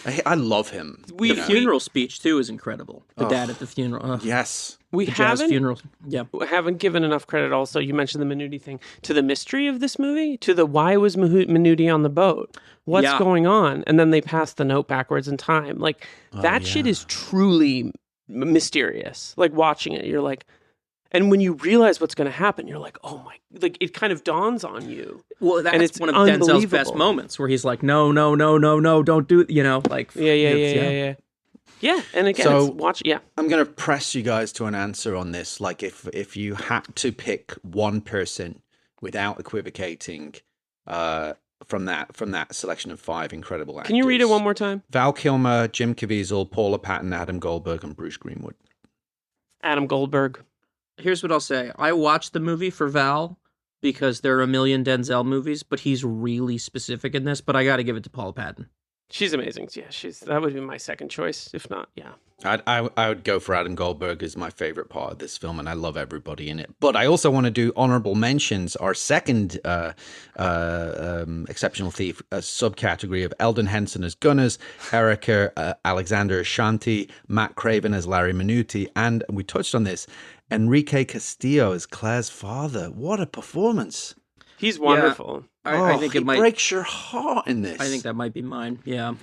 Speaker 1: I love him.
Speaker 3: The funeral speech too is incredible. The dad at the funeral.
Speaker 1: Yes.
Speaker 2: We
Speaker 3: haven't
Speaker 2: given enough credit also, you mentioned the Minuti thing, to the mystery of this movie, to the why was Minuti on the boat? What's going on? And then they pass the note backwards in time. Like, that shit is truly mysterious. Like, watching it, you're like, and when you realize what's going to happen, you're like, oh my, like, it kind of dawns on you.
Speaker 3: Well, that's one of Denzel's best moments, where he's like, no, don't do it, like.
Speaker 2: Yeah. Yeah, and again,
Speaker 1: I'm going to press you guys to an answer on this. Like, if you had to pick one person without equivocating from that selection of 5 incredible actors.
Speaker 2: Can you read it one more time?
Speaker 1: Val Kilmer, Jim Caviezel, Paula Patton, Adam Goldberg, and Bruce Greenwood.
Speaker 2: Adam Goldberg.
Speaker 3: Here's what I'll say. I watched the movie for Val because there are a million Denzel movies, but he's really specific in this, but I got to give it to Paula Patton.
Speaker 2: She's amazing. Yeah, that would be my second choice, if not, yeah.
Speaker 1: I would go for Adam Goldberg as my favorite part of this film, and I love everybody in it. But I also want to do honorable mentions. Our second exceptional thief subcategory of Eldon Henson as Gunners, Erica Alexander as Shanti, Matt Craven as Larry Minuti, and we touched on this, Enrique Castillo as Claire's father. What a performance!
Speaker 2: He's wonderful.
Speaker 3: I think it might
Speaker 1: breaks your heart in this.
Speaker 3: I think that might be mine. Yeah.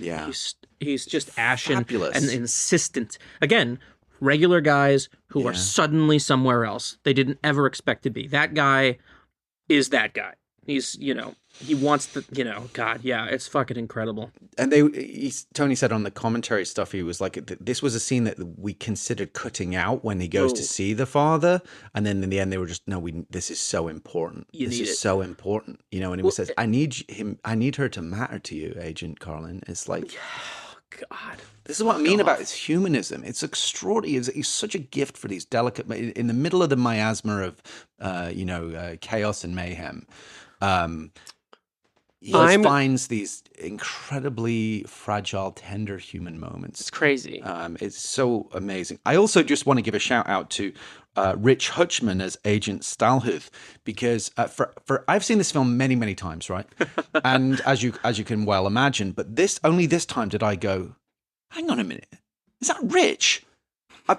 Speaker 3: He's just ashen
Speaker 1: fabulous
Speaker 3: and insistent. Again, regular guys who are suddenly somewhere else. They didn't ever expect to be. That guy is that guy. He's, he wants the, God, yeah, it's fucking incredible. And
Speaker 1: Tony said on the commentary stuff, he was like, this was a scene that we considered cutting out when he goes to see the father. And then in the end, they were just, no, this is so important. This is so important. And he says, I need her to matter to you, Agent Carlin. It's like,
Speaker 3: God.
Speaker 1: This is what I mean about his humanism. It's extraordinary. He's such a gift for these delicate, in the middle of the miasma of, chaos and mayhem. He finds these incredibly fragile, tender human moments.
Speaker 2: It's crazy.
Speaker 1: It's so amazing. I also just want to give a shout out to Rich Hutchman as Agent Stalhuth, because for I've seen this film many, many times, right? And as you can well imagine, but only this time did I go, hang on a minute, is that Rich? I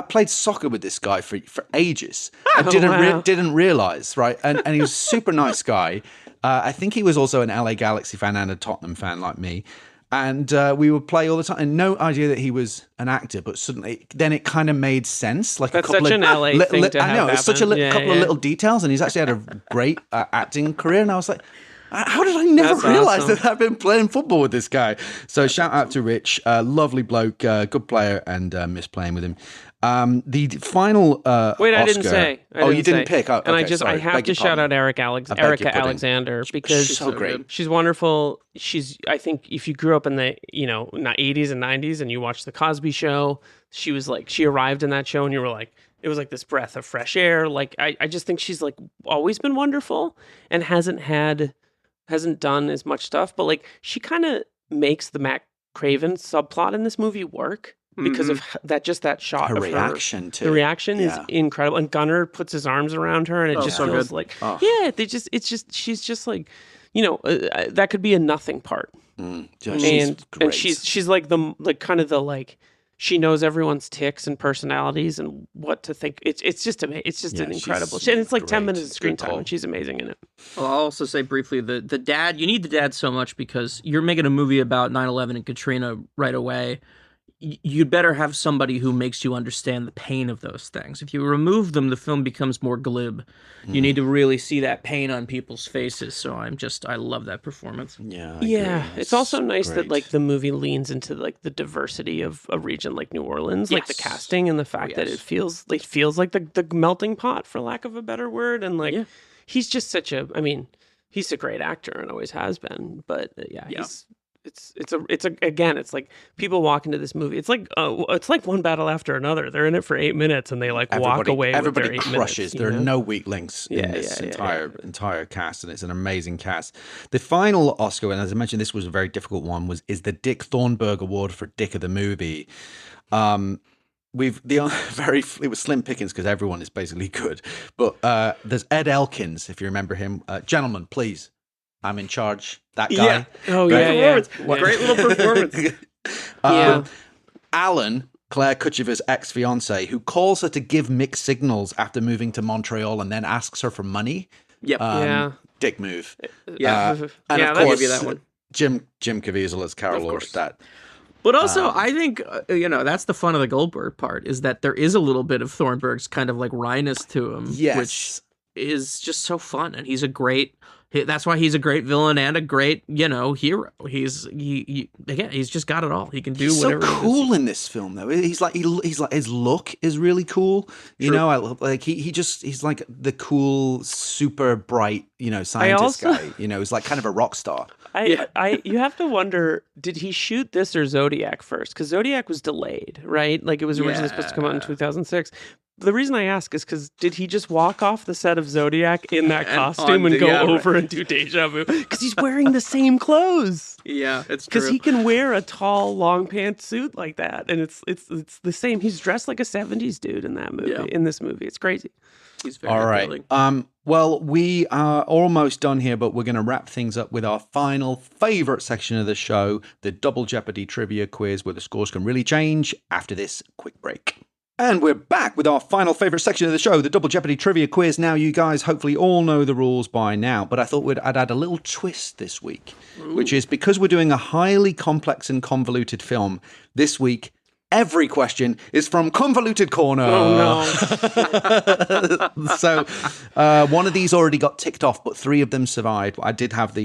Speaker 1: played soccer with this guy for ages. I didn't realize, right? And he was a super nice guy. I think he was also an LA Galaxy fan and a Tottenham fan like me. And we would play all the time. And no idea that he was an actor, but suddenly then it kind of made sense. Like
Speaker 2: that's such an LA thing to have
Speaker 1: I know,
Speaker 2: happen.
Speaker 1: It's such a couple of little details. And he's actually had a great acting career. And I was like, how did I never realize that I've been playing football with this guy? So shout out to Rich, lovely bloke, good player, and miss playing with him. The final
Speaker 2: wait, I
Speaker 1: Oscar,
Speaker 2: didn't say.
Speaker 1: You didn't pick. Oh,
Speaker 2: and
Speaker 1: okay,
Speaker 2: I have to shout out Erica Alexander because
Speaker 1: she's so great.
Speaker 2: She's wonderful. I think if you grew up in the 80s and 90s and you watched the Cosby Show, she arrived in that show and you were like, it was like this breath of fresh air. Like I just think she's like always been wonderful and hasn't done as much stuff, but like she kind of makes the Matt Craven subplot in this movie work. Because of that shot
Speaker 1: her
Speaker 2: of
Speaker 1: reaction
Speaker 2: the reaction is incredible, and Gunnar puts his arms around her, and it just feels like she's just like that could be a nothing part, and she's like she knows everyone's tics and personalities and what to think. It's just amazing. It's just an incredible, and it's like 10 minutes of screen time, and she's amazing in it.
Speaker 3: Well, I'll also say briefly the dad. You need the dad so much because you're making a movie about 9/11 and Katrina right away. you'd better have somebody who makes you understand the pain of those things. If you remove them, the film becomes more glib. You need to really see that pain on people's faces. So I love that performance.
Speaker 1: Yeah,
Speaker 2: It's also nice that like the movie leans into like the diversity of a region like New Orleans, like the casting and the fact that it feels like the melting pot, for lack of a better word, and like he's just such a. I mean, he's a great actor and always has been. But it's like people walk into this movie. It's like one battle after another. They're in it for 8 minutes and they like walk away.
Speaker 1: Everybody
Speaker 2: with their 8
Speaker 1: crushes.
Speaker 2: minutes,
Speaker 1: There are no weak links in this entire cast, and it's an amazing cast. The final Oscar, and as I mentioned, this was a very difficult one, is the Dick Thornburg Award for Dick of the Movie. It was slim pickings because everyone is basically good, but there's Ed Elkins, if you remember him. Gentlemen, please. I'm in charge. That guy.
Speaker 3: Yeah. Oh, great little performance.
Speaker 1: Alan, Clare Kuchever's ex-fiance, who calls her to give mixed signals after moving to Montreal and then asks her for money.
Speaker 3: Yep.
Speaker 1: Dick move.
Speaker 3: And
Speaker 1: of course,
Speaker 3: that one.
Speaker 1: Jim Caviezel as Carol Orstad.
Speaker 3: But also, I think, that's the fun of the Goldberg part, is that there is a little bit of Thornburg's kind of like wryness to him.
Speaker 1: Yes.
Speaker 3: Which is just so fun. And that's why he's a great villain and a great, hero. He's just got it all. He can do whatever.
Speaker 1: He's so cool in this film, though. He's like his look is really cool. You know, he's like the cool, super bright, scientist guy. He's like kind of a rock star.
Speaker 2: You have to wonder, did he shoot this or Zodiac first? Because Zodiac was delayed, right? Like it was originally supposed to come out in 2006. The reason I ask is because did he just walk off the set of Zodiac in that costume and go over and do Deja Vu? Because he's wearing the same clothes.
Speaker 3: Yeah, it's true.
Speaker 2: Because he can wear a tall, long pants suit like that, and it's the same. He's dressed like a 70s dude in that movie. Yeah. In this movie, it's crazy.
Speaker 3: He's very
Speaker 1: all right. Well, we are almost done here, but we're going to wrap things up with our final favorite section of the show, the Double Jeopardy Trivia Quiz, where the scores can really change after this quick break. And we're back with our final favorite section of the show, the Double Jeopardy Trivia Quiz. Now, you guys hopefully all know the rules by now, but I thought I'd add a little twist this week, which is because we're doing a highly complex and convoluted film this week, every question is from Convoluted Corner.
Speaker 2: Oh,
Speaker 1: no. So one of these already got ticked off, but 3 of them survived. I did have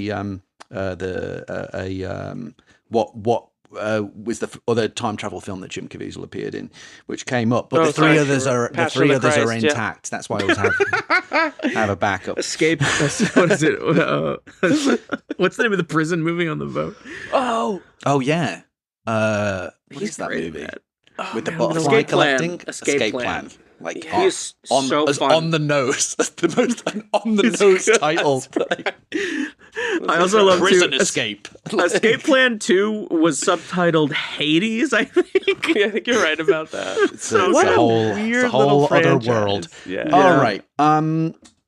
Speaker 1: what was the other time travel film that Jim Caviezel appeared in, which came up, but the three others are intact. Yeah. That's why I always have a backup.
Speaker 3: Escape. What is it? What's the name of the prison movie on the boat?
Speaker 1: Oh yeah. What is that movie? With the butterfly
Speaker 3: Escape
Speaker 1: collecting?
Speaker 3: Escape Plan.
Speaker 1: Like
Speaker 3: he's so fun.
Speaker 1: On the nose. That's the most on the nose title.
Speaker 3: I also love
Speaker 1: Prison Escape.
Speaker 3: Escape Plan 2 was subtitled Hades, I think.
Speaker 2: Yeah, I think you're right about that.
Speaker 1: It's a whole other world.
Speaker 2: Yeah.
Speaker 1: All right.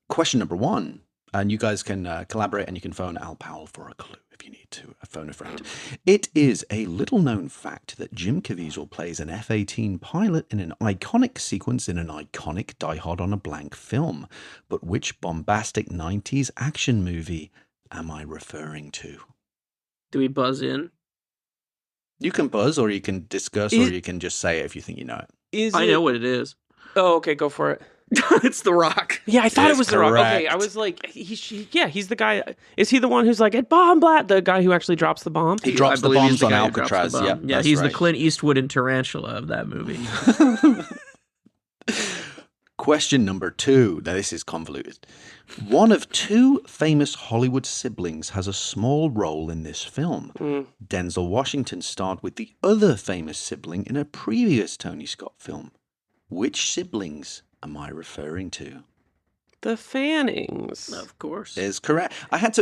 Speaker 1: Question number 1. And you guys can collaborate and you can phone Al Powell for a clue if you need to phone a friend. It is a little-known fact that Jim Caviezel plays an F-18 pilot in an iconic sequence in an iconic Die Hard on a Blank film. But which bombastic 90s action movie am I referring to?
Speaker 3: Do we buzz in?
Speaker 1: You can buzz, or you can discuss, or you can just say it if you think you know it.
Speaker 3: I know what it is.
Speaker 2: Oh, okay, go for it.
Speaker 3: It's The Rock.
Speaker 2: Yeah, I thought it was The Rock. Okay, I was like, he's the guy. Is he the one who's like, bomb blat? The guy who actually drops the bomb?
Speaker 1: He drops the bombs on Alcatraz.
Speaker 3: Yeah, he's the Clint Eastwood in Tarantula of that movie.
Speaker 1: Question number 2. Now, this is convoluted. One of 2 famous Hollywood siblings has a small role in this film. Denzel Washington starred with the other famous sibling in a previous Tony Scott film. Which siblings am I referring to?
Speaker 2: The Fannings.
Speaker 3: Of course.
Speaker 1: Is correct.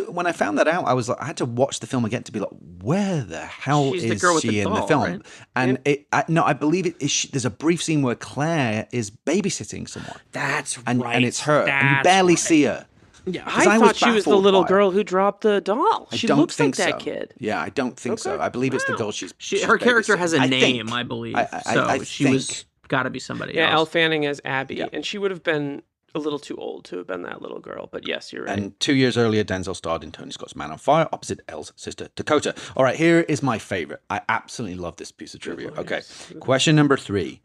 Speaker 1: When I found that out, I had to watch the film again to be like, where the hell is she in the film?
Speaker 3: Right?
Speaker 1: And I believe there's a brief scene where Claire is babysitting someone.
Speaker 3: That's
Speaker 1: right. And it's her.
Speaker 2: That's
Speaker 1: and you barely see her.
Speaker 2: Yeah, I thought she was the little girl who dropped the doll. She looks like that kid.
Speaker 1: Yeah, I don't think so. I believe it's the girl she's
Speaker 3: her character has a name, I believe. So she was got to be somebody else.
Speaker 2: Elle Fanning as Abby, and she would have been a little too old to have been that little girl. But yes, you're right.
Speaker 1: And 2 years earlier, Denzel starred in Tony Scott's Man on Fire opposite Elle's sister, Dakota. All right, here is my favorite. I absolutely love this piece of trivia. Okay, question number 3.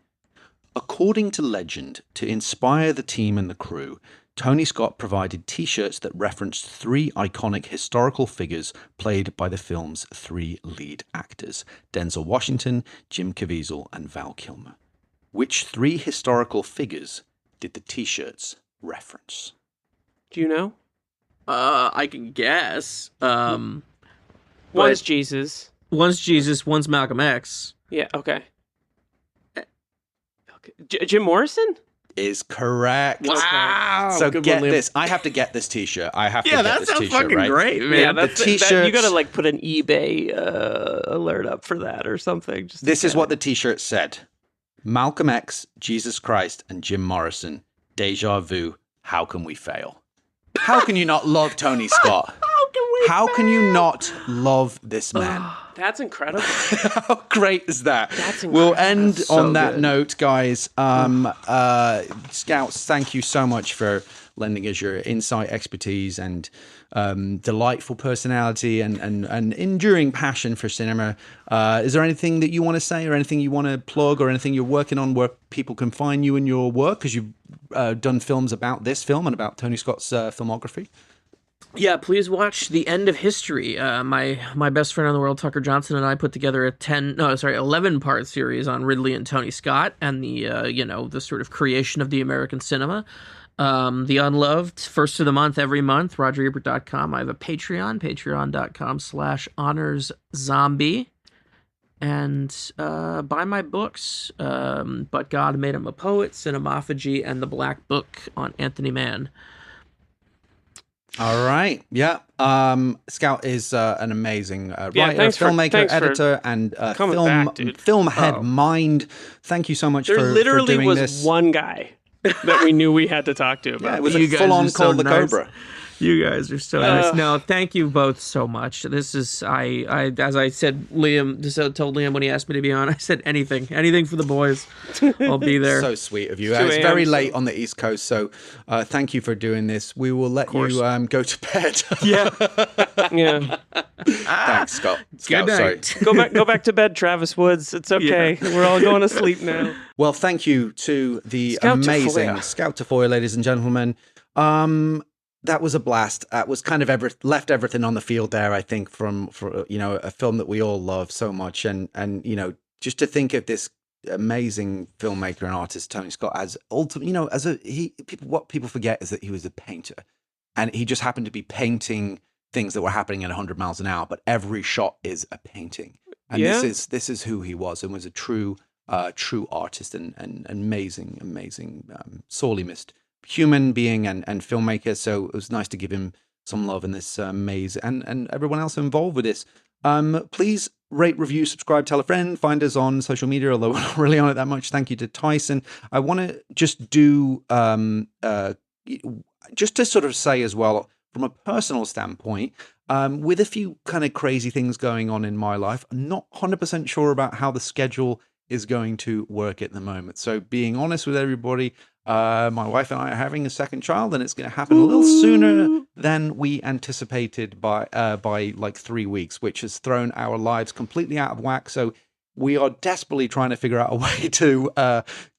Speaker 1: According to legend, to inspire the team and the crew, Tony Scott provided T-shirts that referenced 3 iconic historical figures played by the film's 3 lead actors, Denzel Washington, Jim Caviezel, and Val Kilmer. Which 3 historical figures did the T-shirts reference?
Speaker 2: Do you know?
Speaker 3: I can guess.
Speaker 2: One's Jesus.
Speaker 3: One's Jesus, one's Malcolm X.
Speaker 2: Yeah, okay. Jim Morrison?
Speaker 1: Is correct.
Speaker 3: Wow.
Speaker 1: So
Speaker 3: Good
Speaker 1: get
Speaker 3: one, Liam.
Speaker 1: this. I have to get this T-shirt. I have to
Speaker 3: Yeah,
Speaker 1: get
Speaker 3: that
Speaker 1: this
Speaker 3: sounds
Speaker 1: T-shirt,
Speaker 3: fucking
Speaker 1: right?
Speaker 3: great, man.
Speaker 2: Yeah,
Speaker 1: the T-shirts.
Speaker 2: You gotta like put an eBay alert up for that or something. Just
Speaker 1: This is what the T-shirt said: Malcolm X, Jesus Christ, and Jim Morrison. Deja vu. How can we fail? How can you not love Tony Scott? How can you not love this man?
Speaker 2: That's incredible.
Speaker 1: How great is that?
Speaker 2: That's incredible.
Speaker 1: We'll end
Speaker 3: So
Speaker 1: on that
Speaker 3: good.
Speaker 1: note, guys. Scouts, thank you so much for lending us your insight, expertise, and delightful personality and enduring passion for cinema. Is there anything that you want to say or anything you want to plug or anything you're working on where people can find you in your work? Because you've done films about this film and about Tony Scott's filmography.
Speaker 3: Yeah, please watch The End of History. My best friend in the world, Tucker Johnson, and I put together a 11-part series on Ridley and Tony Scott and the the sort of creation of the American cinema. The Unloved, first of the month every month, RogerEbert.com. I have a Patreon, patreon.com/honorszombie. And buy my books, But God Made Him a Poet, Cinemophagy, and The Black Book on Anthony Mann.
Speaker 1: All right. Yeah. Scout is an amazing writer, filmmaker, editor, and film head mind. Thank you so much for doing this.
Speaker 2: There literally was one guy that we knew we had to talk to about.
Speaker 1: Yeah, it was a full-on Call the Cobra.
Speaker 3: You guys are so nice. No, thank you both so much. This is as I said, told Liam when he asked me to be on. I said anything for the boys. I'll be there.
Speaker 1: So sweet of you. It's very late on the East Coast, so thank you for doing this. We will let you go to bed.
Speaker 3: Yeah.
Speaker 1: Thanks, Scott.
Speaker 3: Good night.
Speaker 1: Sorry.
Speaker 2: Go back to bed, Travis Woods. It's okay. Yeah. We're all going to sleep now.
Speaker 1: Well, thank you to the
Speaker 2: Scout
Speaker 1: amazing
Speaker 2: Tafoya.
Speaker 1: Scout Tafoya, ladies and gentlemen. That was a blast. That was kind of left everything on the field there, I think, for a film that we all love so much, and just to think of this amazing filmmaker and artist Tony Scott as what people forget is that he was a painter, and he just happened to be painting things that were happening at 100 miles an hour, but every shot is a painting, and this is who he was, and was a true artist and amazing, sorely missed human being and filmmaker. So it was nice to give him some love in this maze, and everyone else involved with this. Please rate, review, subscribe, tell a friend, find us on social media, although we're not really on it that much. Thank you to Tyson. I want to just do just to sort of say as well, from a personal standpoint, with a few kind of crazy things going on in my life, I'm not 100% sure about how the schedule is going to work at the moment. So being honest with everybody, my wife and I are having a second child, and it's going to happen a little sooner than we anticipated by like 3 weeks, which has thrown our lives completely out of whack. So we are desperately trying to figure out a way to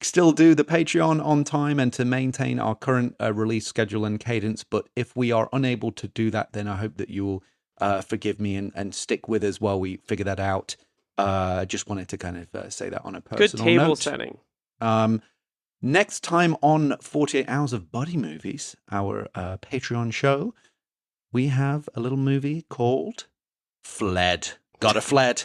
Speaker 1: still do the Patreon on time and to maintain our current release schedule and cadence. But if we are unable to do that, then I hope that you will forgive me and stick with us while we figure that out. Just wanted to kind of say that on a personal
Speaker 2: Good table
Speaker 1: note.
Speaker 2: setting.
Speaker 1: Next time on 48 Hours of Buddy Movies, our Patreon show, we have a little movie called Fled. Gotta Fled.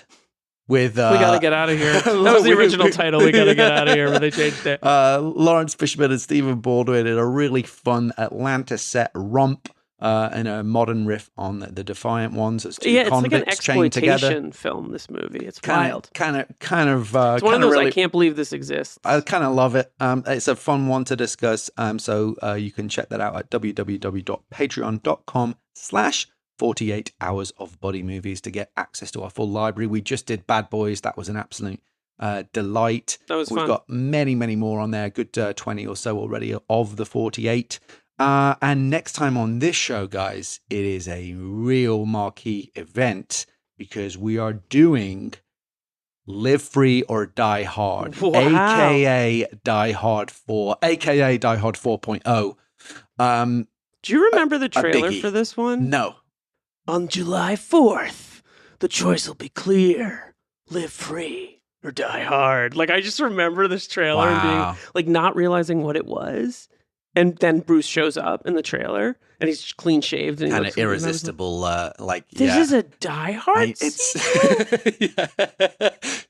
Speaker 1: With
Speaker 2: We Gotta Get Out of Here. That was the original title, We Gotta Get Out of Here, but they changed it.
Speaker 1: Lawrence Fishburne and Stephen Baldwin in a really fun Atlanta set romp. And a modern riff on the Defiant Ones as two convicts chained together.
Speaker 2: It's like an exploitation film, this movie. It's wild.
Speaker 1: Kind of.
Speaker 2: It's one of those, really, I can't believe this exists.
Speaker 1: I kind of love it. It's a fun one to discuss. So you can check that out at www.patreon.com/48 Hours of Buddy Movies to get access to our full library. We just did Bad Boys. That was an absolute delight.
Speaker 2: That was
Speaker 1: We've
Speaker 2: fun.
Speaker 1: got many, many more on there, good 20 or so already of the 48. And next time on this show, guys, it is a real marquee event because we are doing Live Free or Die Hard, aka Die Hard 4, aka Die Hard 4.0.
Speaker 2: Do you remember the trailer for this one?
Speaker 1: No.
Speaker 2: On July 4th, the choice will be clear. Live free or die hard. Like, I just remember this trailer and being, like, not realizing what it was. And then Bruce shows up in the trailer, and he's clean shaved. And
Speaker 1: kind of irresistible,
Speaker 2: This is a Die Hard
Speaker 1: It's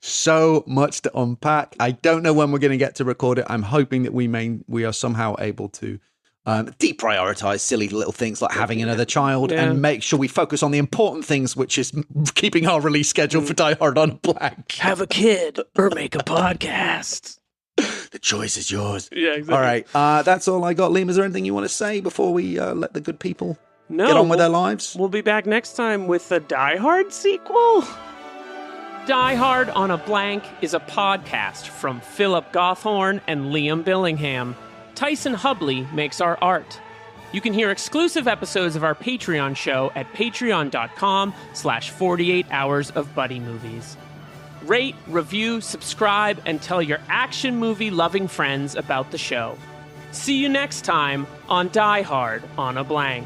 Speaker 1: so much to unpack. I don't know when we're going to get to record it. I'm hoping that we are somehow able to deprioritize silly little things like having another child and make sure we focus on the important things, which is keeping our release schedule for Die Hard on a blank.
Speaker 2: Have a kid or make a podcast.
Speaker 1: The choice is yours.
Speaker 2: Yeah, exactly.
Speaker 1: All right. That's all I got. Liam, is there anything you want to say before we let the good people get on with their lives?
Speaker 2: We'll be back next time with the Die Hard sequel. Die Hard on a Blank is a podcast from Philip Gothorn and Liam Billingham. Tyson Hubley makes our art. You can hear exclusive episodes of our Patreon show at patreon.com/48 hours of buddy movies. Rate, review, subscribe, and tell your action movie-loving friends about the show. See you next time on Die Hard on a Blank.